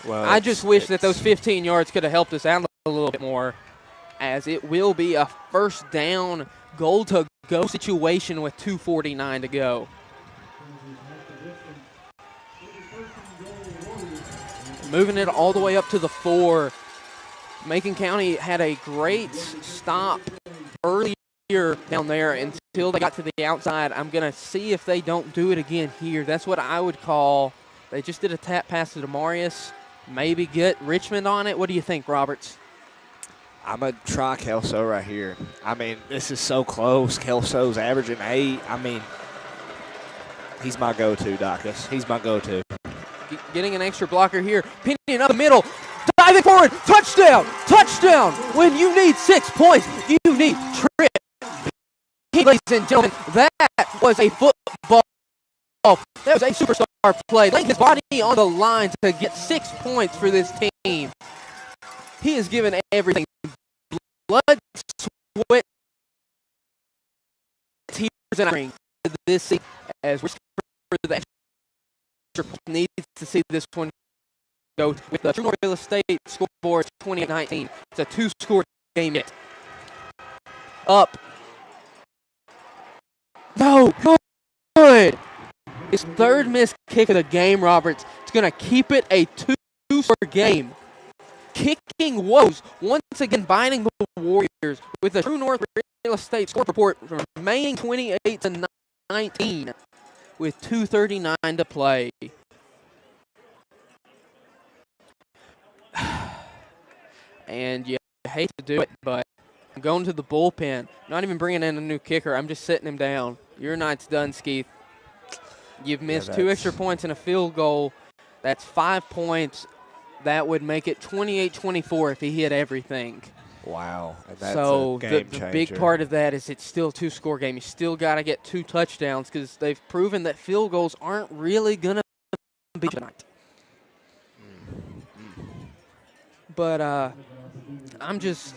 Well, I just wish that those 15 yards could have helped us out a little bit more, as it will be a first down, goal-to-go situation with 2:49 to go. Moving it all the way up to the 4. Macon County had a great stop earlier down there until they got to the outside. I'm going to see if they don't do it again here. That's what I would call, they just did a tap pass to Demarius. Maybe get Richmond on it. What do you think, Roberts? I'm going to try Kelso right here. I mean, this is so close. Kelso's averaging 8. I mean, he's my go-to, Dacus. He's my go-to. Getting an extra blocker here. Pinning up the middle. Diving forward. Touchdown. Touchdown. When you need 6 points, you need Tripp. Ladies and gentlemen, that was a football. That was a superstar play. Laying his body on the line to get 6 points for this team. He has given everything. Blood, sweat, tears, and ring this season, as we're for the extra needs to see this one go with the True North Real Estate scoreboard 28-19. It's a 2-score game yet. Up. No, good. His third missed kick of the game, Roberts. It's going to keep it a 2-score game. Kicking woes once again binding the Warriors with the True North Real Estate score report remaining 28-19 with 2:39 to play. And you hate to do it, but I'm going to the bullpen. Not even bringing in a new kicker. I'm just sitting him down. Your night's done, Skeeth. You've missed 2 extra points and a field goal. That's 5 points. That would make it 28-24 if he hit everything. Wow. And that's so a game the big part of that is it's still a 2-score game. You still got to get 2 touchdowns because they've proven that field goals aren't really going to be tonight. But I'm just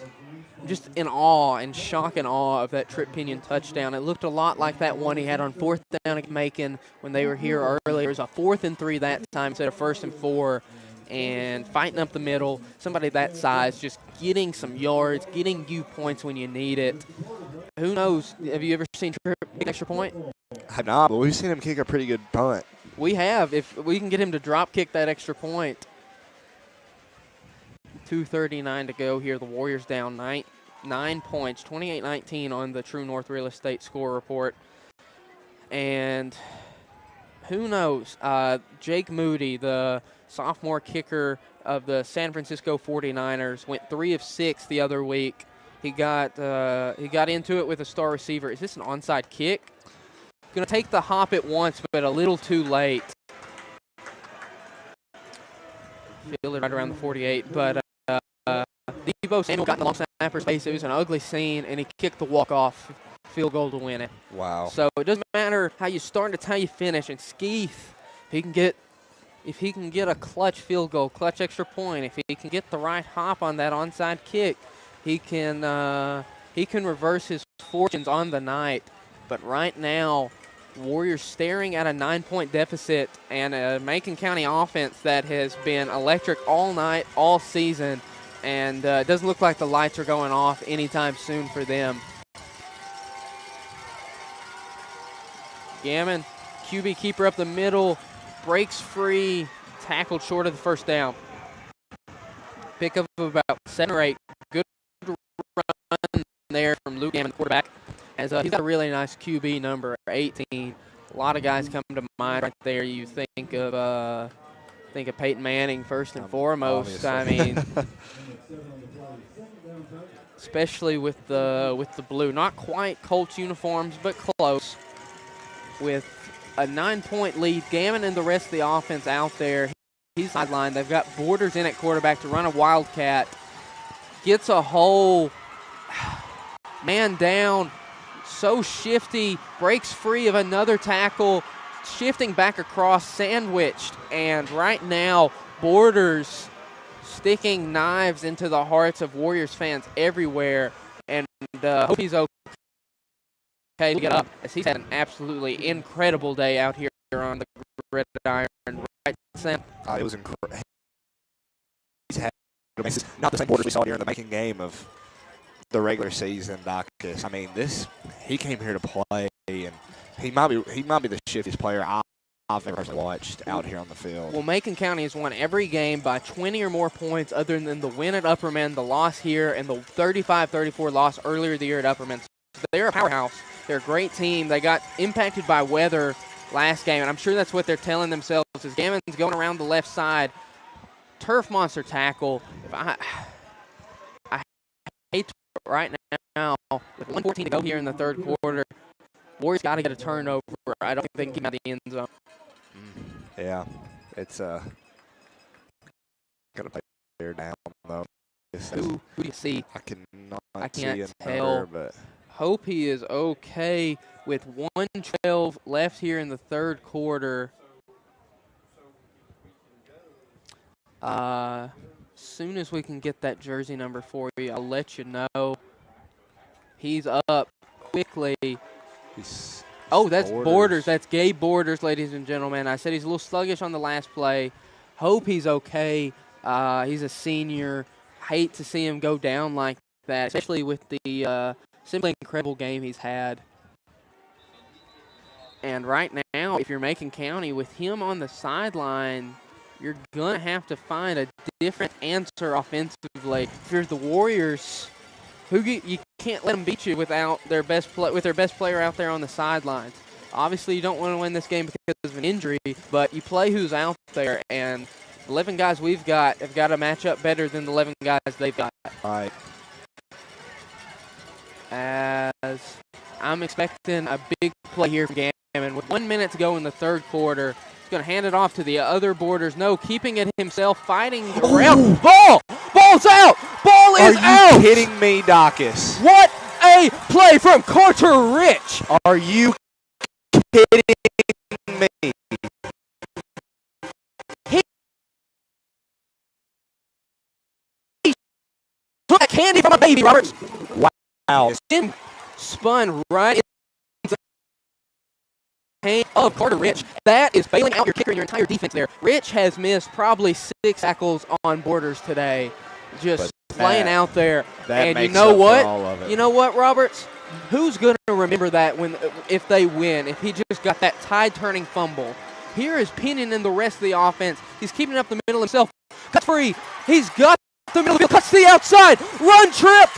in awe and shock and awe of that Tripp Pinion touchdown. It looked a lot like that one he had on 4th down at Macon when they were here earlier. It was a 4th and 3 that time instead of 1st and 4. And fighting up the middle, somebody that size, just getting some yards, getting you points when you need it. Who knows? Have you ever seen Tripp kick an extra point? I have not, but we've seen him kick a pretty good punt. We have. If we can get him to drop kick that extra point. 2:39 to go here. The Warriors down 9 points, 28-19 on the True North Real Estate score report. And who knows? Jake Moody, the sophomore kicker of the San Francisco 49ers, went 3 of 6 the other week. He got into it with a star receiver. Is this an onside kick? Going to take the hop at once, but a little too late. Fielded right around the 48, but Debo Samuel got in the long snapper's face. It was an ugly scene, and he kicked the walk-off field goal to win it. Wow. So it doesn't matter how you start, it's how you finish. And Skeeth, if he can get a clutch field goal, clutch extra point, if he can get the right hop on that onside kick, he can reverse his fortunes on the night. But right now, Warriors staring at a 9-point deficit and a Macon County offense that has been electric all night, all season, and it doesn't look like the lights are going off anytime soon for them. Gammon, QB keeper up the middle, breaks free, tackled short of the first down. Pick of about 7 or 8. Good run there from Luke Gammon, quarterback. As he's got a really nice QB number, 18. A lot of guys come to mind right there. You think of Peyton Manning first and foremost. Obviously. I mean, especially with the blue, not quite Colts uniforms, but close. With a 9-point lead, Gammon and the rest of the offense out there. He's sidelined. They've got Borders in at quarterback to run a wildcat. Gets a hole. Man down. so shifty, breaks free of another tackle, shifting back across, sandwiched, and right now, Borders sticking knives into the hearts of Warriors fans everywhere, and hope he's okay to get up, as he's had an absolutely incredible day out here on the gridiron. Right, Sam? It was incredible. He's had not the same Borders we saw during the Macon game of the regular season, Dacus. I mean, he came here to play, and he might be the shiftiest player I've ever watched out here on the field. Well, Macon County has won every game by 20 or more points other than the win at Upperman, the loss here, and the 35-34 loss earlier the year at Upperman. So they're a powerhouse. They're a great team. They got impacted by weather last game, and I'm sure that's what they're telling themselves as Gammon's going around the left side. Turf monster tackle. I hate to right now, with 1:14 to go here in the third quarter, Warriors got to get a turnover. I don't think they can keep him out of the end zone. Yeah, it's got to play there down though. Who do you see? I can't see tell. number, but Hope he is okay with 1:12 left here in the third quarter. Soon as we can get that jersey number for you, I'll let you know. He's up quickly. That's Borders. That's Gabe Borders, ladies and gentlemen. I said he's a little sluggish on the last play. Hope he's okay. He's a senior. Hate to see him go down like that, especially with the simply incredible game he's had. And right now, if you're Macon County, with him on the sideline, you're going to have to find a different answer offensively. If you're the Warriors, you can't let them beat you without their best player out there on the sidelines. Obviously, you don't want to win this game because of an injury, but you play who's out there, and the 11 guys we've got have got to match up better than the 11 guys they've got. all right. As I'm expecting a big play here from Gammon. With 1 minute to go in the third quarter, he's going to hand it off to the other Borders. No, keeping it himself, fighting around. Ball's out! Ball is out! Are you kidding me, Dacus? What a play from Carter Rich! Are you kidding me? He took that candy from a baby, Roberts. Wow. Spun right into the hand of Carter Rich. That is bailing out your kicker and your entire defense there. Rich has missed probably 6 tackles on Borders today. Just playing out there. And you know what? You know what, Roberts? Who's going to remember that if they win, if he just got that tide-turning fumble? Here is Pinion and the rest of the offense. He's keeping up the middle himself. Cuts free. He's got the middle field. Cuts to the outside. Run trip.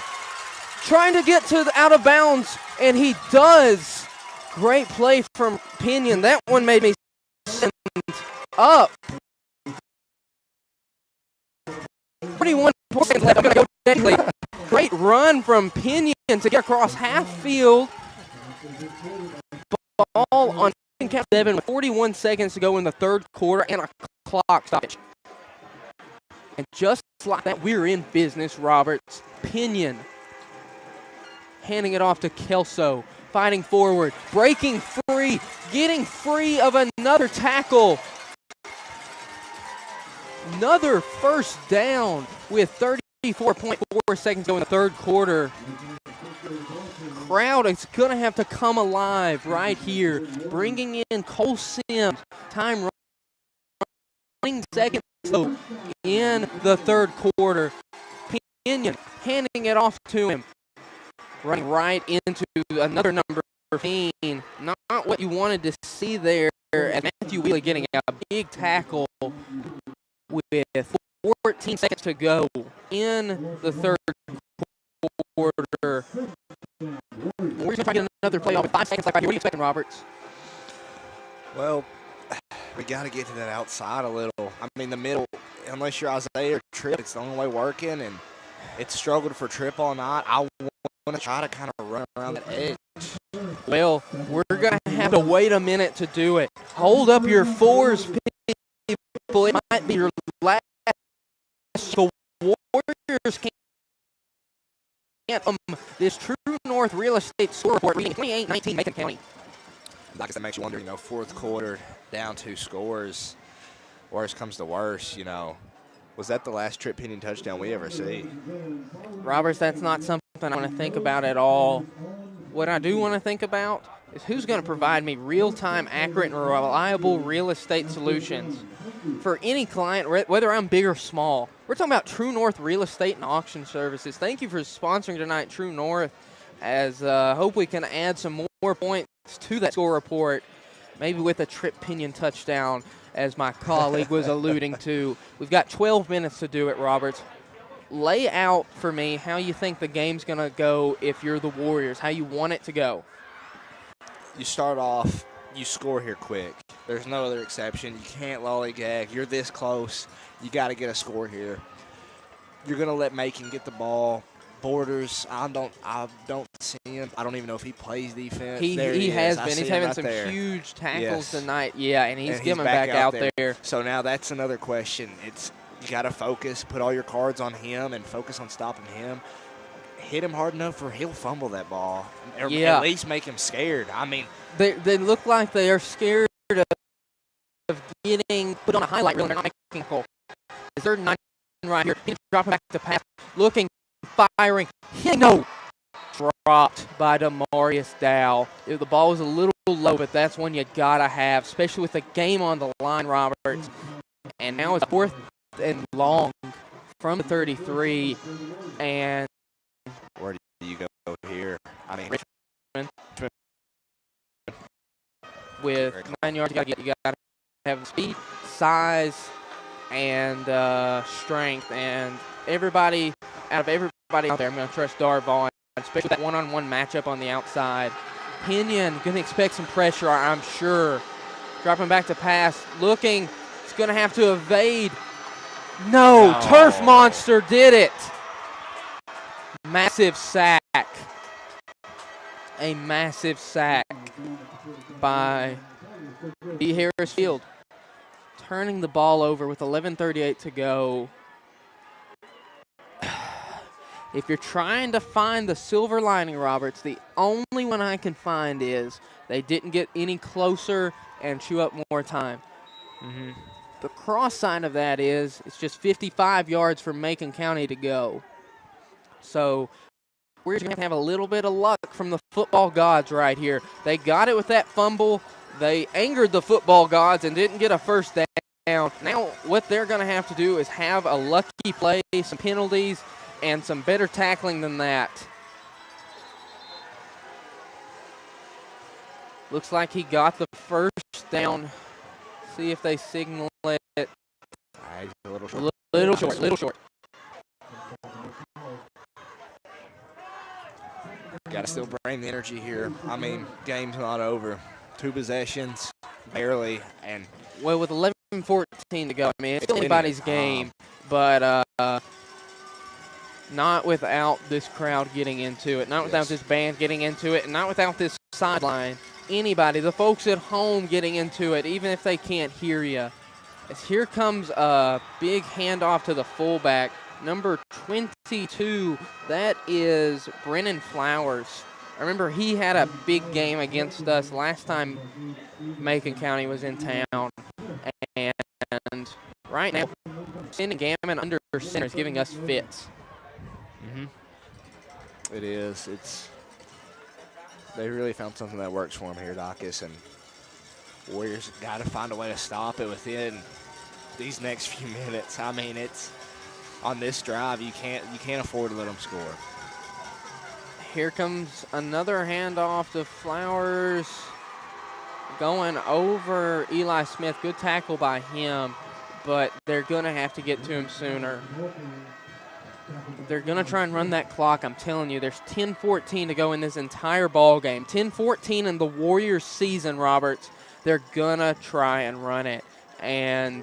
Trying to get to the out of bounds, and he does. Great play from Pinion. That one made me stand up. 41 seconds left. I'm going to go deadly. Great run from Pinion to get across half field. Ball on count 7 with 41 seconds to go in the third quarter and a clock stoppage. And just like that, we're in business, Roberts. Pinion handing it off to Kelso, fighting forward, breaking free, getting free of another tackle. Another first down with 34.4 seconds to go in the third quarter. Crowd is going to have to come alive right here, bringing in Cole Sims. Time running seconds in the third quarter. Pinion handing it off to him. Running right into another number 15. Not what you wanted to see there. And Matthew Wheeler getting a big tackle with 14 seconds to go in the third quarter. We're going to try to get another play off with 5 seconds left right here. What are you expecting, Roberts? Well, we got to get to that outside a little. I mean, the middle, unless you're Isaiah or Tripp, it's the only way working, and it's struggled for Tripp all night. I want to try to kind of run around that edge. Well, we're going to have to wait a minute to do it. Hold up your fours, people. It might be your last. The Warriors can't this true north North Real Estate score report reading 28-19 Macon County. I guess that makes you wonder, fourth quarter, down 2 scores. Worst comes to worst, Was that the last trip hitting touchdown we ever see? Roberts, that's not something I want to think about at all. What I do want to think about is who's going to provide me real-time, accurate, and reliable real estate solutions for any client, whether I'm big or small. We're talking about True North Real Estate and Auction Services. Thank you for sponsoring tonight, True North, as hope we can add some more points to that score report, maybe with a trip pinion touchdown, as my colleague was alluding to. We've got 12 minutes to do it, Roberts. Lay out for me how you think the game's going to go if you're the Warriors, how you want it to go. You start off, you score here quick. There's no other exception. You can't lollygag. You're this close. You got to get a score here. You're going to let Macon get the ball. Borders, I don't see him. I don't even know if he plays defense. He has been. He's having some huge tackles tonight. Yeah, and he's coming back out there. So now that's another question. You got to focus, put all your cards on him, and focus on stopping him. Hit him hard enough where he'll fumble that ball. Or at least make him scared. I mean, they look like they are scared of getting put on a highlight reel. They're not making a goal. Is there 9 right here? He's dropping back to pass, looking, firing. No. Dropped by Demarius Dow. The ball was a little low, but that's one you got to have, especially with the game on the line, Roberts. And now it's 4th and long from 33. And where do you go here? I mean, Richmond with 9 yards, you got to have speed, size, and strength. And everybody out there, I'm going to trust Darvon, especially that one-on-one matchup on the outside. Pinion going to expect some pressure, I'm sure. Dropping back to pass, looking. He's going to have to evade. No, Turf Monster did it. Massive sack. A massive sack by D. Harris Field. Turning the ball over with 11:38 to go. If you're trying to find the silver lining, Roberts, the only one I can find is they didn't get any closer and chew up more time. Mm-hmm. The cross side of that is it's just 55 yards from Macon County to go. So we're going to have a little bit of luck from the football gods right here. They got it with that fumble. They angered the football gods and didn't get a first down. Now what they're going to have to do is have a lucky play, some penalties, and some better tackling than that. Looks like he got the first down. See if they signal it. A little short. Little short. Got to still bring the energy here. I mean, game's not over. 2 possessions, barely, and well, with 11:14 to go. I mean, it's still anybody's game, but not without this crowd getting into it, not without this band getting into it, and not without this sideline. Anybody, the folks at home getting into it, even if they can't hear you. As here comes a big handoff to the fullback, number 22. That is Brennan Flowers. I remember he had a big game against us last time Macon County was in town. And right now, sending Gammon under center is giving us fits. Mm-hmm. It is. They really found something that works for them here, Dacus, and Warriors got to find a way to stop it within these next few minutes. I mean, it's on this drive, you can't afford to let them score. Here comes another handoff to Flowers, going over Eli Smith. Good tackle by him, but they're going to have to get to him sooner. They're going to try and run that clock. I'm telling you, there's 10:14 to go in this entire ball game. 10:14 in the Warriors season, Roberts. They're going to try and run it. And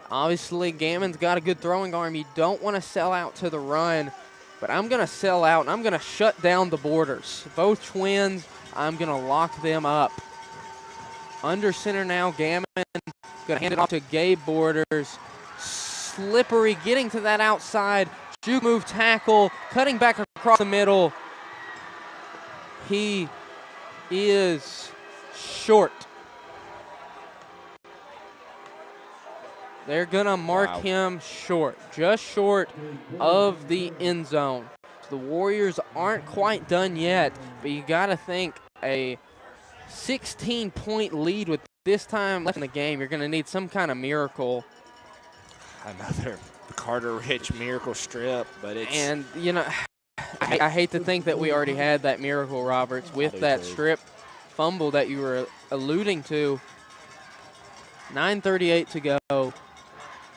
obviously, Gammon's got a good throwing arm. You don't want to sell out to the run, but I'm going to sell out, and I'm going to shut down the Borders. Both twins, I'm going to lock them up. Under center now, Gammon going to hand it off to Gabe Borders. Slippery, getting to that outside. Juke move tackle, cutting back across the middle. He is short. They're going to mark him short, just short of the end zone. The Warriors aren't quite done yet, but you got to think a 16-point lead with this time left in the game, you're going to need some kind of miracle. Another Carter Rich miracle strip, but it's... And, you know, I hate to think that we already had that miracle, Roberts, with that strip fumble that you were alluding to. 9:38 to go.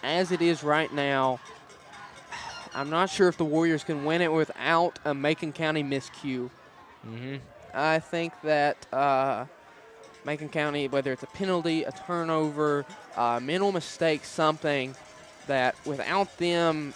As it is right now, I'm not sure if the Warriors can win it without a Macon County miscue. I think that Macon County, whether it's a penalty, a turnover, mental mistake, something that without them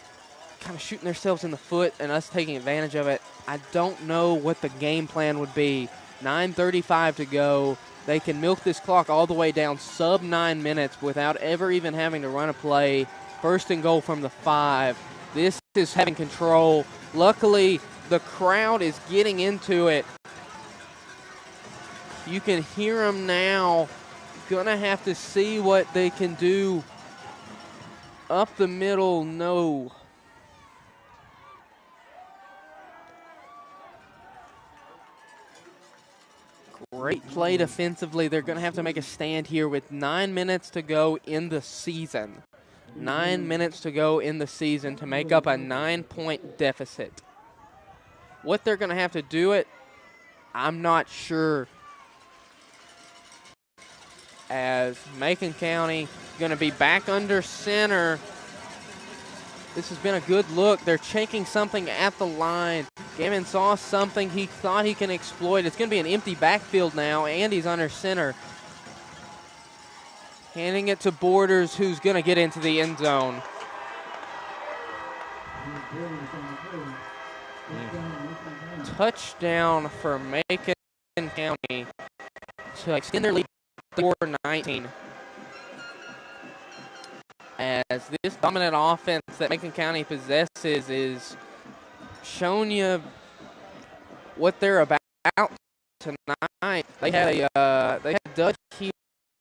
kind of shooting themselves in the foot and us taking advantage of it, I don't know what the game plan would be. 9:35 to go. They can milk this clock all the way down sub 9 minutes without ever even having to run a play. First and goal from the 5. This is having control. Luckily, the crowd is getting into it. You can hear them now. Gonna have to see what they can do. Up the middle, no. Great play defensively. They're going to have to make a stand here with 9 minutes to go in the season. 9 minutes to go in the season to make up a 9-point deficit. What they're going to have to do it, I'm not sure. As Macon County going to be back under center. This has been a good look. They're checking something at the line. Gammon saw something he thought he can exploit. It's going to be an empty backfield now, and he's under center. Handing it to Borders, who's going to get into the end zone. Touchdown for Macon County to extend their lead to 4-19. As this dominant offense that Macon County possesses is showing you what they're about tonight. They had Dutch here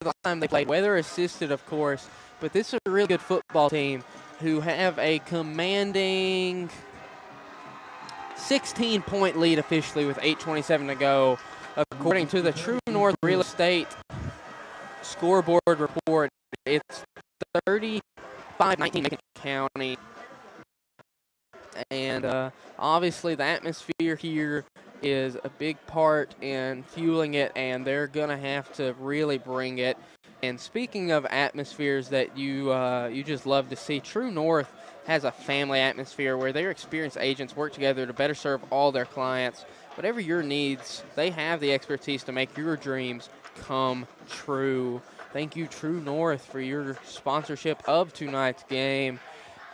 the last time they played, weather assisted, of course, but this is a really good football team who have a commanding 16-point lead officially with 8:27 to go. According to the True North Real Estate scoreboard report, it's 35-19 Macon County. And obviously the atmosphere here is a big part in fueling it, and they're going to have to really bring it. And speaking of atmospheres that you just love to see, True North has a family atmosphere where their experienced agents work together to better serve all their clients. Whatever your needs, they have the expertise to make your dreams come true. Thank you, True North, for your sponsorship of tonight's game,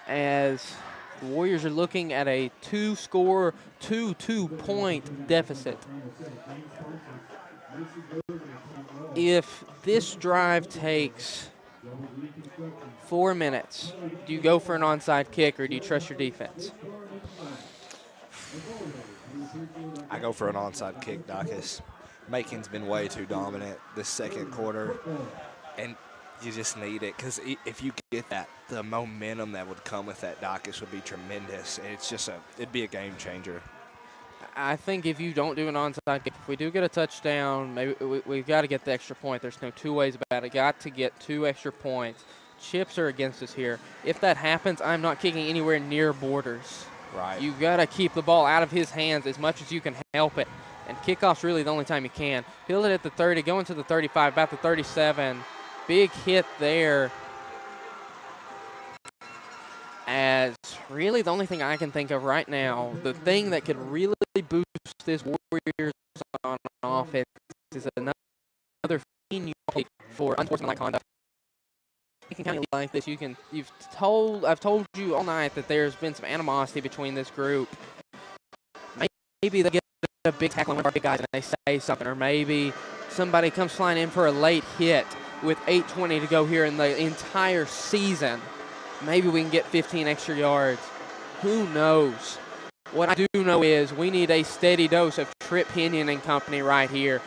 as the Warriors are looking at a 2-2-point deficit. If this drive takes 4 minutes, do you go for an onside kick or do you trust your defense? I go for an onside kick, Dacus. Macon's been way too dominant this second quarter, and you just need it, because if you get that, the momentum that would come with that, Dacus, would be tremendous. It's just it'd be a game changer. I think if you don't do an onside kick, if we do get a touchdown, maybe we've got to get the extra point. There's no two ways about it. Got to get 2 extra points. Chips are against us here. If that happens, I'm not kicking anywhere near Borders. Right. You've got to keep the ball out of his hands as much as you can help it. And kickoff's really the only time you can. Field it at the 30, going to the 35, about the 37. Big hit there. As really the only thing I can think of right now, the thing that could really boost this Warriors on offense is another for unsportsmanlike conduct. Macon County like this, I've told you all night that there's been some animosity between this group. Maybe they get a big tackle on one of our big guys and they say something, or maybe somebody comes flying in for a late hit with 8:20 to go here in the entire season. Maybe we can get 15 extra yards. Who knows? What I do know is we need a steady dose of Trip Pinion and company right here.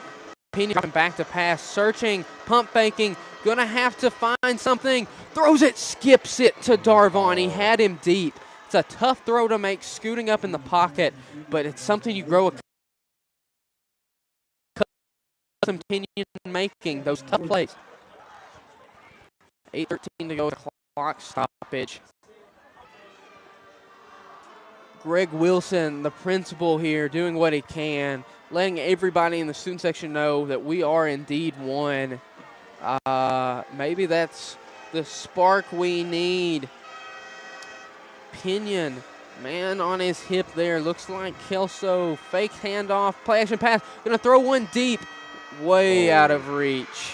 Pinion dropping back to pass, searching, pump faking, gonna have to find something. Throws it, skips it to Darvon. He had him deep. It's a tough throw to make, scooting up in the pocket, but it's something you grow accustomed Pinion making, those tough plays. 8:13 to go, clock stoppage. Greg Wilson, the principal here, doing what he can, letting everybody in the student section know that we are indeed one. Maybe that's the spark we need. Pinion, man on his hip there. Looks like Kelso, fake handoff, play action pass. Gonna throw one deep, way out of reach.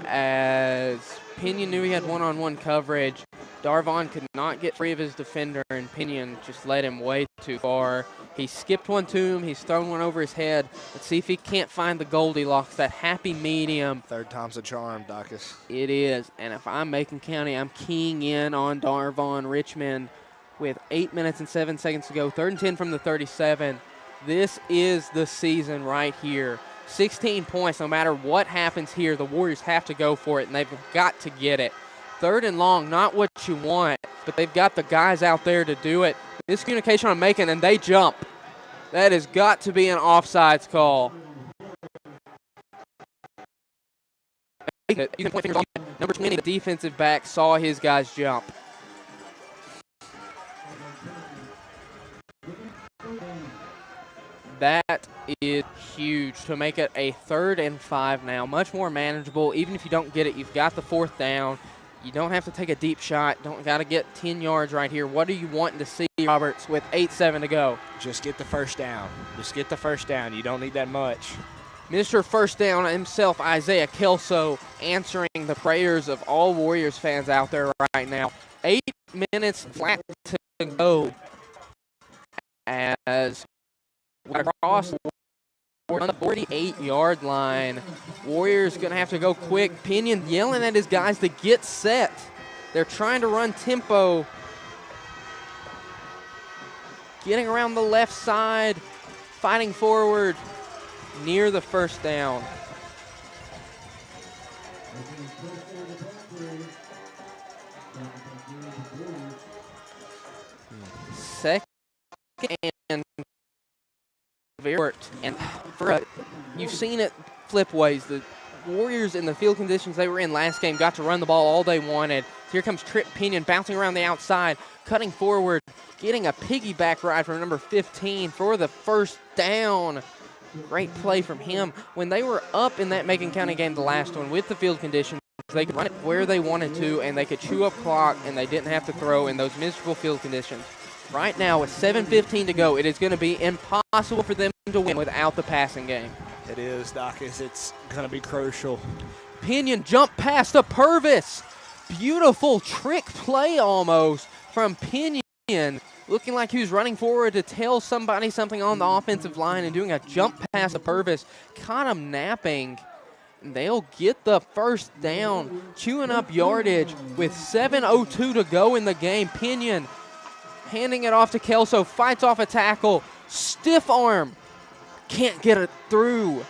As Pinion knew he had one-on-one coverage, Darvon could not get free of his defender, and Pinion just led him way too far. He skipped one to him. He's thrown one over his head. Let's see if he can't find the Goldilocks, that happy medium. Third time's a charm, Dacus. It is, and if I'm Macon County, I'm keying in on Darvon Richmond with 8 minutes and 7 seconds to go. 3rd and 10 from the 37. This is the season right here. 16 points, no matter what happens here, the Warriors have to go for it, and they've got to get it. 3rd and long, not what you want, but they've got the guys out there to do it. Miscommunication on Macon, and they jump. That has got to be an offsides call. Number 20, the defensive back, saw his guys jump. That is huge to make it a 3rd and 5 now. Much more manageable. Even if you don't get it, you've got the 4th down. You don't have to take a deep shot. Don't got to get 10 yards right here. What are you wanting to see, Roberts, with 8-7 to go? Just get the first down. Just get the first down. You don't need that much. Mr. First Down himself, Isaiah Kelso, answering the prayers of all Warriors fans out there right now. 8 minutes flat to go as across on the 48-yard line. Warriors going to have to go quick. Pinion yelling at his guys to get set. They're trying to run tempo. Getting around the left side, fighting forward near the 1st down. Second and and you've seen it flip ways. The Warriors in the field conditions they were in last game got to run the ball all they wanted. Here comes Trip Pinion bouncing around the outside, cutting forward, getting a piggyback ride from number 15 for the 1st down. Great play from him. When they were up in that Macon County game, the last one, with the field conditions, they could run it where they wanted to, and they could chew up clock, and they didn't have to throw in those miserable field conditions. Right now, with 7:15 to go, it is going to be impossible for them to win without the passing game. It is, Dacus. It's going to be crucial. Pinion jump pass to Purvis. Beautiful trick play almost from Pinion. Looking like he was running forward to tell somebody something on the offensive line and doing a jump pass to Purvis. Caught him napping. And they'll get the 1st down, chewing up yardage with 7:02 to go in the game. Pinion handing it off to Kelso, fights off a tackle, stiff arm, can't get it through.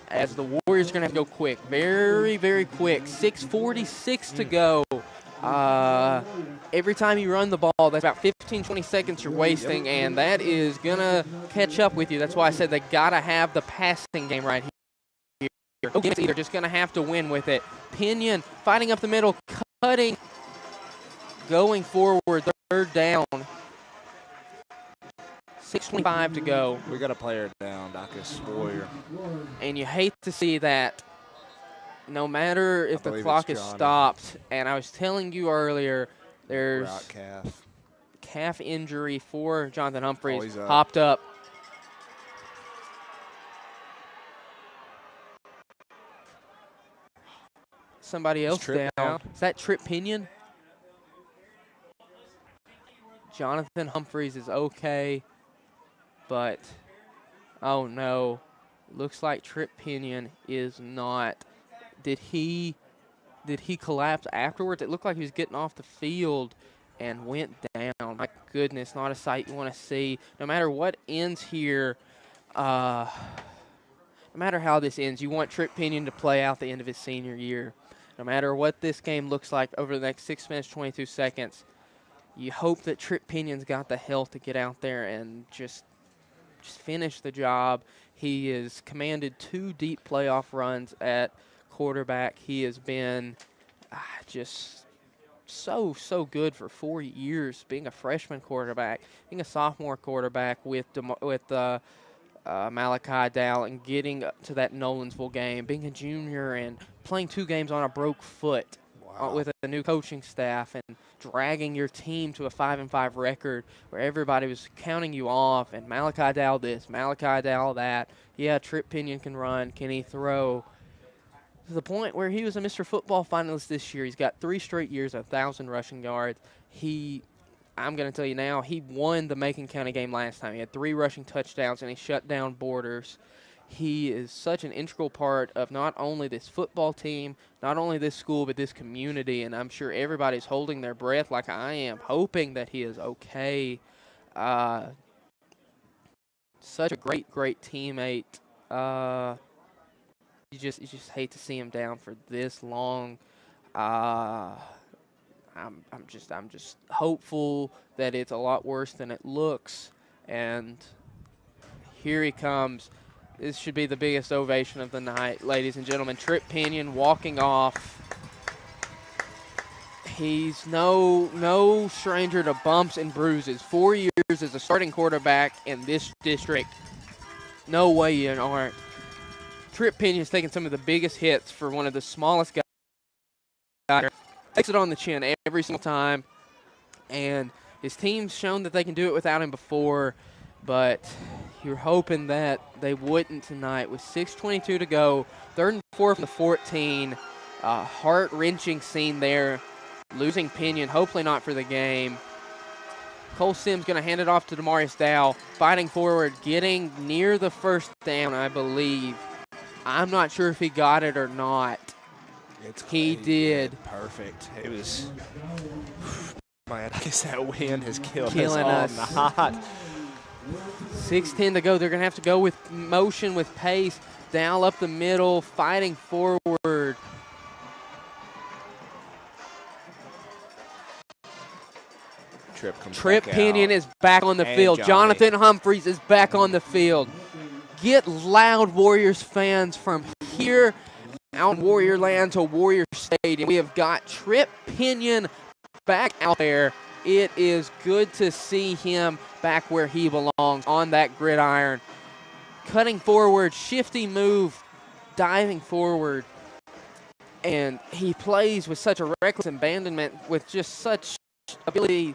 As the Warriors are going to have to go quick, very, very quick. 6:46 to go. Every time you run the ball, that's about 15, 20 seconds you're wasting, and that is going to catch up with you. That's why I said they got to have the passing game right here. They're just going to have to win with it. Pinion fighting up the middle, cutting, going forward, 3rd down. 6:25 to go. We got a player down, Dacus, Warrior. And you hate to see that. No matter if the clock is stopped, and I was telling you earlier, there's calf injury for Jonathan Humphreys. Hopped up. Somebody else down. Is that Trip Pinion? Jonathan Humphreys is okay, but oh no, looks like Trip Pinion is not. Did he did he collapse afterwards? It looked like he was getting off the field and went down. My goodness, not a sight you want to see. No matter what ends here, no matter how this ends, you want Trip Pinion to play out the end of his senior year. No matter what this game looks like over the next 6 minutes, 22 seconds, you hope that Trip Pinion's got the health to get out there and just finish the job. He has commanded 2 deep playoff runs at quarterback. He has been just so good for 4 years, being a freshman quarterback, being a sophomore quarterback with Malachi Dow and getting to that Nolensville game, being a junior and playing 2 games on a broke foot. Wow. With a new coaching staff and dragging your team to a 5-5 record where everybody was counting you off and Malachi Dow this, Malachi Dow that. Yeah, Trip Pinion can run. Can he throw? To the point where he was a Mr. Football finalist this year. He's got 3 straight years of 1,000 rushing yards. I'm going to tell you now, he won the Macon County game last time. He had 3 rushing touchdowns, and he shut down Borders. He is such an integral part of not only this football team, not only this school, but this community, and I'm sure everybody's holding their breath like I am, hoping that he is okay. Such a great teammate. You just hate to see him down for this long. I'm just hopeful that it's a lot worse than it looks. And here he comes. This should be the biggest ovation of the night, ladies and gentlemen. Trip Pinion walking off. He's no stranger to bumps and bruises. 4 years as a starting quarterback in this district. No way you aren't. Trip Pinion's taking some of the biggest hits for one of the smallest guys. Takes it on the chin every single time. And his team's shown that they can do it without him before, but you're hoping that they wouldn't tonight. With 6:22 to go, 3rd and 4 from the 14. Heart-wrenching scene there. Losing Pinion, hopefully not for the game. Cole Sims going to hand it off to Demarius Dow. Fighting forward, getting near the first down, I believe. I'm not sure if he got it or not. He did. Perfect. It was, man, I guess that wind has killing us. Not. 6:10 to go. They're going to have to go with motion, with pace. Down up the middle, fighting forward. Trip Pinion is back on the field. Jonathan Humphreys is back on the field. Get loud, Warriors fans, from here out in Warrior Land to Warrior Stadium. We have got Trip Pinion back out there. It is good to see him back where he belongs, on that gridiron. Cutting forward, shifty move, diving forward. And he plays with such a reckless abandonment, with just such ability.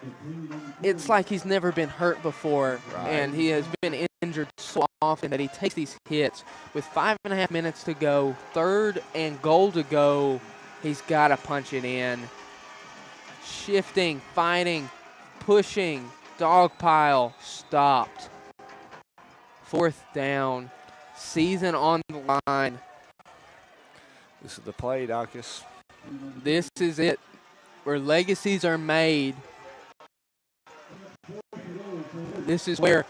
It's like he's never been hurt before, and he has been injured so often that he takes these hits. With 5.5 minutes to go, 3rd and goal to go, he's got to punch it in. Shifting, fighting, pushing, dog pile, stopped. 4th down, season on the line. This is the play, Docus. This is it, where legacies are made. This is where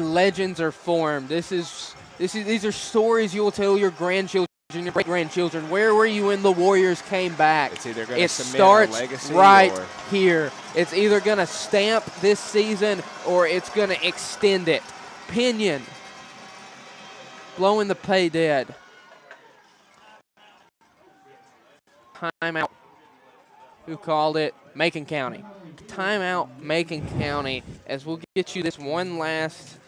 legends are formed. These are stories you will tell your grandchildren, your great-grandchildren. Where were you when the Warriors came back? It's either going to cement starts a legacy right or here. It's either going to stamp this season or it's going to extend it. Pinion blowing the play dead. Timeout. Who called it? Macon County. Timeout, Macon County, as we'll get you this one last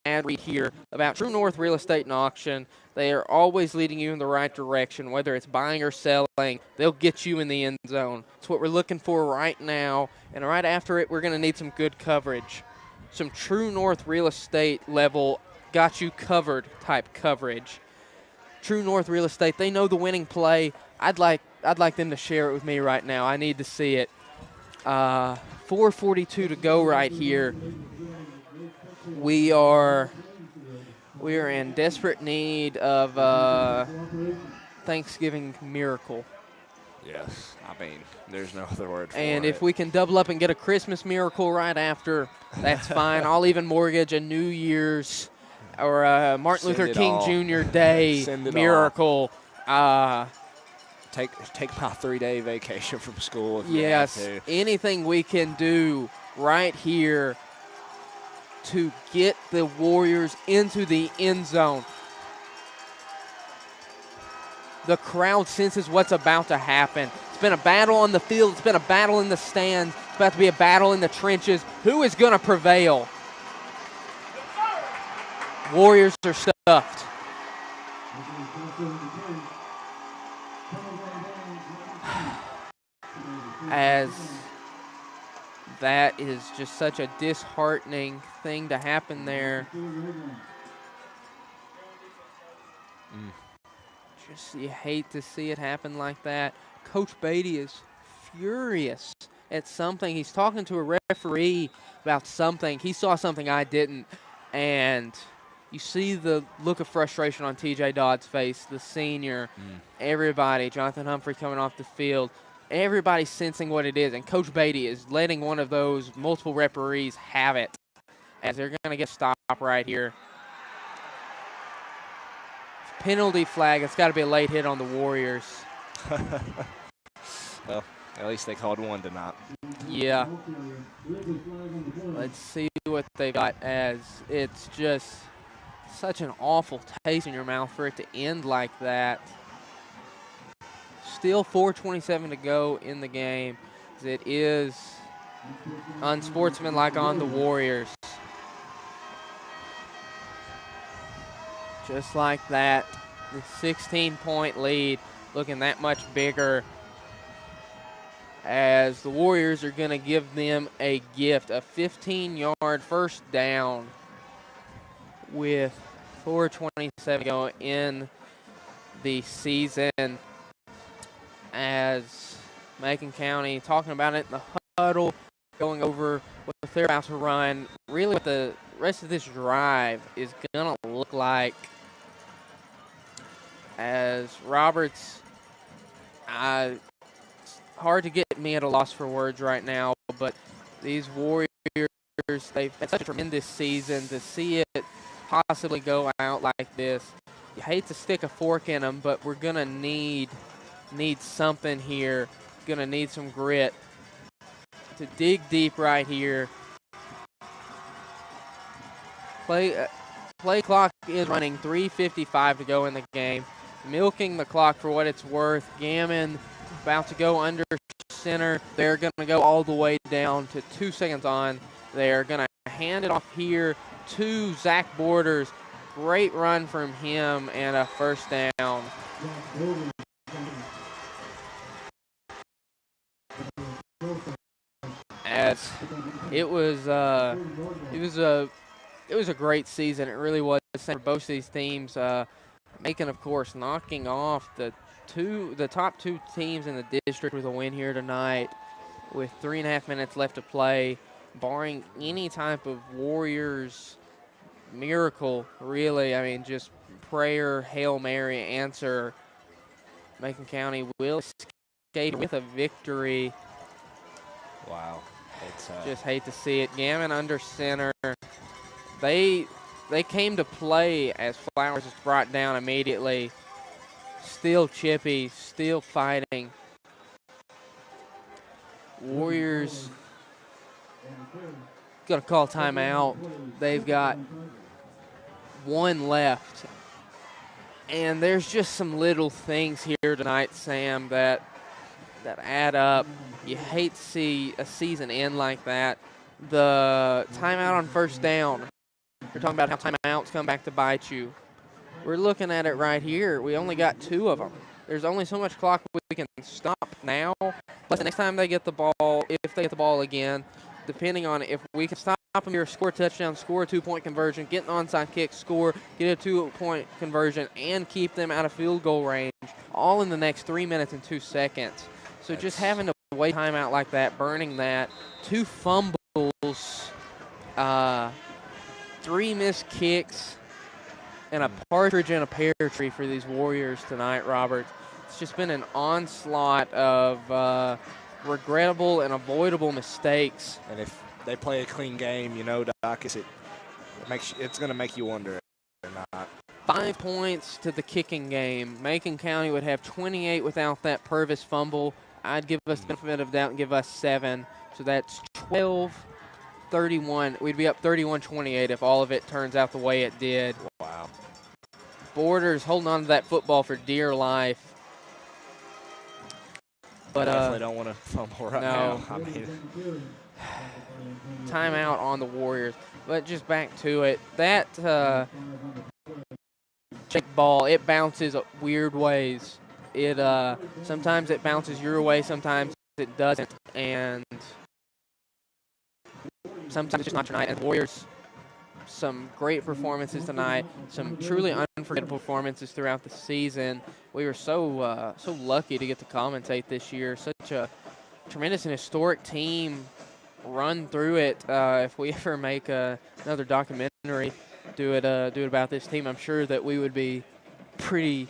ad read here about True North Real Estate and Auction. They are always leading you in the right direction, whether it's buying or selling. They'll get you in the end zone. It's what we're looking for right now, and right after it, we're going to need some good coverage. Some True North Real Estate level, got you covered type coverage. True North Real Estate, they know the winning play. I'd like them to share it with me right now. I need to see it. 4:42 to go right here. We are in desperate need of Thanksgiving miracle. Yes, I mean, there's no other word for And it. if we can double up and get a Christmas miracle right after, that's fine. I'll even mortgage a New Year's or a Martin Send Luther it King all. Jr. Day Send it miracle. Take my 3-day vacation from school if Yes, you have to. anything we can do right here to get the Warriors into the end zone. The crowd senses what's about to happen. It's been a battle on the field. It's been a battle in the stands. It's about to be a battle in the trenches. Who is going to prevail? Warriors are stuffed. As that is just such a disheartening thing to happen there. Just you hate to see it happen like that. Coach Beatty is furious at something. He's talking to a referee about something. He saw something I didn't, and you see the look of frustration on TJ Dodd's face, the senior. Everybody, Jonathan Humphrey coming off the field, everybody's sensing what it is, and Coach Beatty is letting one of those multiple referees have it, as they're going to get stopped right here. Penalty flag. It's got to be a late hit on the Warriors. Well, at least they called one tonight. Yeah. Let's see what they got, as it's just such an awful taste in your mouth for it to end like that. Still 4:27 to go in the game. It is unsportsmanlike on the Warriors. Just like that, the 16-point lead looking that much bigger, as the Warriors are going to give them a gift, a 15-yard first down with 4:27 to go in the season, as Macon County talking about it in the huddle, going over what they're about to run, really what the rest of this drive is going to look like. As Roberts, hard to get me at a loss for words right now, but these Warriors, they've had such a tremendous season. To see it possibly go out like this, you hate to stick a fork in them, but we're going to need something here. Going to need some grit to dig deep right here. Play clock is running, 3:55 to go in the game. Milking the clock for what it's worth. Gammon about to go under center. They're going to go all the way down to 2 seconds on. They're going to hand it off here to Zach Borders. Great run from him and a first down. As it was a great season. It really was for both these teams. Macon, of course, knocking off the top two teams in the district with a win here tonight, with 3.5 minutes left to play. Barring any type of Warriors miracle, really, I mean, just prayer, Hail Mary answer, Macon County will escape with a victory. Wow. It's, just hate to see it. Gammon under center. They came to play as Flowers is brought down immediately. Still chippy, still fighting. Warriors gonna call timeout. They've got one left. And there's just some little things here tonight, Sam, that add up. You hate to see a season end like that. The timeout on first down. We're talking about how timeouts come back to bite you. We're looking at it right here. We only got 2 of them. There's only so much clock we can stop now. Plus, the next time they get the ball, if they get the ball again, depending on if we can stop them here, score a touchdown, score a 2-point conversion, get an onside kick, score, get a 2-point conversion, and keep them out of field goal range, all in the next 3 minutes and 2 seconds. So just having to wait timeout like that, burning that, 2 fumbles, 3 missed kicks, and a partridge in a pear tree for these Warriors tonight, Robert. It's just been an onslaught of regrettable and avoidable mistakes. And if they play a clean game, you know, Doc, it's going to make you wonder or not. 5 points to the kicking game. Macon County would have 28 without that Purvis fumble. I'd give us the benefit of doubt and give us 7. So that's 12-31. We'd be up 31-28 if all of it turns out the way it did. Wow. Borders holding on to that football for dear life. But I definitely don't want to fumble right now. I mean, timeout on the Warriors. But just back to it. That ball, it bounces weird ways. It sometimes it bounces your way, sometimes it doesn't, and sometimes it's just not tonight. And the Warriors, some great performances tonight, some truly unforgettable performances throughout the season. We were so lucky to get to commentate this year. Such a tremendous and historic team run through it. If we ever make another documentary, do it about this team, I'm sure that we would be pretty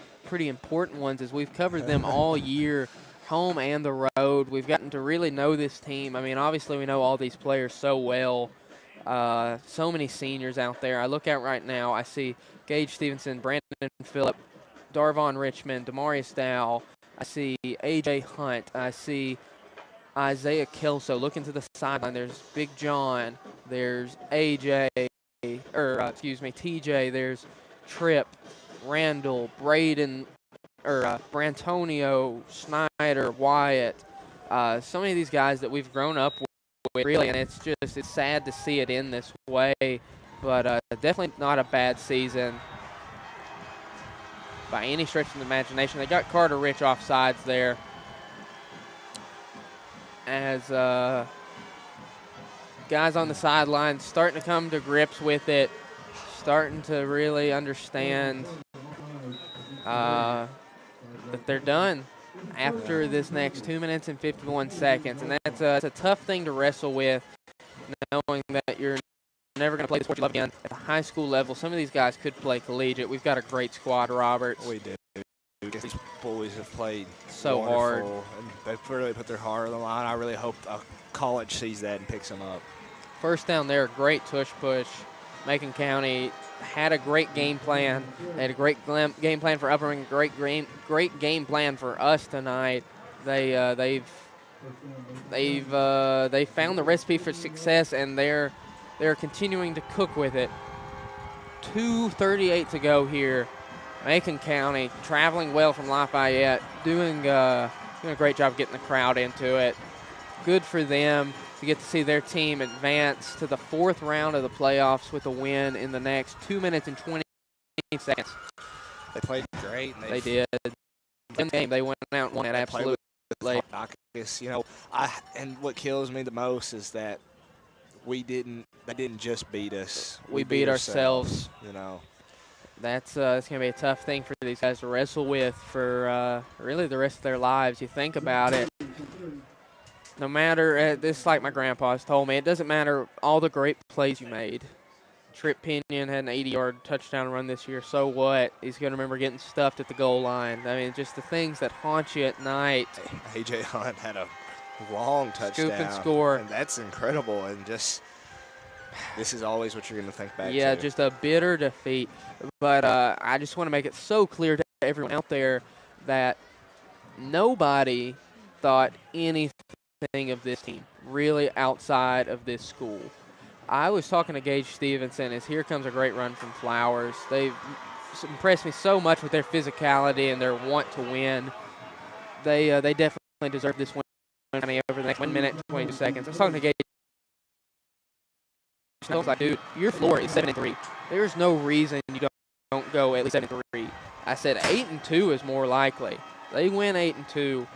important ones, as we've covered them all year, home and the road. We've gotten to really know this team. I mean, obviously we know all these players so well. So many seniors out there. I look out right now, I see Gage Stevenson, Brandon Phillip, Darvon Richmond, Demarius Dow. I see A.J. Hunt. I see Isaiah Kelso looking to the sideline. There's Big John. There's A.J. T.J. There's Tripp, Randall, Braden, Brantonio, Snyder, Wyatt. So many of these guys that we've grown up with, really, and it's sad to see it in this way, but definitely not a bad season by any stretch of the imagination. They got Carter Rich offsides there, as guys on the sidelines starting to come to grips with it, starting to really understand that they're done after this next 2 minutes and 51 seconds. And that's a tough thing to wrestle with, knowing that you're never going to play the sport you love again at the high school level. Some of these guys could play collegiate. We've got a great squad, Robert. We do. These boys have played so hard. And they've really put their heart on the line. I really hope a college sees that and picks them up. First down there, great tush push. Macon County had a great game plan. They had a great game plan for Upper and great game plan for us tonight. They've found the recipe for success, and they're continuing to cook with it. 2:38 to go here. Macon County traveling well from Lafayette, doing a great job getting the crowd into it. Good for them to get to see their team advance to the 4th round of the playoffs with a win in the next 2 minutes and 20 seconds. They played great. And they did. In the game, they went out and won it absolutely. You know, and what kills me the most is that they didn't just beat us. We beat ourselves. You know. That's going to be a tough thing for these guys to wrestle with for really the rest of their lives. You think about it. No matter, this like my grandpa has told me, it doesn't matter all the great plays you made. Tripp Pinion had an 80-yard touchdown run this year. So what? He's going to remember getting stuffed at the goal line. I mean, just the things that haunt you at night. A.J. Hunt had a long touchdown. Scoop and score. And that's incredible. And just, this is always what you're going to think back to. Yeah, just a bitter defeat. But I just want to make it so clear to everyone out there that nobody thought anything of this team, really, outside of this school. I was talking to Gage Stevenson as here comes a great run from Flowers. They've impressed me so much with their physicality and their want to win. They definitely deserve this win over the next 1 minute and 22 seconds. I was talking to Gage. I was like, dude, your floor is 7-3. There's no reason you don't go at least 7-3. I said 8-2 is more likely. They win 8-2.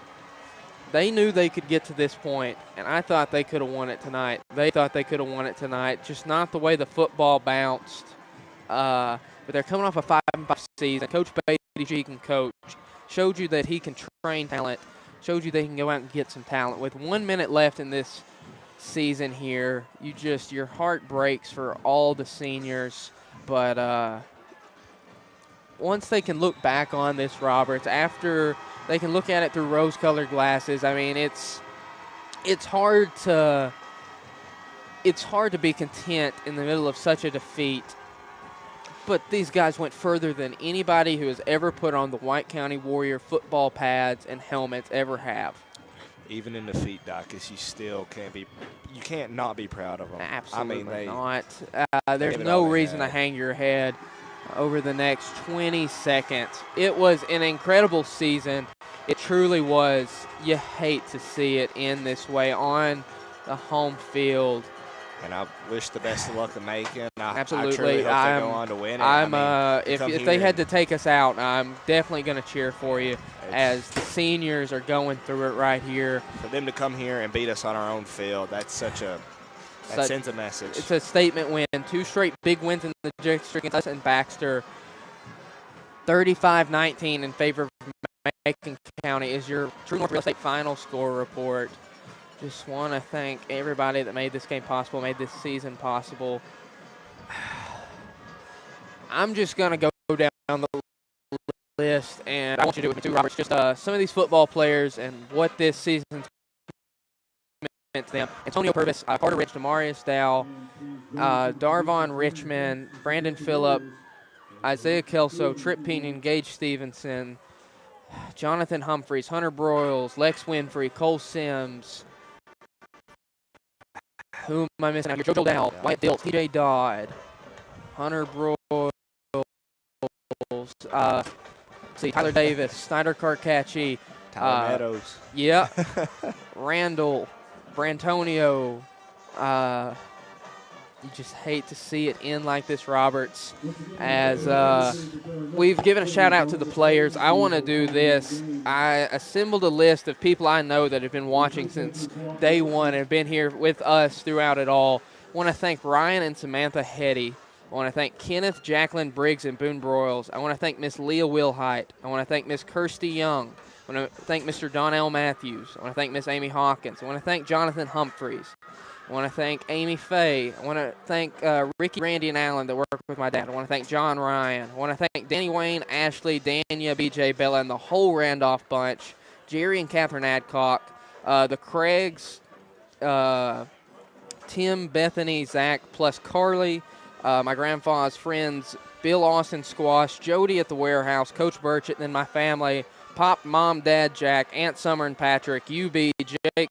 They knew they could get to this point, and I thought they could have won it tonight. They thought they could have won it tonight, just not the way the football bounced. But they're coming off a 5-5 season. Coach Beatty G can coach. Showed you that he can train talent. Showed you they can go out and get some talent. With 1 minute left in this season here, your heart breaks for all the seniors. But once they can look back on this, Roberts, after they can look at it through rose-colored glasses, I mean, it's hard to be content in the middle of such a defeat. But these guys went further than anybody who has ever put on the White County Warrior football pads and helmets ever have. Even in defeat, Dacus, you can't not be proud of them. Absolutely not. There's no reason to hang your head over the next 20 seconds. It was an incredible season. It truly was. You hate to see it end this way on the home field. And I wish the best of luck to Macon. Absolutely. I truly hope they go on to win it. If they had to take us out, I'm definitely going to cheer for you as the seniors are going through it right here. For them to come here and beat us on our own field, that sends a message. It's a statement win. 2 straight big wins in the district against us and Baxter. 35-19 in favor of Macon County is your True North Real Estate final score report. Just want to thank everybody that made this game possible, made this season possible. I'm just going to go down the list, and I want you to do it with me too, Roberts. Just some of these football players and what this season meant to them. Antonio Purvis, Carter Rich, Demarius Dow, Darvon Richmond, Brandon Phillip, Isaiah Kelso, Trip Pinion, Gage Stevenson, Jonathan Humphreys, Hunter Broyles, Lex Winfrey, Cole Sims. Who am I missing out here? JoJo Dow, Wyatt Diltz, TJ Dodd, Hunter Broyles, Tyler Davis, Snyder Carcacci, Tyler Meadows. Yeah. Randall, Brantonio. You just hate to see it end like this, Roberts. As we've given a shout-out to the players, I want to do this. I assembled a list of people I know that have been watching since day one and have been here with us throughout it all. I want to thank Ryan and Samantha Hetty. I want to thank Kenneth, Jacqueline Briggs, and Boone Broyles. I want to thank Miss Leah Wilhite. I want to thank Miss Kirsty Young. I want to thank Mr. Donnell Matthews. I want to thank Miss Amy Hawkins. I want to thank Jonathan Humphreys. I want to thank Amy Faye. I want to thank Ricky, Randy, and Allen that work with my dad. I want to thank John Ryan. I want to thank Danny Wayne, Ashley, Dania, BJ, Bella, and the whole Randolph bunch. Jerry and Catherine Adcock. The Craigs, Tim, Bethany, Zach, plus Carly. My grandfather's friends, Bill Austin Squash, Jody at the warehouse, Coach Burchett, and then my family, Pop, Mom, Dad, Jack, Aunt Summer and Patrick, UB, Jake,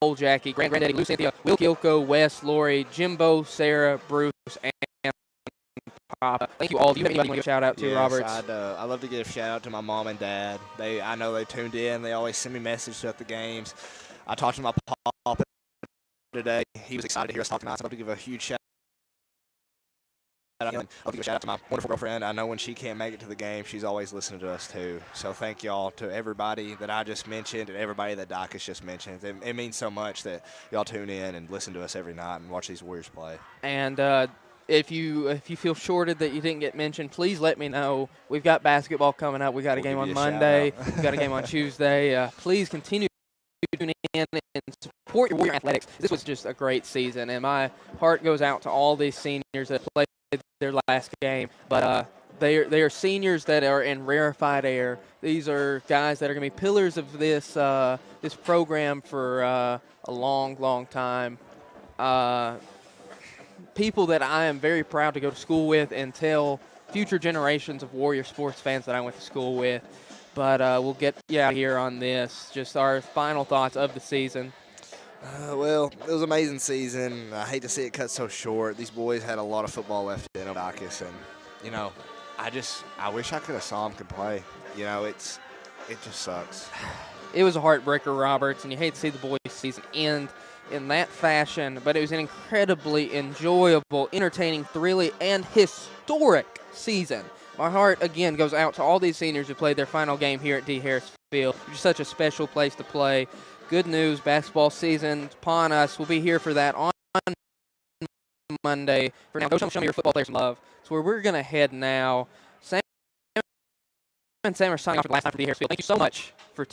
Cole, Jackie, Granddaddy, Lou Cynthia, Will Kilko, Wes, Lori, Jimbo, Sarah, Bruce, and Papa. Thank you all. Do you have anybody you want to give a shout out to, yes, Roberts? I'd love to give a shout out to my mom and dad. I know they tuned in. They always send me messages at the games. I talked to my papa today. He was excited to hear us talk tonight. So I'd love to give a huge shout out. I'll give a shout out to my wonderful girlfriend. I know when she can't make it to the game, she's always listening to us too. So thank y'all to everybody that I just mentioned and everybody that Doc has just mentioned. It means so much that y'all tune in and listen to us every night and watch these Warriors play. And if you feel shorted that you didn't get mentioned, please let me know. We've got basketball coming up. We got a game on Monday. We've got a game on Tuesday. Please continue to tune in and support your Warrior athletics. This was just a great season, and my heart goes out to all these seniors that played their last game. But they are seniors that are in rarefied air. These are guys that are going to be pillars of this this program for a long, long time. People that I am very proud to go to school with and tell future generations of Warrior sports fans that I went to school with. But we'll get you out here on this. Just our final thoughts of the season. Well, it was an amazing season. I hate to see it cut so short. These boys had a lot of football left in them, Dacus, and I wish I could have saw them could play. It just sucks. It was a heartbreaker, Roberts, and you hate to see the boys' season end in that fashion. But it was an incredibly enjoyable, entertaining, thrilling, and historic season. My heart again goes out to all these seniors who played their final game here at D. Harris Field. It's such a special place to play. Good news, basketball season upon us. We'll be here for that on Monday. For now, go show me your football players some love. It's where we're going to head now. Sam and Sam are signing off for the last time for the Harris Field. Thank you so much for tuning